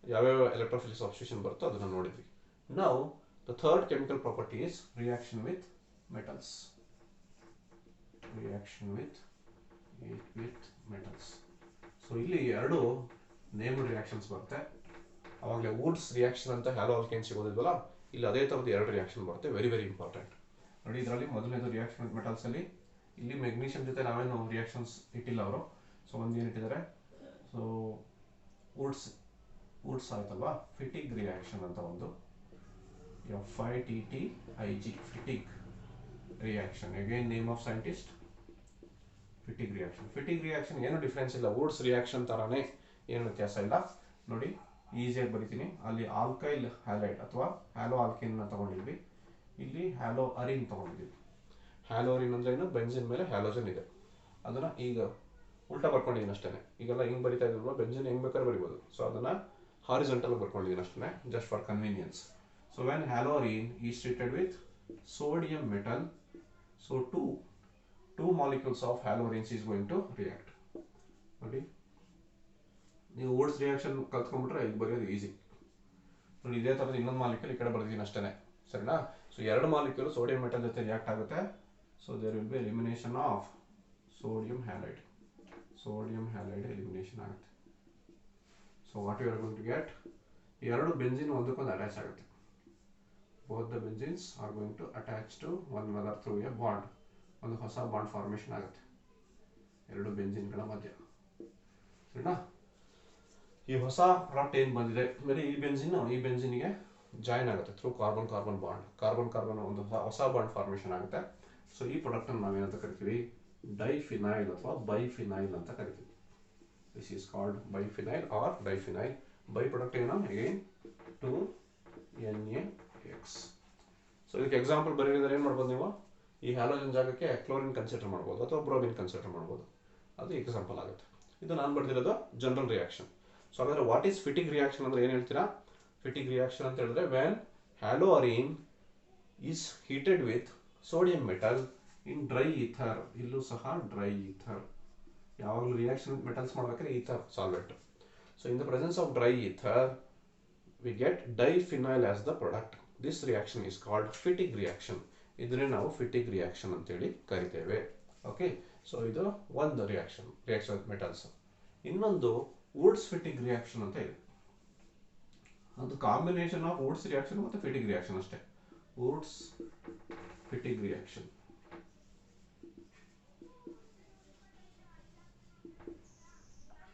ಯಾವ್ಯಾವ ಎಲೆಕ್ಟ್ರೋಫಿಲಿಕ್ ಸಬ್ಸ್ಟಿಟ್ಯೂಷನ್ ಬರುತ್ತೋ ಅದನ್ನು ನೋಡಿದ್ವಿ. ನಾವು the third chemical property is reaction with metals, reaction with metals. So ಇಲ್ಲಿ ಎರಡು ನೇಮ್ಡ್ ರಿಯಾಕ್ಷನ್ಸ್ ಬರುತ್ತೆ. ಅವಾಗಲೇ ವುಡ್ಸ್ ರಿಯಾಕ್ಷನ್ ಅಂತ ಹ್ಯಾಲೋ ಆಲ್ಕೇನ್ ಸಿಗೋದಿಲ್ವಲ್ಲ, ಇಲ್ಲಿ ಅದೇ ಥರದ್ದು ಎರಡು ರಿಯಾಕ್ಷನ್ ಬರುತ್ತೆ. ವೆರಿ ವೆರಿ ಇಂಪಾರ್ಟೆಂಟ್ ನೋಡಿ. ಇದರಲ್ಲಿ ಮೊದಲನೇದು ರಿಯಾಕ್ಷನ್ ವಿತ್ ಮೆಟಲ್ಸ್ ಅಲ್ಲಿ ಇಲ್ಲಿ ಮೆಗ್ನೀಷಿಯಂ ಜೊತೆ ನಾವೇನು ರಿಯಾಕ್ಷನ್ಸ್ ಇಟ್ಟಿಲ್ಲ ಅವರು. ಸೊ ಒಂದು ಏನಿಟ್ಟಿದ್ದಾರೆ, ಸೊ ವುಡ್ಸ್ ಆಯ್ತಲ್ವಾ, ಫಿಟಿಗ್ ರಿಯಾಕ್ಷನ್ ಅಂತ ಒಂದು FITTIG Fittig reaction. Again name of scientist Fittig reaction. Fittig reaction ಏನು ಡಿಫ್ರೆನ್ಸ್ ಇಲ್ಲ, ವುಡ್ಸ್ ರಿಯಾಕ್ಷನ್ ತರಾನೇ, ಏನು ವ್ಯತ್ಯಾಸ ಇಲ್ಲ ನೋಡಿ. ಈಸಿಯಾಗಿ ಬರಿತೀನಿ. ಅಲ್ಲಿ ಆಲ್ಕೈಲ್ ಹ್ಯಾಲೈಡ್ ಅಥವಾ ಹ್ಯಾಲೋ ಆಲ್ಕಿನ್ ತಗೊಂಡಿದ್ವಿ, ಇಲ್ಲಿ ಹ್ಯಾಲೋ ಅರಿನ್ ತಗೊಂಡಿದ್ವಿ. ಹ್ಯಾಲೋ ಅರಿನ್ ಅಂದ್ರೆ ಏನು, ಬೆಂಜಿನ್ ಮೇಲೆ ಹ್ಯಾಲೋಜನ್ ಇದೆ, ಅದನ್ನ ಈಗ ಉಲ್ಟಾ ಬರ್ಕೊಂಡಿದ್ದೀನಿ ಅಷ್ಟೇ. ಈಗೆಲ್ಲ ಹಿಂಗೆ ಬರಿತಾ ಇದ್ರಲ್ವ, ಬೆಂಜಿನ್ ಹೆಂಗ್ ಬೇಕಾದ್ರೆ ಬರಿಬೋದು. ಸೊ ಅದನ್ನ ಹಾರಿಜಾಂಟಲ್ ಬರ್ಕೊಂಡಿದ್ದೀನಿ ಅಷ್ಟೇ, just for convenience. So when halo arene is treated with sodium metal, so two molecules of halogens is going to react. ನೋಡಿ, ನೀವು ವುಡ್ಸ್ ರಿಯಾಕ್ಷನ್ ಕಲ್ತ್ಕೊಂಡ್ಬಿಟ್ರೆ ಇದು ಬರೆಯೋದು ಈಸಿ ನೋಡಿ. ಇದೇ ಥರದ ಇನ್ನೊಂದು ಮಾಲಿಕ್ಯೂಲ್ ಈ ಕಡೆ ಬರ್ತೀನಿ ಅಷ್ಟೇ, ಸರಿನಾ. ಸೊ ಎರಡು ಮಾಲಿಕ್ಯೂಲ್ ಸೋಡಿಯಂ ಮೆಟಲ್ ಜೊತೆ ರಿಯಾಕ್ಟ್ ಆಗುತ್ತೆ. So there will be elimination of sodium halide elimination ಆಗುತ್ತೆ. So what you are going to get, ಎರಡು ಬೆಂಜಿನ್ ಒಂದಕ್ಕೊಂದು ಅಟ್ಯಾಚ್ ಆಗುತ್ತೆ. Both the benzenes are going to attach to one another through a bond. ಒಂದು ಹೊಸ bond formation ಆಗುತ್ತೆ ಎರಡು ಬೆಂಜಿನ್ಗಳ ಮಧ್ಯ, ಸರಿನಾ. ಈ ಹೊಸ ಪ್ರಾಡಕ್ಟ್ ಏನು ಬಂದಿದೆ, ಬರೀ ಈ ಬೆಂಜಿನ್ಗೆ ಜಾಯಿನ್ ಆಗುತ್ತೆ ಥ್ರೂ ಕಾರ್ಬನ್ ಬಾಂಡ್ ಒಂದು ಹೊಸ ಬಾಂಡ್ ಫಾರ್ಮೇಷನ್ ಆಗುತ್ತೆ. ಸೊ ಈ ಪ್ರಾಡಕ್ಟ್ ಅನ್ನು ನಾವೇನಂತ ಕರಿತೀವಿ, ಡೈಫಿನೈಲ್ ಅಥವಾ ಬೈಫಿನೈಲ್ ಅಂತ ಕರಿತೀವಿ. This is called biphenyl or diphenyl. By product ಏನೋ ಅಗೇನ್ 2NaX. ಸೊ ಇದಕ್ಕೆ ಎಕ್ಸಾಂಪಲ್ ಬರೆಯೋದ್ರೆ ಏನು ಮಾಡ್ಬೋದು ನೀವು, ಈ ಹ್ಯಾಲೋಜನ್ ಜಾಗಕ್ಕೆ ಕ್ಲೋರಿನ್ ಕನ್ಸಿಡರ್ ಮಾಡ್ಬೋದು ಅಥವಾ ಬ್ರೋಮಿನ್ ಕನ್ಸಿಡರ್ ಮಾಡ್ಬೋದು, ಅದು ಎಕ್ಸಾಂಪಲ್ ಆಗುತ್ತೆ. ಇದು ನಾನು ಬರ್ದಿರೋದು ಜನರಲ್ ರಿಯಾಕ್ಷನ್. ಸೊ ಹಾಗಾದ್ರೆ ವಾಟ್ ಈಸ್ ಫಿಟಿಗ್ ರಿಯಾಕ್ಷನ್ ಅಂದ್ರೆ ಏನು ಹೇಳ್ತೀರಾ? ಫಿಟಿಗ್ ರಿಯಾಕ್ಷನ್ ಅಂತ ಹೇಳಿದ್ರೆ when halo arene is heated with sodium metal in dry ether. ಇಲ್ಲೂ ಸಹ ಡ್ರೈ ಈಥರ್, ಯಾವಾಗಲೂ ರಿಯಾಕ್ಷನ್ ವಿತ್ ಮೆಟಲ್ಸ್ ಮಾಡ್ಬೇಕಾದ್ರೆ ether solvent. So in the presence of dry ether we get diphenyl as the product. This reaction is called Fittig reaction. ಇದನ್ನೇ ನಾವು ಫಿಟಿಗ್ reaction ಅಂತೇಳಿ ಕರಿತೇವೆ. Okay, so ಇದು ಒಂದು ರಿಯಾಕ್ಷನ್ ವಿತ್ ಮೆಟಲ್ಸ್. ಇನ್ನೊಂದು Wurtz Fittig reaction ಅಂತ ಇದೆ. ಅದು ಕಾಂಬಿನೇಷನ್ ಆಫ್ ವುಡ್ಸ್ ರಿಯಾಕ್ಷನ್ ಮತ್ತು ಫಿಟಿಗ್ ರಿಯಾಕ್ಷನ್ ಅಷ್ಟೇ. Wurtz Fittig reaction.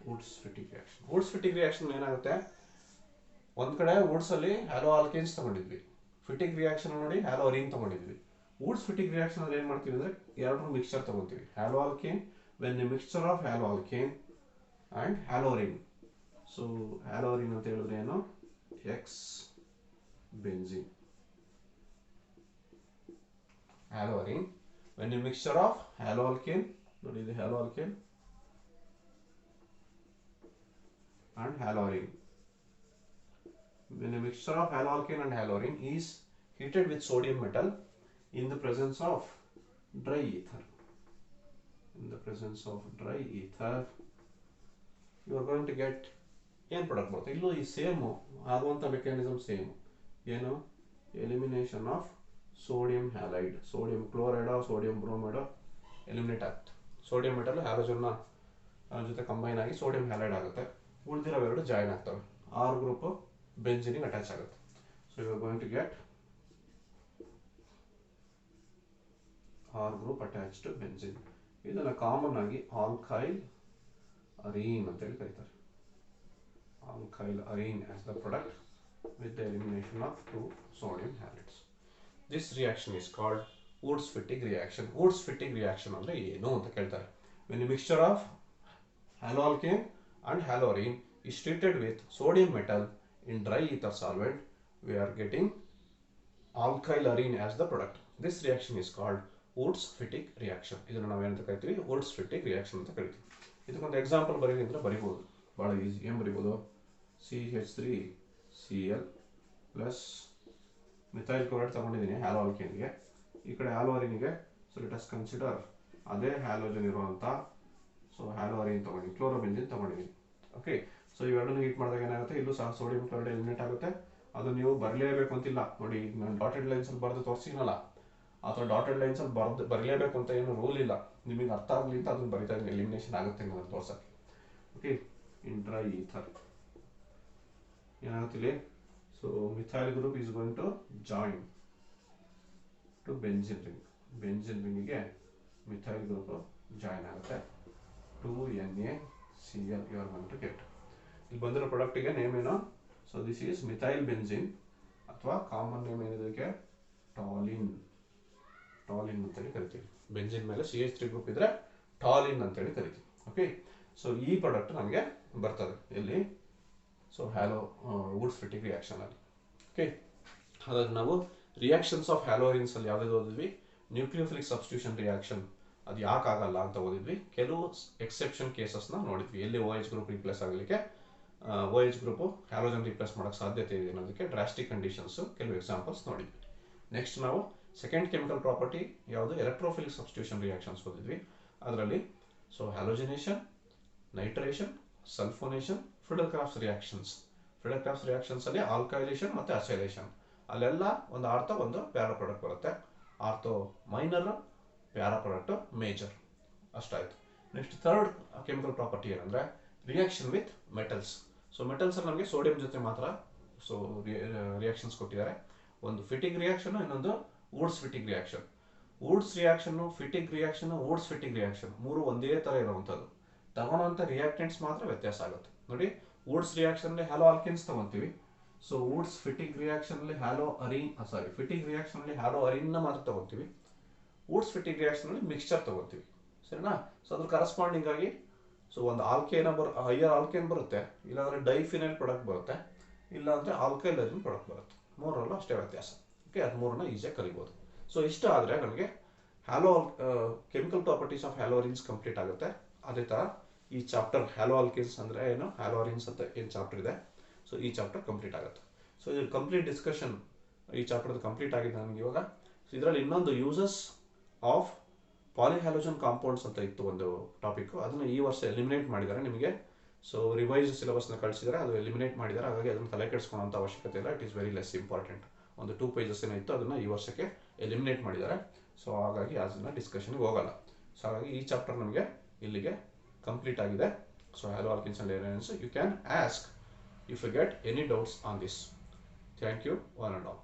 Wurtz Fittig reaction ಏನಾಗುತ್ತೆ, ಒಂದ್ ಕಡೆ ವುಡ್ಸ್ ಅಲ್ಲಿ ಹ್ಯಾಲೋ ಆಲ್ಕೇನ್ಸ್ ತಗೊಂಡಿದ್ವಿ, ಫಿಟಿಗ್ ರಿಯಾಕ್ಷನ್ ನೋಡಿ ಹ್ಯಾಲೋ ಅರಿನ್ ತಗೊಂಡಿದ್ವಿ. ವುಡ್ಸ್ ಫಿಟಿಗ್ ರಿಯಾಕ್ಷನ್ ಅಲ್ಲಿ ಏನ್ ಮಾಡ್ತೀವಿ ಅಂದ್ರೆ ಎರಡು ಮಿಕ್ಸ್ಚರ್ ತಗೊಂತೀವಿ. Halo alkane, when a mixture of halo alkane and halo arene. So halo arene ಅಂತ ಹೇಳಿದ್ರೆ ಏನು, X benzene. Halo arene when a mixture of halo alkane, ನೋಡಿ ಇದು halo alkane and haloarine. When a mixture of haloalkane and haloarine is heated with sodium metal in the presence of dry ether, you are going to get ಏನು product ಬರುತ್ತೆ. ಇಲ್ಲೂ ಈ same ಆಗುವಂಥ mechanism same. ಏನು, elimination of sodium halide, sodium ಕ್ಲೋರೈಡೋ sodium ಬ್ರೋಮೈಡೋ eliminate ಆಗುತ್ತೆ. Sodium metal ಹ್ಯಾಲೋಜನ್ನ ಜೊತೆ ಕಂಬೈನ್ ಆಗಿ ಸೋಡಿಯಂ ಹ್ಯಾಲೈಡ್ ಆಗುತ್ತೆ. ಉಳಿದಿರೋವೆರಡು ಜಾಯಿನ್ ಆಗ್ತವೆ, ಆರ್ ಗ್ರೂಪ್ ಬೆಂಜಿನಿಗೆ ಅಟ್ಯಾಚ್ ಆಗುತ್ತೆ. So you are going to get R group attach to benzene. ಇದನ್ನು ಕಾಮನ್ ಆಗಿ ಆಲ್ಕೈಲ್ ಅರೀನ್ ಅಂತ ಹೇಳಿ ಕರೀತಾರೆ. Alkyl arene as the product with the elimination of 2 sodium halides. This reaction is called Wurtz-Fittig reaction. Wurtz-Fittig reaction ಅಂದ್ರೆ ಏನು ಅಂತ ಕೇಳ್ತಾರೆ. When a mixture of haloalkane and haloarine is treated with sodium metal in dry ether solvent, we are getting alkyl arene as the product. This reaction is called Wurtz-Fittig reaction. ಇದನ್ನು ನಾವು ಏನಂತ ಕರಿತೀವಿ, Wurtz-Fittig reaction ಅಂತ ಕರಿತೀವಿ. ಇದಕ್ಕೊಂದು example ಬರೀರಿ ಅಂದ್ರೆ ಬರಿಬಹುದು, ಬಹಳ ಈಸಿ. ಏನು ಬರಿಬಹುದು, CH3Cl ಪ್ಲಸ್ ಮಿಥೈಲ್ ಕ್ಲೋರೈಡ್ ತಗೊಂಡಿದ್ದೀನಿ ಹ್ಯಾಲೋ ಆಲ್ಕೇನ್ಗೆ. ಈ ಕಡೆ ಹ್ಯಾಲೋ ಅರಿನ್ಗೆ, ಸೊ ಲೆಟ್ ಅಸ್ ಕನ್ಸಿಡರ್ ಅದೇ ಹ್ಯಾಲೋಜನ್ ಇರುವಂತ, ಸೊ ಹ್ಯಾಲೋ ಅರಿನ್ ತಗೊಂಡಿದ್ದೀನಿ, ಕ್ಲೋರೋಬೆಂಜಿನ್ ತಗೊಂಡಿದ್ದೀನಿ. ಓಕೆ, ಸೊ ಇವೆರಡನ್ನು ಹೀಟ್ ಮಾಡಿದಾಗ ಏನಾಗುತ್ತೆ, ಇಲ್ಲೂ ಸಹ ಸೋಡಿಯಂ ಕ್ಲೋರೈಡ್ ಎಲಿಮಿನೇಟ್ ಆಗುತ್ತೆ. ಅದು ನೀವು ಬರಲೇಬೇಕು ಅಂತಿಲ್ಲ ನೋಡಿ, ನಾನು ಡಾಟೆಡ್ ಲೈನ್ಸ್ ಅಲ್ಲಿ ಬರೆದು ತೋರಿಸಿನಲ್ಲ, ಅಥವಾ ಡಾಟೆಡ್ ಲೈನ್ಸಲ್ಲಿ ಬರಲೇಬೇಕು ಅಂತ ಏನು ರೂಲ್ ಇಲ್ಲ, ನಿಮಗೆ ಅರ್ಥ ಆಗಲಿ ಅಂತ ಅದನ್ನು ಬರಿತಾ ಇದ್ದೀನಿ, ಎಲಿಮಿನೇಷನ್ ಆಗುತ್ತೆ ಅನ್ನೋದು ತೋರ್ಸಕ್ಕೆ. ಓಕೆ, ಇಂಟ್ರಾ ಈಥರ್ ಏನಾಗುತ್ತಿಲ್ಲ. So methyl group is going to join to benzene ring. Benzene ರಿಂಗಿಗೆ ಮಿಥೈಲ್ ಗ್ರೂಪ್ ಜಾಯಿನ್ ಆಗುತ್ತೆ. 2NaCl you are going to get. ಇಲ್ಲಿ ಬಂದಿರೋ ಪ್ರಾಡಕ್ಟಿಗೆ ನೇಮ್ ಏನೋ, so this is methyl benzene, ಅಥವಾ ಕಾಮನ್ ನೇಮ್ ಏನಿದಕ್ಕೆ toluene. Toluene ಅಂತೇಳಿ ಕರಿತೀವಿ. ಬೆಂಜಿನ್ ಮೇಲೆ CH3 ಗ್ರೂಪ್ ಇದ್ರೆ ಟಾಲಿನ್ ಅಂತೇಳಿ ಕರಿತೀವಿ. ಓಕೆ, ಸೊ ಈ ಪ್ರಾಡಕ್ಟ್ ನಮಗೆ ಬರ್ತದೆ ಎಲ್ಲಿ, so hello Woods Fittig reaction ಅಲ್ಲಿ. ಓಕೆ, ಹಾಗಾಗಿ ನಾವು ರಿಯಾಕ್ಷನ್ಸ್ ಆಫ್ ಹ್ಯಾಲೋರಿನ್ಸ್ ಅಲ್ಲಿ ಯಾವ್ದು ಓದಿದ್ವಿ, ನ್ಯೂಕ್ಲಿಯೋಫಿಲಿಕ್ ಸಬ್ಸ್ಟಿಟ್ಯೂಷನ್ ರಿಯಾಕ್ಷನ್ ಅದು ಯಾಕೆ ಆಗಲ್ಲ ಅಂತ ಓದಿದ್ವಿ. ಕೆಲವು ಎಕ್ಸೆಪ್ಷನ್ ಕೇಸಸ್ನ ನೋಡಿದ್ವಿ, ಎಲ್ಲಿ OH ಗ್ರೂಪ್ ರಿಪ್ಲೇಸ್ ಆಗಲಿಕ್ಕೆ OH ಗ್ರೂಪ್ ಹ್ಯಾಲೋಜನ್ ರಿಪ್ಲೇಸ್ ಮಾಡೋಕ್ಕೆ ಸಾಧ್ಯತೆ ಇದೆ ಅನ್ನೋದಕ್ಕೆ ಡ್ರಾಸ್ಟಿಕ್ ಕಂಡೀಷನ್ಸ್ ಕೆಲವು ಎಕ್ಸಾಂಪಲ್ಸ್ ನೋಡಿದ್ವಿ. ನೆಕ್ಸ್ಟ್ ನಾವು ಸೆಕೆಂಡ್ ಕೆಮಿಕಲ್ ಪ್ರಾಪರ್ಟಿ ಯಾವುದು, ಎಲೆಕ್ಟ್ರೋಫಿಲಿಕ್ ಸಬ್ಸ್ಟಿಟ್ಯೂಷನ್ ರಿಯಾಕ್ಷನ್ಸ್ ಓದಿದ್ವಿ. ಅದರಲ್ಲಿ so halogenation, nitration, sulphonation, Friedel Crafts reactions. Friedel Crafts reactions ಅಲ್ಲಿ ಆಲ್ಕೈಲೇಷನ್ ಮತ್ತು ಅಸೈಲೇಷನ್, ಅಲ್ಲೆಲ್ಲ ಒಂದು ಆರ್ಥೋ ಒಂದು ಪ್ಯಾರಾ ಪ್ರಾಡಕ್ಟ್ ಬರುತ್ತೆ. Ortho minor, para product major, ಅಷ್ಟಾಯ್ತು. ನೆಕ್ಸ್ಟ್ ಥರ್ಡ್ ಕೆಮಿಕಲ್ ಪ್ರಾಪರ್ಟಿ ಏನಂದ್ರೆ reaction with metals. So metals ಅಲ್ಲಿ ನಮಗೆ ಸೋಡಿಯಂ ಜೊತೆ ಮಾತ್ರ ಸೊ ರಿಯಾಕ್ಷನ್ಸ್ ಕೊಟ್ಟಿದ್ದಾರೆ. ಒಂದು ಫಿಟ್ಟಿಂಗ್ ರಿಯಾಕ್ಷನ್, ಇನ್ನೊಂದು Woods Fittig reaction. Woods reaction, fitting reaction, Woods Fittig reaction ಮೂರು ಒಂದೇ ತರ ಇರುವಂಥದ್ದು. ತಗೊಳ್ಳೋಂಥ ರಿಯಾಕ್ಟೆಂಟ್ಸ್ ಮಾತ್ರ ವ್ಯತ್ಯಾಸ ಆಗುತ್ತೆ. ನೋಡಿ, ವುಡ್ಸ್ ರಿಯಾಕ್ಷನ್ ಅಲ್ಲಿ ಹ್ಯಾಲೋ ಆಲ್ಕಿನ್ಸ್ ತಗೊಂತೀವಿ. ಸೊ ವುಡ್ಸ್ ಫಿಟ್ಟಿಂಗ್ ರಿಯಾಕ್ಷನ್ ಅಲ್ಲಿ ಹ್ಯಾಲೋ ಅರಿನ್, ಫಿಟ್ಟಿಂಗ್ ರಿಯಾಕ್ಷನ್ ಅಲ್ಲಿ ಹ್ಯಾಲೋ ಅರಿನ್ ಮಾತ್ರ ತಗೊಂತೀವಿ. ವುಡ್ಸ್ ಫಿಟ್ಟಿಂಗ್ ರಿಯಾಕ್ಷನ್ ಅಲ್ಲಿ ಮಿಕ್ಸ್ಚರ್ ತಗೋತೀವಿ. ಸರಿನಾ? ಸೊ ಅದ್ರ ಕರೆಸ್ಪಾಂಡಿಂಗ್ ಆಗಿ ಸೊ ಒಂದು ಆಲ್ಕೇನ ಹೈಯರ್ ಆಲ್ಕೇನ್ ಬರುತ್ತೆ, ಇಲ್ಲಾಂದ್ರೆ ಡೈಫಿನೈಲ್ ಪ್ರಾಡಕ್ಟ್ ಬರುತ್ತೆ, ಇಲ್ಲಾಂದ್ರೆ ಆಲ್ಕೈಲ್ ಅರಿನ್ ಪ್ರಾಡಕ್ಟ್ ಬರುತ್ತೆ. ಮೂರರಲ್ಲೂ ಅಷ್ಟೇ ವ್ಯತ್ಯಾಸ. ಓಕೆ, ಅದು ಮೂರನ್ನ ಈಸಿಯಾಗಿ ಕಲಿಬೋದು. ಸೊ ಇಷ್ಟ ಆದರೆ ನಮಗೆ halo chemical properties of haloarenes complete ಆಗುತ್ತೆ. ಅದೇ ಥರ ಈ ಚಾಪ್ಟರ್ ಹ್ಯಾಲೋ ಆಲ್ಕಿನ್ಸ್ ಅಂದರೆ ಏನು, ಹ್ಯಾಲೋರಿನ್ಸ್ ಅಂತ ಏನು ಚಾಪ್ಟರ್ ಇದೆ, ಸೊ ಈ ಚಾಪ್ಟರ್ ಕಂಪ್ಲೀಟ್ ಆಗುತ್ತೆ. ಸೊ ಇದು ಕಂಪ್ಲೀಟ್ ಡಿಸ್ಕಷನ್ ಈ ಚಾಪ್ಟರ್ದು ಕಂಪ್ಲೀಟ್ ಆಗಿದೆ ನನಗೆ ಇವಾಗ. ಸೊ ಇದರಲ್ಲಿ ಇನ್ನೊಂದು ಯೂಸಸ್ ಆಫ್ ಪಾಲಿಹ್ಯಾಲೋಜನ್ ಕಾಂಪೌಂಡ್ಸ್ ಅಂತ ಇತ್ತು ಒಂದು ಟಾಪಿಕ್, ಅದನ್ನು ಈ ವರ್ಷ ಎಲಿಮಿನೇಟ್ ಮಾಡಿದ್ದಾರೆ ನಿಮಗೆ. ಸೊ ರಿವೈಸ್ ಸಿಲೆಬಸ್ನ ಕಳಿಸಿದರೆ ಅದು ಎಲಿಮಿನೇಟ್ ಮಾಡಿದ್ದಾರೆ, ಹಾಗಾಗಿ ಅದನ್ನು ತಲೆ ಕೆಡಿಸ್ಕೊಳ್ಳೋಂಥ ಅವಶ್ಯಕತೆ ಇಲ್ಲ. It is very less important. ಒಂದು 2 pages ಏನೋ ಇತ್ತು, ಅದನ್ನು ಈ ವರ್ಷಕ್ಕೆ ಎಲಿಮಿನೇಟ್ ಮಾಡಿದ್ದಾರೆ. ಸೊ ಹಾಗಾಗಿ ಅದನ್ನು ಡಿಸ್ಕಷನ್ಗೆ ಹೋಗಲ್ಲ. ಸೊ ಹಾಗಾಗಿ ಈ ಚಾಪ್ಟರ್ ನಮಗೆ ಇಲ್ಲಿಗೆ ಕಂಪ್ಲೀಟ್ ಆಗಿದೆ. So halo alkanes and elements, you can ask if you get any doubts on this. Thank you one and all.